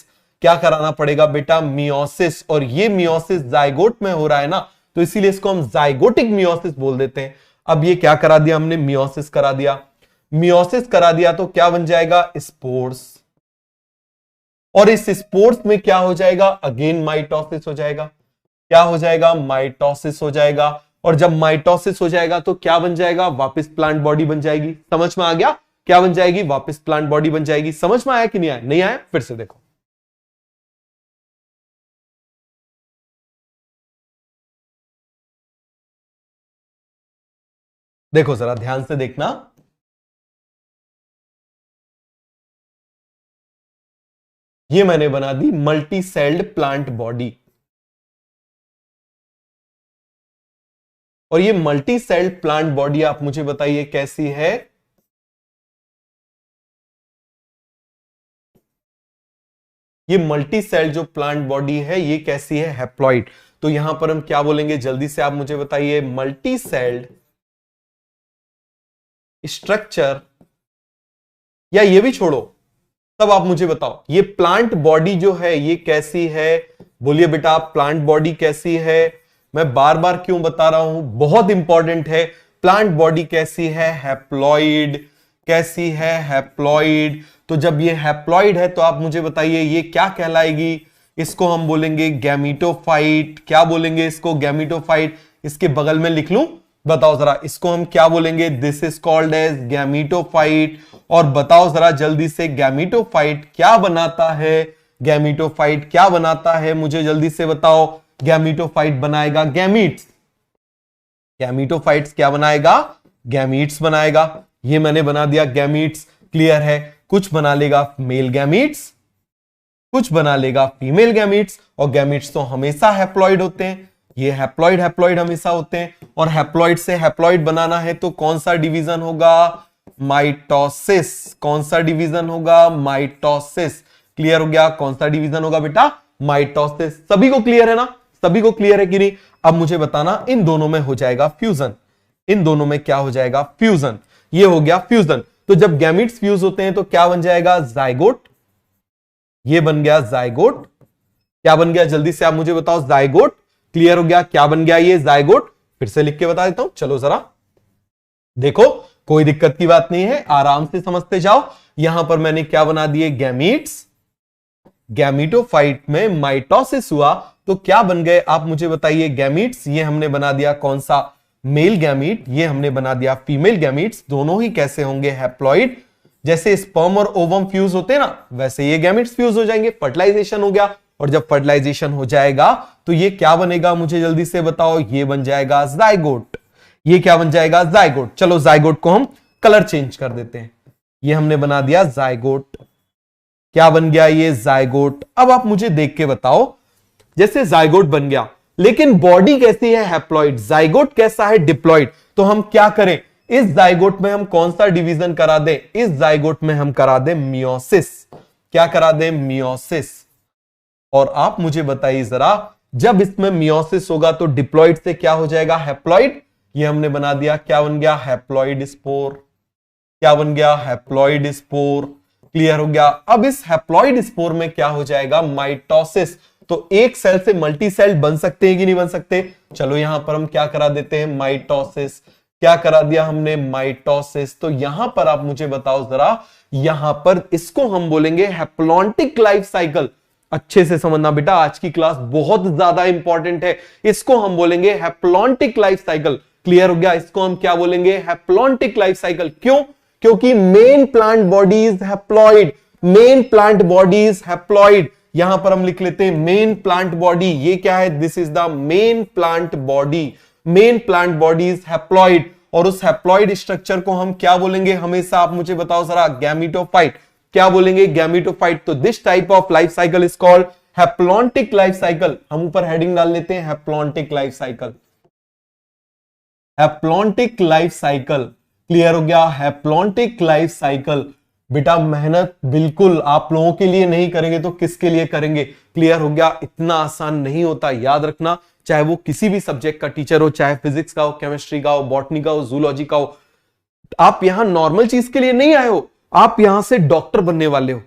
क्या कराना पड़ेगा बेटा, मियोसिस। और ये मियोसिस जाइगोट में हो रहा है ना, तो इसीलिए इसको हम जाइगोटिक मियोसिस बोल देते हैं। अब ये क्या करा दिया हमने, मियोसिस करा दिया। मियोसिस करा दिया तो क्या बन जाएगा, स्पोर्स। और इस स्पोर्स में क्या हो जाएगा, अगेन माइटोसिस हो जाएगा। क्या हो जाएगा, माइटोसिस हो जाएगा। और जब माइटोसिस हो जाएगा तो क्या बन जाएगा, वापस प्लांट बॉडी बन जाएगी। समझ में आ गया, क्या बन जाएगी, वापस प्लांट बॉडी बन जाएगी। समझ में आया कि नहीं आया, नहीं आया, फिर से देखो। देखो जरा ध्यान से देखना, ये मैंने बना दी मल्टी सेल्ड प्लांट बॉडी, और ये मल्टी सेल्ड प्लांट बॉडी आप मुझे बताइए कैसी है? ये मल्टी सेल्ड जो प्लांट बॉडी है ये कैसी है? हैप्लॉइड। तो यहां पर हम क्या बोलेंगे जल्दी से आप मुझे बताइए? मल्टी सेल्ड स्ट्रक्चर, या ये भी छोड़ो, तब आप मुझे बताओ ये प्लांट बॉडी जो है ये कैसी है? बोलिए बेटा प्लांट बॉडी कैसी है? मैं बार बार क्यों बता रहा हूं, बहुत इंपॉर्टेंट है। प्लांट बॉडी कैसी है? हैप्लॉइड। कैसी है? हैप्लॉइड। तो जब ये हैप्लॉइड है तो आप मुझे बताइए ये क्या कहलाएगी? इसको हम बोलेंगे गैमीटोफाइट। क्या बोलेंगे इसको? गैमीटोफाइट। इसके बगल में लिख लूं? बताओ जरा इसको हम क्या बोलेंगे? This is called as gametophyte. और बताओ जरा जल्दी से गैमीटोफाइट क्या बनाता है? गैमीटोफाइट क्या बनाता है? मुझे जल्दी से बताओ। गैमीटोफाइट बनाएगा गैमीट्स। गैमीटोफाइट्स क्या बनाएगा? गैमीट्स बनाएगा। ये मैंने बना दिया गैमीट्स। क्लियर है? कुछ बना लेगा मेल गैमीट्स, कुछ बना लेगा फीमेल गैमीट्स, और गैमीट्स तो हमेशा हैप्लॉइड होते हैं। ये हैप्लॉइड हैप्लॉइड हमेशा होते हैं, और हैप्लॉइड से हैप्लॉइड बनाना है तो कौन सा डिवीजन होगा? माइटोसिस। कौन सा डिवीजन होगा? माइटोसिस। क्लियर हो गया? कौन सा डिवीजन होगा बेटा? माइटोसिस। सभी को क्लियर है ना? सभी को क्लियर है कि नहीं? अब मुझे बताना इन दोनों में हो जाएगा फ्यूजन। इन दोनों में क्या हो जाएगा? फ्यूजन। ये हो गया फ्यूजन। तो जब गैमीट्स फ्यूज होते हैं तो क्या बन जाएगा? जाइगोट। ये बन गया जाइगोट। क्या बन गया जल्दी से आप मुझे बताओ? जाइगोट। क्लियर हो गया? क्या बन गया ये? जाइगोट। फिर से लिख के बता देता हूं, चलो जरा देखो, कोई दिक्कत की बात नहीं है, आराम से समझते जाओ। यहां पर मैंने क्या बना दिए? गैमीट्स। गैमीटोफाइट में माइटोसिस हुआ तो क्या बन गए आप मुझे बताइए? गैमीट्स। ये हमने बना दिया कौन सा? Male gamete. ये हमने बना दिया फीमेल गैमीट्स। दोनों ही कैसे होंगे? हैप्लॉइड। जैसे स्पर्म और ओवम फ्यूज होते हैं ना, वैसे ये गैमीट्स फ्यूज हो जाएंगे। फर्टिलाइजेशन हो गया, और जब फर्टिलाइजेशन हो जाएगा तो ये क्या बनेगा? मुझे जल्दी से बताओ। ये बन जाएगा जाइगोट। ये क्या बन जाएगा? जाइगोट। चलो जाइगोट को हम कलर चेंज कर देते हैं। ये हमने बना दिया जाइगोट। क्या बन गया? ये जाइगोट। अब आप मुझे देख के बताओ, जैसे जाइगोट बन गया, लेकिन बॉडी कैसी है? हैप्लॉइड। जाइगोट कैसा है? डिप्लॉइड। तो हम क्या करें? इस जाइगोट में हम कौन सा डिवीजन करा दें? इस जाइगोट में हम करा दें मियोसिस। क्या करा दें? मियोसिस। और आप मुझे बताइए जरा, जब इसमें मियोसिस होगा तो डिप्लॉइड से क्या हो जाएगा? हैप्लॉइड। ये हमने बना दिया, क्या बन गया? Haploid spore. क्या बन गया? Haploid spore. क्लियर हो गया? अब इस हैप्लॉइड स्पोर में क्या हो जाएगा? माइटोसिस। तो एक सेल से मल्टी सेल बन सकते हैं कि नहीं बन सकते? चलो यहां पर हम क्या करा देते हैं? माइटोसिस। क्या करा दिया हमने? माइटोसिस। तो यहां पर आप मुझे बताओ जरा, यहां पर इसको हम बोलेंगे हैप्लॉन्टिक लाइफ साइकिल। अच्छे से समझना बेटा, आज की क्लास बहुत ज्यादा इंपॉर्टेंट है। इसको हम बोलेंगे हैप्लॉन्टिक लाइफ साइकिल। क्लियर हो गया? इसको हम क्या बोलेंगे? Haplontic life cycle. क्यों? क्योंकि main plant bodies haploid. Main plant bodies haploid. यहां पर हम लिख लेते हैं मेन प्लांट बॉडी। ये क्या है? This is the main plant body. Main plant body is haploid, और उस हैप्लॉइड स्ट्रक्चर को हम क्या बोलेंगे हमेशा? आप मुझे बताओ जरा। गैमीटोफाइट। क्या बोलेंगे? गैमीटोफाइट। तो this type of life cycle is called haplontic life cycle. हम ऊपर हेडिंग डाल लेते हैं haplontic life cycle. Haplontic life cycle. Clear हो गया? Haplontic life cycle. बेटा मेहनत बिल्कुल आप लोगों के लिए नहीं करेंगे तो किसके लिए करेंगे? क्लियर हो गया? इतना आसान नहीं होता, याद रखना। चाहे वो किसी भी सब्जेक्ट का टीचर हो, चाहे फिजिक्स का हो, केमिस्ट्री का हो, बॉटनी का हो, जूलॉजी का हो, आप यहां नॉर्मल चीज के लिए नहीं आए हो, आप यहां से डॉक्टर बनने वाले हो।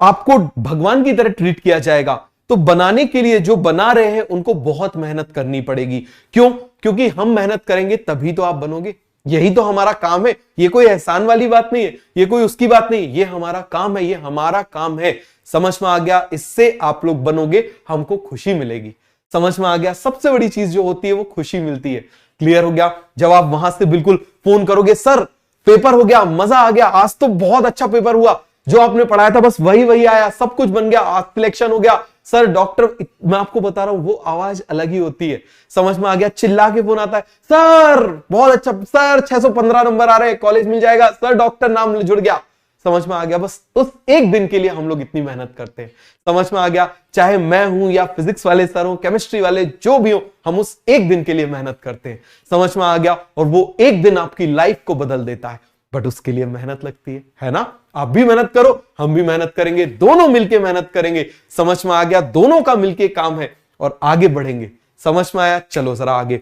आपको भगवान की तरह ट्रीट किया जाएगा। तो बनाने के लिए जो बना रहे हैं उनको बहुत मेहनत करनी पड़ेगी। क्यों? क्योंकि हम मेहनत करेंगे तभी तो आप बनोगे। यही तो हमारा काम है। ये कोई एहसान वाली बात नहीं है, ये कोई उसकी बात नहीं, ये हमारा काम है, ये हमारा काम है। समझ में आ गया? इससे आप लोग बनोगे, हमको खुशी मिलेगी। समझ में आ गया? सबसे बड़ी चीज जो होती है वो खुशी मिलती है। क्लियर हो गया? जब आप वहां से बिल्कुल फोन करोगे, सर पेपर हो गया, मजा आ गया, आज तो बहुत अच्छा पेपर हुआ, जो आपने पढ़ाया था बस वही वही आया, सब कुछ बन गया, आज सिलेक्शन हो गया, सर डॉक्टर, मैं आपको बता रहा हूं वो आवाज अलग ही होती है। समझ में आ गया? चिल्ला के फोन आता है, सर बहुत अच्छा सर 615 नंबर आ रहे हैं, कॉलेज मिल जाएगा सर, डॉक्टर नाम जुड़ गया। समझ में आ गया? बस उस एक दिन के लिए हम लोग इतनी मेहनत करते हैं। समझ में आ गया? चाहे मैं हूं या फिजिक्स वाले सर हो, केमिस्ट्री वाले जो भी हो, हम उस एक दिन के लिए मेहनत करते हैं। समझ में आ गया? और वो एक दिन आपकी लाइफ को बदल देता है, बट उसके लिए मेहनत लगती है ना? आप भी मेहनत करो, हम भी मेहनत करेंगे, दोनों मिलके मेहनत करेंगे। समझ में आ गया? दोनों का मिलके काम है और आगे बढ़ेंगे। समझ में आया? चलो जरा आगे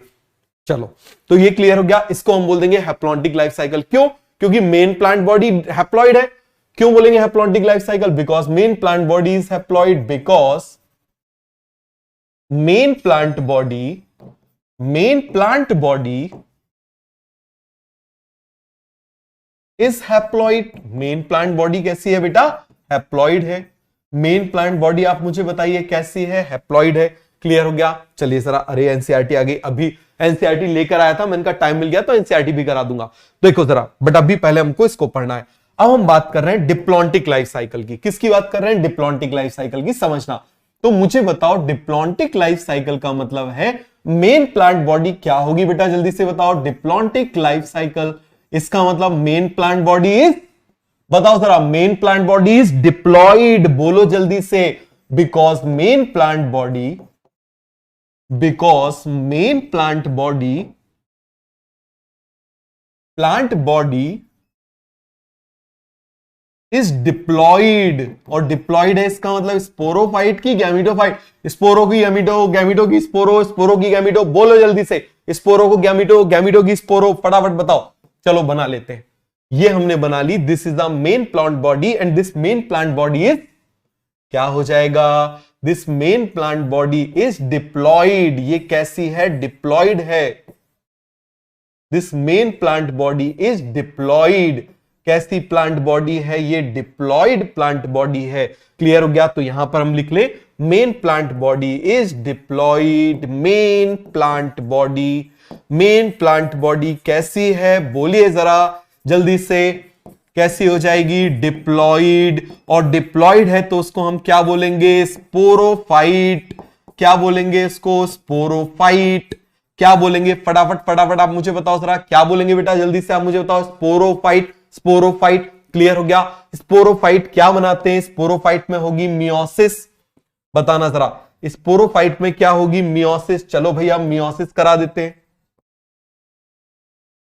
चलो। तो ये क्लियर हो गया। इसको हम बोल देंगे हैप्लॉन्टिक लाइफ साइकिल। क्यों? क्योंकि मेन प्लांट बॉडी हैप्लॉइड है। क्यों बोलेंगे haplontic life cycle? Because main plant body is haploid, because main plant body is haploid. Main plant body कैसी है बेटा? हैप्लॉइड है। मेन प्लांट बॉडी आप मुझे बताइए कैसी है? हैप्लॉइड है। क्लियर हो गया? चलिए जरा, अरे एनसीईआरटी आ गई, अभी एनसीईआरटी लेकर आया था, मैंने कहा टाइम मिल गया तो एनसीईआरटी भी करा दूंगा। देखो जरा, बट अभी पहले हमको इसको पढ़ना है। अब हम बात कर रहे हैं डिप्लॉन्टिक लाइफ साइकिल की। किसकी बात कर रहे हैं? डिप्लॉन्टिक लाइफ साइकिल की। समझना, तो मुझे बताओ डिप्लॉन्टिक लाइफ साइकिल का मतलब है मेन प्लांट बॉडी क्या होगी बेटा? जल्दी से बताओ। डिप्लॉन्टिक लाइफ साइकिल, इसका मतलब मेन प्लांट बॉडी इज, बताओ जरा, main plant body is diploid. बोलो जल्दी से। Because main plant body is diploid. और डिप्लॉयड है इसका मतलब स्पोरोफाइट की गैमिटोफाइट? स्पोरो की गैमिटो, गैमिटो की स्पोरो, स्पोरो की गैमिटो। बोलो जल्दी से। स्पोरो को गैमिटो, गैमिटो की स्पोरो। फटाफट बताओ। चलो बना लेते हैं। ये हमने बना ली। This is the main plant body and this main plant body is, क्या हो जाएगा? This main plant body is diploid. ये कैसी है? डिप्लॉयड है। This main plant body is diploid. कैसी प्लांट बॉडी है? ये डिप्लॉयड प्लांट बॉडी है। क्लियर हो गया? तो यहां पर हम लिख ले main plant body is diploid. Main plant body कैसी है? बोलिए जरा जल्दी से। कैसी हो जाएगी? डिप्लॉयड। और डिप्लॉयड है तो उसको हम क्या बोलेंगे? स्पोरोफाइट। क्या बोलेंगे इसको? स्पोरोफाइट। क्या बोलेंगे? फटाफट फटाफट आप मुझे बताओ जरा, क्या बोलेंगे बेटा? जल्दी से आप मुझे बताओ। स्पोरोफाइट। स्पोरोफाइट। क्लियर हो गया? स्पोरोफाइट क्या बनाते हैं? स्पोरोफाइट में होगी मियोसिस। बताना जरा, स्पोरोफाइट में क्या होगी? मियोसिस। चलो भैया मियोसिस करा देते हैं।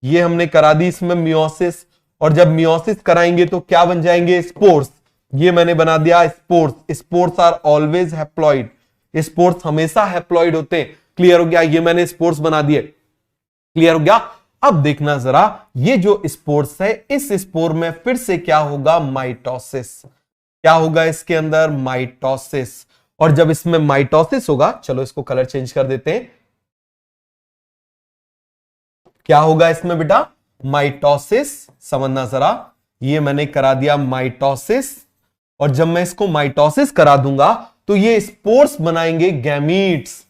ये हमने करा दी इसमें मियोसिस। और जब मियोसिस कराएंगे तो क्या बन जाएंगे? स्पोर्स। ये मैंने बना दिया spores. Spores are always haploid. Spores हमेशा हैप्लॉइड होते हैं। क्लियर हो गया? ये मैंने स्पोर्स बना दिए। क्लियर हो गया? अब देखना जरा, ये जो स्पोर्स है, इस स्पोर में फिर से क्या होगा? माइटोसिस। क्या होगा इसके अंदर? माइटोसिस। और जब इसमें माइटोसिस होगा, चलो इसको कलर चेंज कर देते हैं। क्या होगा इसमें बेटा? माइटोसिस। समझना जरा, ये मैंने करा दिया माइटोसिस। और जब मैं इसको माइटोसिस करा दूंगा तो ये स्पोर्स बनाएंगे गैमीट्स।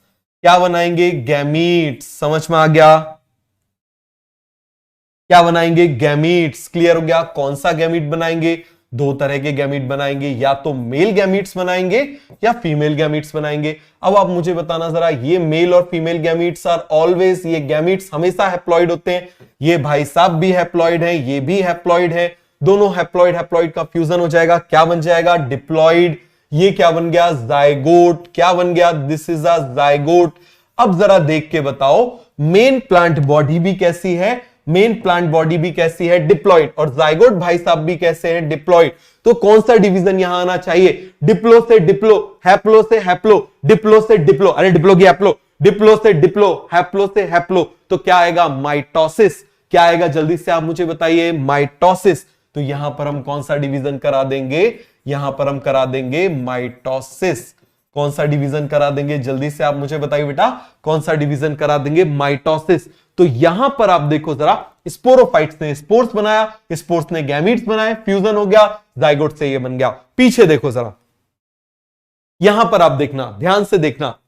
क्या बनाएंगे? गैमीट्स। समझ में आ गया? क्या बनाएंगे? गैमीट्स। क्लियर हो गया? कौन सा गैमीट बनाएंगे? दो तरह के गैमीट बनाएंगे, या तो मेल गैमीट्स बनाएंगे या फीमेल गैमीट्स बनाएंगे। अब आप मुझे बताना जरा, ये मेल और फीमेल गैमीट्स आर ऑलवेज, ये गैमीट्स हमेशा हैप्लॉइड होते हैं। ये भाई साहब भी हैप्लॉइड है, ये भी हैप्लॉइड है। दोनों हैप्लॉइड हैप्लॉइड का फ्यूजन हो जाएगा। क्या बन जाएगा? डिप्लॉइड। ये क्या बन गया? जायगोट। क्या बन गया? This is a zygote. अब जरा देख के बताओ, मेन प्लांट बॉडी भी कैसी है? मेन प्लांट बॉडी भी कैसी है? डिप्लॉइड। और जायगोट भाई साहब भी कैसे हैं? डिप्लॉइड। तो कौन सा डिवीजन यहां आना चाहिए? डिप्लो से डिप्लो, हैप्लो से हैप्लो, डिप्लो से डिप्लो, अरे डिप्लो की हैप्लो, डिप्लो से डिप्लो, हैप्लो से हैप्लो। तो क्या आएगा? माइटोसिस। क्या आएगा? जल्दी से आप मुझे बताइए। माइटोसिस। तो यहां पर हम कौन सा डिवीजन करा देंगे? यहां पर हम करा देंगे माइटोसिस। कौन सा डिवीजन करा देंगे? जल्दी से आप मुझे बताइए बेटा, कौन सा डिवीजन करा देंगे? माइटोसिस। तो यहां पर आप देखो जरा, स्पोरोफाइट्स ने स्पोर्स बनाया, स्पोर्स ने गैमीट्स बनाए, फ्यूजन हो गया, जाइगोट से ये बन गया। पीछे देखो जरा, यहां पर आप देखना, ध्यान से देखना,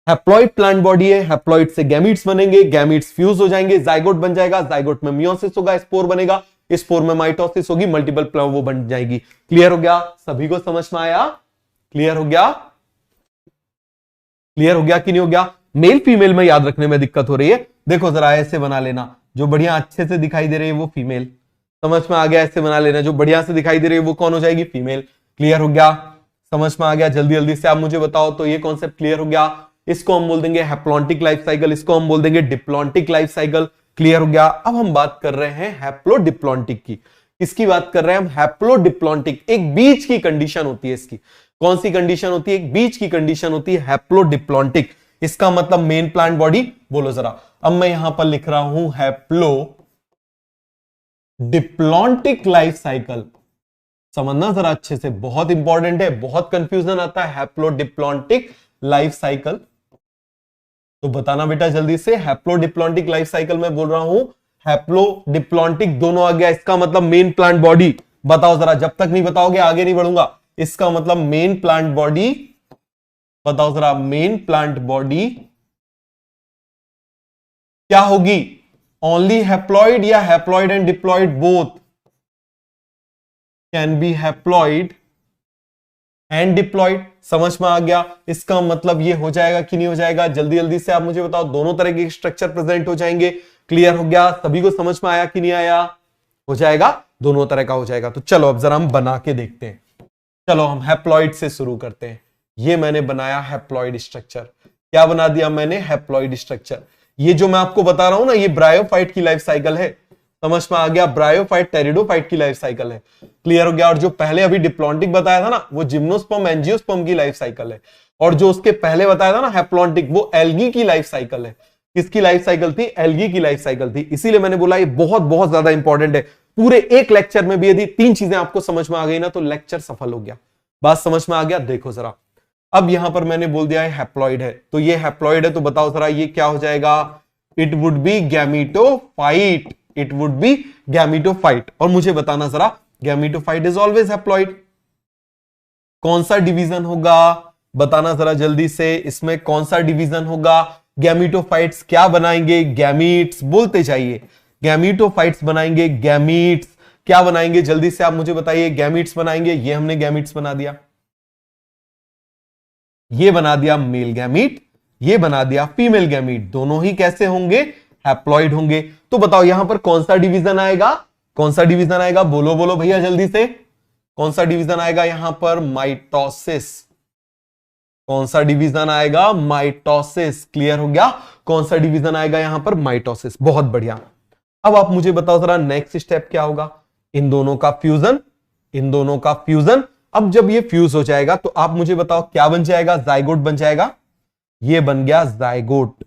हैप्लॉइड प्लांट बॉडी है, हैप्लॉइड से गैमीट्स बनेंगे, गैमीट्स फ्यूज हो जाएंगे, जाइगोट बन जाएगा, जाइगोट में मियोसिस होगा, स्पोर बनेगा, स्पोर में माइटोसिस होगी, मल्टीपल वो बन जाएगी। क्लियर हो गया? सभी को समझ में आया? क्लियर हो गया? क्लियर हो गया कि नहीं हो गया? मेल फीमेल में याद रखने में दिक्कत हो रही है, देखो जरा ऐसे बना लेना, जो बढ़िया अच्छे से दिखाई दे रही है वो फीमेल, समझ में आ गया? ऐसे बना लेना, जो बढ़िया से दिखाई दे रही है वो कौन हो जाएगी? फीमेल। क्लियर हो गया? समझ में आ गया? जल्दी जल्दी से आप मुझे बताओ तो ये कॉन्सेप्ट क्लियर हो गया? इसको हम बोल देंगे हैप्लॉन्टिक लाइफ साइकिल, इसको हम बोल देंगे डिप्लॉन्टिक लाइफ साइकिल। क्लियर हो गया? अब हम बात कर रहे हैं हैप्लोडिप्लॉन्टिक की। किसकी बात कर रहे हैं हम? हैप्लोडिप्लॉन्टिक। एक बीच की कंडीशन होती है इसकी। कौन सी कंडीशन होती है? एक बीच की कंडीशन होती है हैप्लोडिप्लॉन्टिक। इसका मतलब मेन प्लांट बॉडी, बोलो जरा। अब मैं यहां पर लिख रहा हूं हैप्लो डिप्लॉन्टिक लाइफ साइकिल। समझना जरा अच्छे से, बहुत इंपॉर्टेंट है, बहुत कंफ्यूजन आता है हैप्लोडिप्लॉन्टिक लाइफ साइकिल। तो बताना बेटा जल्दी से, हैप्लोडिप्लॉन्टिक लाइफ साइकिल में बोल रहा हूं, हैप्लोडिप्लॉन्टिक दोनों आ गया, इसका मतलब मेन प्लांट बॉडी। बताओ जरा, जब तक नहीं बताओगे आगे नहीं बढ़ूंगा। इसका मतलब मेन प्लांट बॉडी, बताओ जरा, मेन प्लांट बॉडी क्या होगी? ओनली हैप्लॉइड या haploid and diploid both? Can be haploid and diploid. समझ में आ गया? इसका मतलब ये हो जाएगा कि नहीं हो जाएगा? जल्दी जल्दी से आप मुझे बताओ, दोनों तरह के स्ट्रक्चर प्रेजेंट हो जाएंगे। क्लियर हो गया? सभी को समझ में आया कि नहीं आया? हो जाएगा, दोनों तरह का हो जाएगा। तो चलो अब जरा हम बना के देखते हैं। चलो हम हैप्लॉइड से शुरू करते हैं। ये मैंने बनाया हैप्लॉइड स्ट्रक्चर। क्या बना दिया मैंने? Haploid structure. ये जो मैं आपको बता रहा हूं ना, ये ब्रायोफाइट की लाइफ साइकिल है। समझ में आ गया? ब्रायोफाइट टेरिडोफाइट की लाइफ साइकिल है। क्लियर हो गया? और जो पहले अभी डिप्लॉन्टिक बताया था ना, वो जिम्नोस्पर्म एंजियोस्पर्म की लाइफ साइकिल है। और जो उसके पहले बताया था ना हैप्लॉन्टिक, वो एल्गी की लाइफ साइकिल है। किसकी लाइफ साइकिल थी? एल्गी की लाइफ साइकिल थी। इसीलिए मैंने बोला ये बहुत बहुत ज्यादा इंपॉर्टेंट है। पूरे एक लेक्चर में भी यदि 3 चीजें आपको समझ में आ गई ना, तो लेक्चर सफल हो गया। बात समझ में आ गया? देखो जरा, अब यहां पर मैंने बोल दिया है हैप्लॉइड है, तो ये हैप्लॉइड है, तो बताओ जरा ये क्या हो जाएगा? It would be gametophyte. It would be gametophyte. और मुझे बताना जरा, गैमीटोफाइट इज ऑलवेज हैप्लॉइड। कौन सा डिवीजन होगा? बताना जरा जल्दी से, इसमें कौन सा डिवीजन होगा? गैमीटोफाइट्स क्या बनाएंगे? गैमीट्स। बोलते जाइए, गैमीटोफाइट्स बनाएंगे, गैमीट्स। क्या बनाएंगे? जल्दी से आप मुझे बताइए। गैमीट्स बनाएंगे। ये हमने गैमीट्स बना दिया, ये बना दिया मेल गैमीट, ये बना दिया फीमेल गैमीट। दोनों ही कैसे होंगे? हैप्लॉइड होंगे। तो बताओ यहां पर कौन सा डिवीजन आएगा? कौन सा डिवीजन आएगा? बोलो बोलो भैया जल्दी से, कौन सा डिवीजन आएगा यहां पर? माइटोसिस। कौन सा डिवीजन आएगा? माइटोसिस। क्लियर हो गया? कौन सा डिवीजन आएगा यहां पर? माइटोसिस। बहुत बढ़िया। अब आप मुझे बताओ जरा नेक्स्ट स्टेप क्या होगा? इन दोनों का फ्यूजन, इन दोनों का फ्यूजन। अब जब ये फ्यूज हो जाएगा तो आप मुझे बताओ क्या बन जाएगा? जाइगोट बन जाएगा। ये बन गया जाइगोट।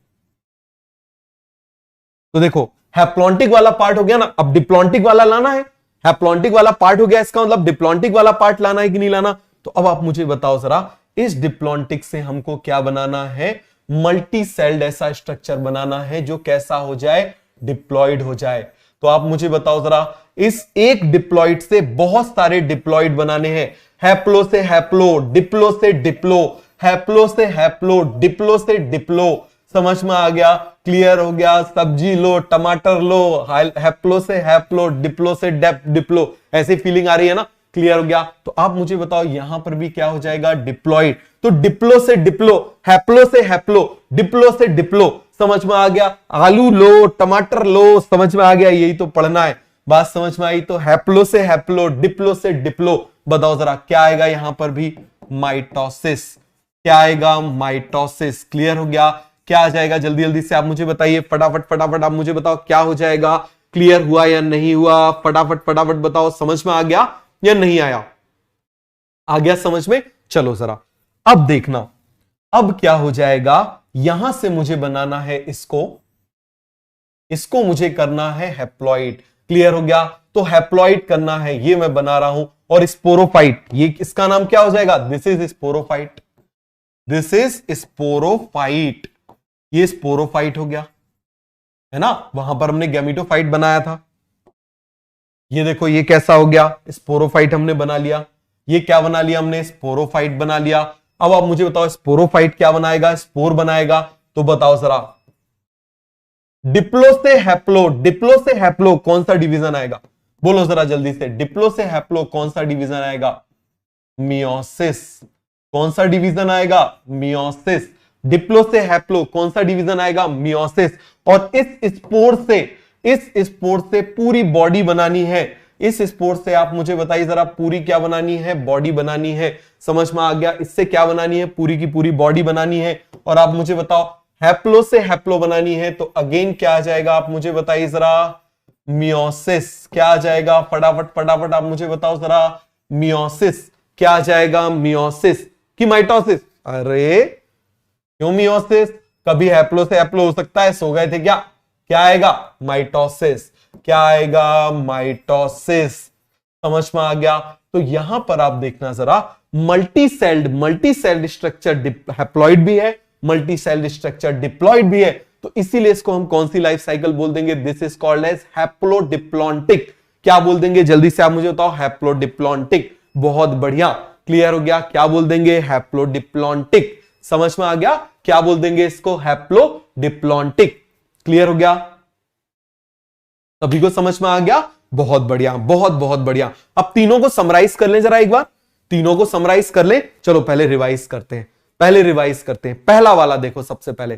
तो देखो हैप्लॉन्टिक वाला पार्ट हो गया ना, अब डिप्लॉन्टिक वाला लाना है। हैप्लॉन्टिक वाला पार्ट हो गया, इसका मतलब डिप्लॉन्टिक वाला पार्ट लाना है कि नहीं लाना? तो अब आप मुझे बताओ जरा, इस डिप्लॉन्टिक से हमको क्या बनाना है? मल्टी सेल्ड ऐसा स्ट्रक्चर बनाना है जो कैसा हो जाए? डिप्लॉइड हो जाए। तो आप मुझे बताओ जरा, इस एक डिप्लॉइड से बहुत सारे डिप्लॉइड बनाने हैं। हैप्लो से हैप्लो, डिप्लो से डिप्लो, हैप्लो से हैप्लो, डिप्लो से डिप्लो। समझ में आ गया? क्लियर हो गया? सब्जी लो, टमाटर लो, हैप्लो से हैप्लो, डिप्लो से डिप्लो। ऐसी फीलिंग आ रही है ना? क्लियर हो गया? तो आप मुझे बताओ यहां पर भी क्या हो जाएगा? डिप्लॉइड। तो डिप्लो से डिप्लो, हैप्लो से हैप्लो, डिप्लो से डिप्लो। समझ में आ गया? आलू लो, टमाटर लो, समझ में आ गया? यही तो पढ़ना है। बात समझ में आई? तो हैप्लो से हैप्लो, डिप्लो से डिप्लो। बताओ जरा क्या आएगा यहां पर भी? माइटोसिस। क्या आएगा? माइटोसिस। क्लियर हो गया? क्या आ जाएगा? जल्दी जल्दी से आप मुझे बताइए, फटाफट फटाफट आप मुझे बताओ क्या हो जाएगा? क्लियर हुआ या नहीं हुआ? फटाफट फटाफट बताओ, समझ में आ गया या नहीं आया? आ गया समझ में? चलो जरा अब देखना, अब क्या हो जाएगा? यहां से मुझे बनाना है इसको, इसको मुझे करना है हैप्लॉइड। क्लियर हो गया? तो हैप्लॉइड करना है, ये मैं बना रहा हूं। और स्पोरोफाइट, ये इसका नाम क्या हो जाएगा? This is sporophyte. This is sporophyte. ये स्पोरोफाइट हो गया, है ना? वहां पर हमने गैमीटोफाइट बनाया था। ये देखो ये कैसा हो गया? स्पोरोफाइट हमने बना लिया। ये क्या बना लिया हमने? स्पोरोफाइट बना लिया। अब आप मुझे बताओ स्पोरोफाइट क्या बनाएगा? स्पोर बनाएगा। तो बताओ जरा, डिप्लो से हैप्लो, डिप्लो से हैप्लो कौन सा डिवीजन आएगा? बोलो जरा जल्दी से, डिप्लो से हैप्लो कौन सा डिवीजन आएगा? मियोसिस। कौन सा डिवीजन आएगा? मियोसिस। डिप्लो से हैप्लो कौन सा डिवीजन आएगा? मियोसिस। और इस स्पोर से पूरी बॉडी बनानी है। इस स्पोर से आप मुझे बताइए जरा, पूरी क्या बनानी है? बॉडी बनानी है। समझ में आ गया? इससे क्या बनानी है? पूरी की पूरी बॉडी बनानी है। और आप मुझे बताओ, हैप्लो से हैप्लो बनानी है तो अगेन क्या आ जाएगा? आप मुझे बताइए जरा, मियोसिस। क्या आ जाएगा? फटाफट फटाफट आप मुझे बताओ जरा, मियोसिस। क्या आ जाएगा? मियोसिस कि माइटोसिस? अरे क्यों मियोसिस? कभी हैप्लो से हैप्लो हो सकता है, सो गए थे क्या? क्या आएगा? माइटोसिस। क्या आएगा? माइटोसिस। समझ में आ गया? तो यहां पर आप देखना जरा, मल्टी सेल्ड स्ट्रक्चर हैप्लॉइड भी है, मल्टी सेल्ड स्ट्रक्चर डिप्लॉइड भी है। तो इसीलिए इसको हम कौन सी लाइफ साइकिल बोल देंगे? This is called as haplodiplontic. क्या बोल देंगे? जल्दी से आप मुझे बताओ, हैप्लोडिप्लॉन्टिक। बहुत बढ़िया, क्लियर हो गया? क्या बोल देंगे? हैप्लोडिप्लॉन्टिक। समझ में आ गया? क्या बोल देंगे इसको? हैप्लोडिप्लॉन्टिक। क्लियर हो गया? सभी को समझ में आ गया? बहुत बढ़िया, बहुत बहुत बढ़िया। अब तीनों को समराइज कर लें जरा एक बार, तीनों को समराइज कर लें। चलो पहले रिवाइज करते हैं, पहला वाला देखो। सबसे पहले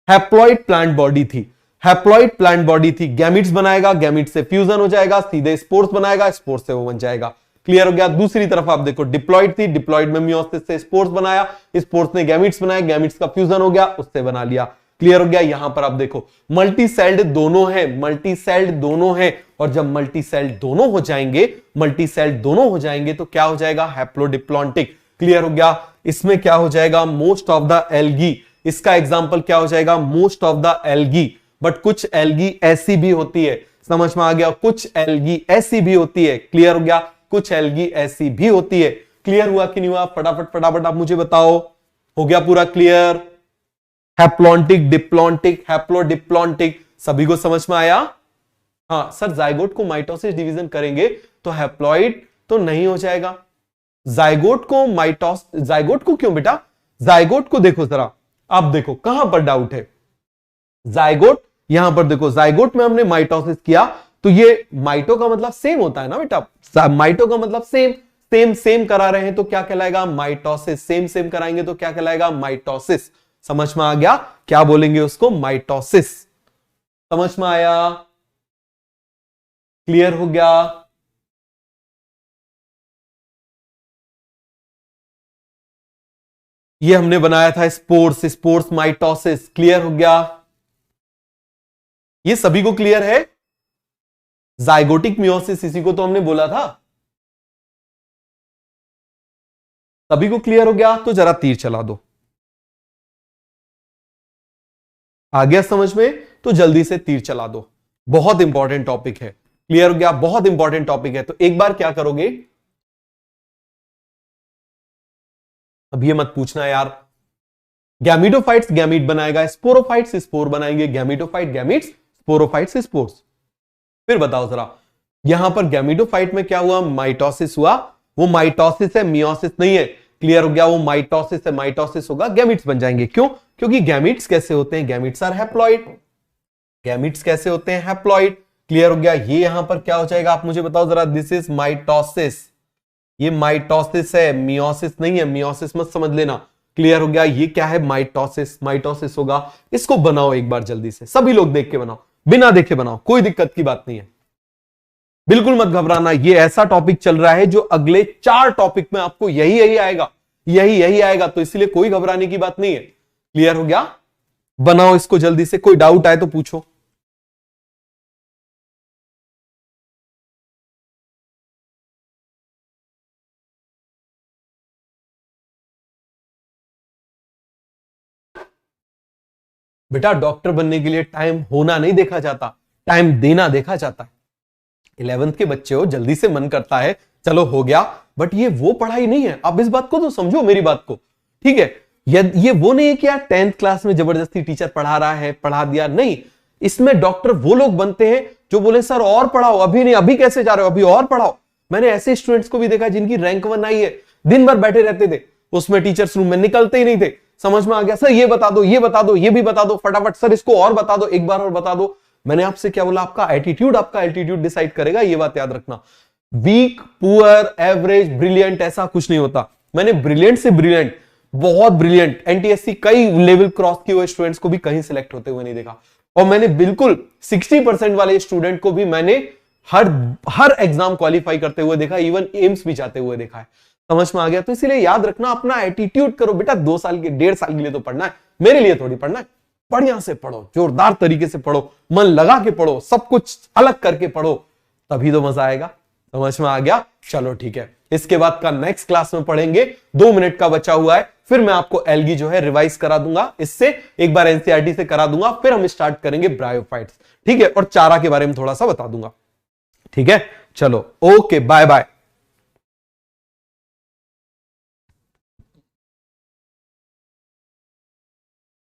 हैप्लॉइड प्लांट बॉडी थी, हैप्लॉइड प्लांट बॉडी थी। गैमिट्स बनाएगा, गैमिट से फ्यूजन हो जाएगा, सीधे स्पोर्स बनाएगा, स्पोर्स से वो बन जाएगा। क्लियर हो गया? दूसरी तरफ आप देखो, डिप्लॉइड थी, डिप्लॉइड में मियोसिस से स्पोर्स बनाया, स्पोर्स ने गैमिट्स बनाया, गैमिट्स का फ्यूजन हो गया, उससे बना लिया। क्लियर हो गया? यहां पर आप देखो, मल्टी सेल्ड दोनों है, मल्टी सेल्ड दोनों है। और जब मल्टी सेल्ड दोनों हो जाएंगे, मल्टी सेल्ड दोनों हो जाएंगे तो क्या हो जाएगा? हैप्लोडिप्लॉन्टिक। क्लियर हो गया? इसमें क्या हो जाएगा? Most of the algae. इसका एग्जांपल क्या हो जाएगा? Most of the algae. But कुछ एल्गी ऐसी भी होती है, समझ में आ गया? कुछ एल्गी ऐसी भी होती है। क्लियर हो गया? कुछ एल्गी ऐसी भी होती है। क्लियर हुआ कि नहीं हुआ? फटाफट फटाफट आप मुझे बताओ। हो गया पूरा क्लियर? हैप्लॉन्टिक, डिप्लॉन्टिक, हैप्लोडिप्लॉन्टिक, सभी को समझ में आया? हाँ सर, जाइगोट को माइटोसिस डिवीजन करेंगे तो हैप्लॉइड तो नहीं हो जाएगा। जाइगोट को क्यों बेटा? जाइगोट को देखो जरा, आप देखो कहां पर डाउट है। जाइगोट, यहां पर देखो, जाइगोट में हमने माइटोसिस किया तो ये माइटो का मतलब सेम होता है ना बेटा, माइटो का मतलब सेम करा रहे हैं तो क्या कहलाएगा? माइटोसिस। सेम कराएंगे तो क्या कहलाएगा? माइटोसिस। समझ में आ गया? क्या बोलेंगे उसको? माइटोसिस। समझ में आया? क्लियर हो गया? ये हमने बनाया था स्पोर्स माइटोसिस। क्लियर हो गया? ये सभी को क्लियर है? जाइगोटिक मियोसिस इसी को तो हमने बोला था। सभी को क्लियर हो गया? तो जरा तीर चला दो। आ गया समझ में? तो जल्दी से तीर चला दो। बहुत इंपॉर्टेंट टॉपिक है। क्लियर हो गया? बहुत इंपॉर्टेंट टॉपिक है। तो एक बार क्या करोगे, अब ये मत पूछना यार, गैमिटोफाइट्स गैमिट बनाएगा, स्पोरोफाइट्स स्पोर बनाएंगे, गैमिटोफाइट गैमिट्स, स्पोरोफाइट्स स्पोर्स। फिर बताओ जरा, यहां पर गैमिटोफाइट में क्या हुआ? माइटोसिस हुआ। वो माइटोसिस है, मियोसिस नहीं है। क्लियर हो गया? वो माइटोसिस है, माइटोसिस होगा, गैमिट्स बन जाएंगे। क्यों? क्योंकि गैमिट्स कैसे होते हैं? Gametes are haploid. गैमिट्स कैसे होते हैं? हैप्लॉइड। क्लियर हो गया? ये यहां पर क्या हो जाएगा? आप मुझे बताओ जरा। This is mitosis. ये माइटोसिस है, मियोसिस नहीं है। मियोसिस मत समझ लेना। क्लियर हो गया? ये क्या है? माइटोसिस। माइटोसिस होगा। इसको बनाओ एक बार जल्दी से, सभी लोग देख के बनाओ, बिना देखे बनाओ, कोई दिक्कत की बात नहीं है। बिल्कुल मत घबराना। ये ऐसा टॉपिक चल रहा है जो अगले 4 टॉपिक में आपको यही आएगा, यही आएगा। तो इसलिए कोई घबराने की बात नहीं है। क्लियर हो गया? बनाओ इसको जल्दी से। कोई डाउट आए तो पूछो। बेटा डॉक्टर बनने के लिए टाइम होना नहीं देखा जाता, टाइम देना देखा जाता है। 11th के बच्चे हो, जल्दी से मन करता है चलो हो गया, बट ये वो पढ़ाई नहीं है। आप इस बात को तो समझो, मेरी बात को, ठीक है? ये वो नहीं है कि यार 10th क्लास में जबरदस्ती टीचर पढ़ा रहा है, पढ़ा दिया, नहीं। इसमें डॉक्टर वो लोग बनते हैं जो बोले सर और पढ़ाओ, अभी नहीं, अभी कैसे जा रहे हो, अभी और पढ़ाओ। मैंने ऐसे स्टूडेंट्स को भी देखा जिनकी रैंक 1 आई है, दिन भर बैठे रहते थे उसमें, टीचर्स रूम में निकलते ही नहीं थे। समझ में आ गया? सर ये बता दो, ये बता दो, ये भी बता दो, फटाफट सर इसको और बता दो, एक बार और बता दो। मैंने आपसे क्या बोला? आपका एटीट्यूड, आपका एल्टीट्यूड डिसाइड करेगा, ये बात याद रखना। वीक, पुअर, एवरेज, ब्रिलियंट, ऐसा कुछ नहीं होता। मैंने ब्रिलियंट से ब्रिलियंट बहुत ब्रिलियंट, एनटीएससी कई लेवल क्रॉस किए हुए स्टूडेंट्स को भी कहीं सिलेक्ट होते हुए नहीं देखा। और मैंने बिल्कुल 60% वाले स्टूडेंट को भी मैंने हर एग्जाम क्वालिफाई करते हुए देखा, इवन एम्स भी जाते हुए देखा है। समझ में आ गया? तो इसीलिए याद रखना, अपना एटीट्यूड करो बेटा। 2 साल के 1.5 साल के लिए तो पढ़ना है, मेरे लिए थोड़ी पढ़ना है। बढ़िया से पढ़ो, जोरदार तरीके से पढ़ो, मन लगा के पढ़ो, सब कुछ अलग करके पढ़ो, तभी तो मजा आएगा। समझ में आ गया? चलो ठीक है, इसके बाद का नेक्स्ट क्लास में पढ़ेंगे। 2 मिनट का बचा हुआ है, फिर मैं आपको एल्गी जो है रिवाइज करा दूंगा, इससे एक बार एनसीईआरटी से करा दूंगा, फिर हम स्टार्ट करेंगे ब्रायोफाइट्स। ठीक है, और चारा के बारे में थोड़ा सा बता दूंगा। ठीक है, चलो ओके, बाय बाय।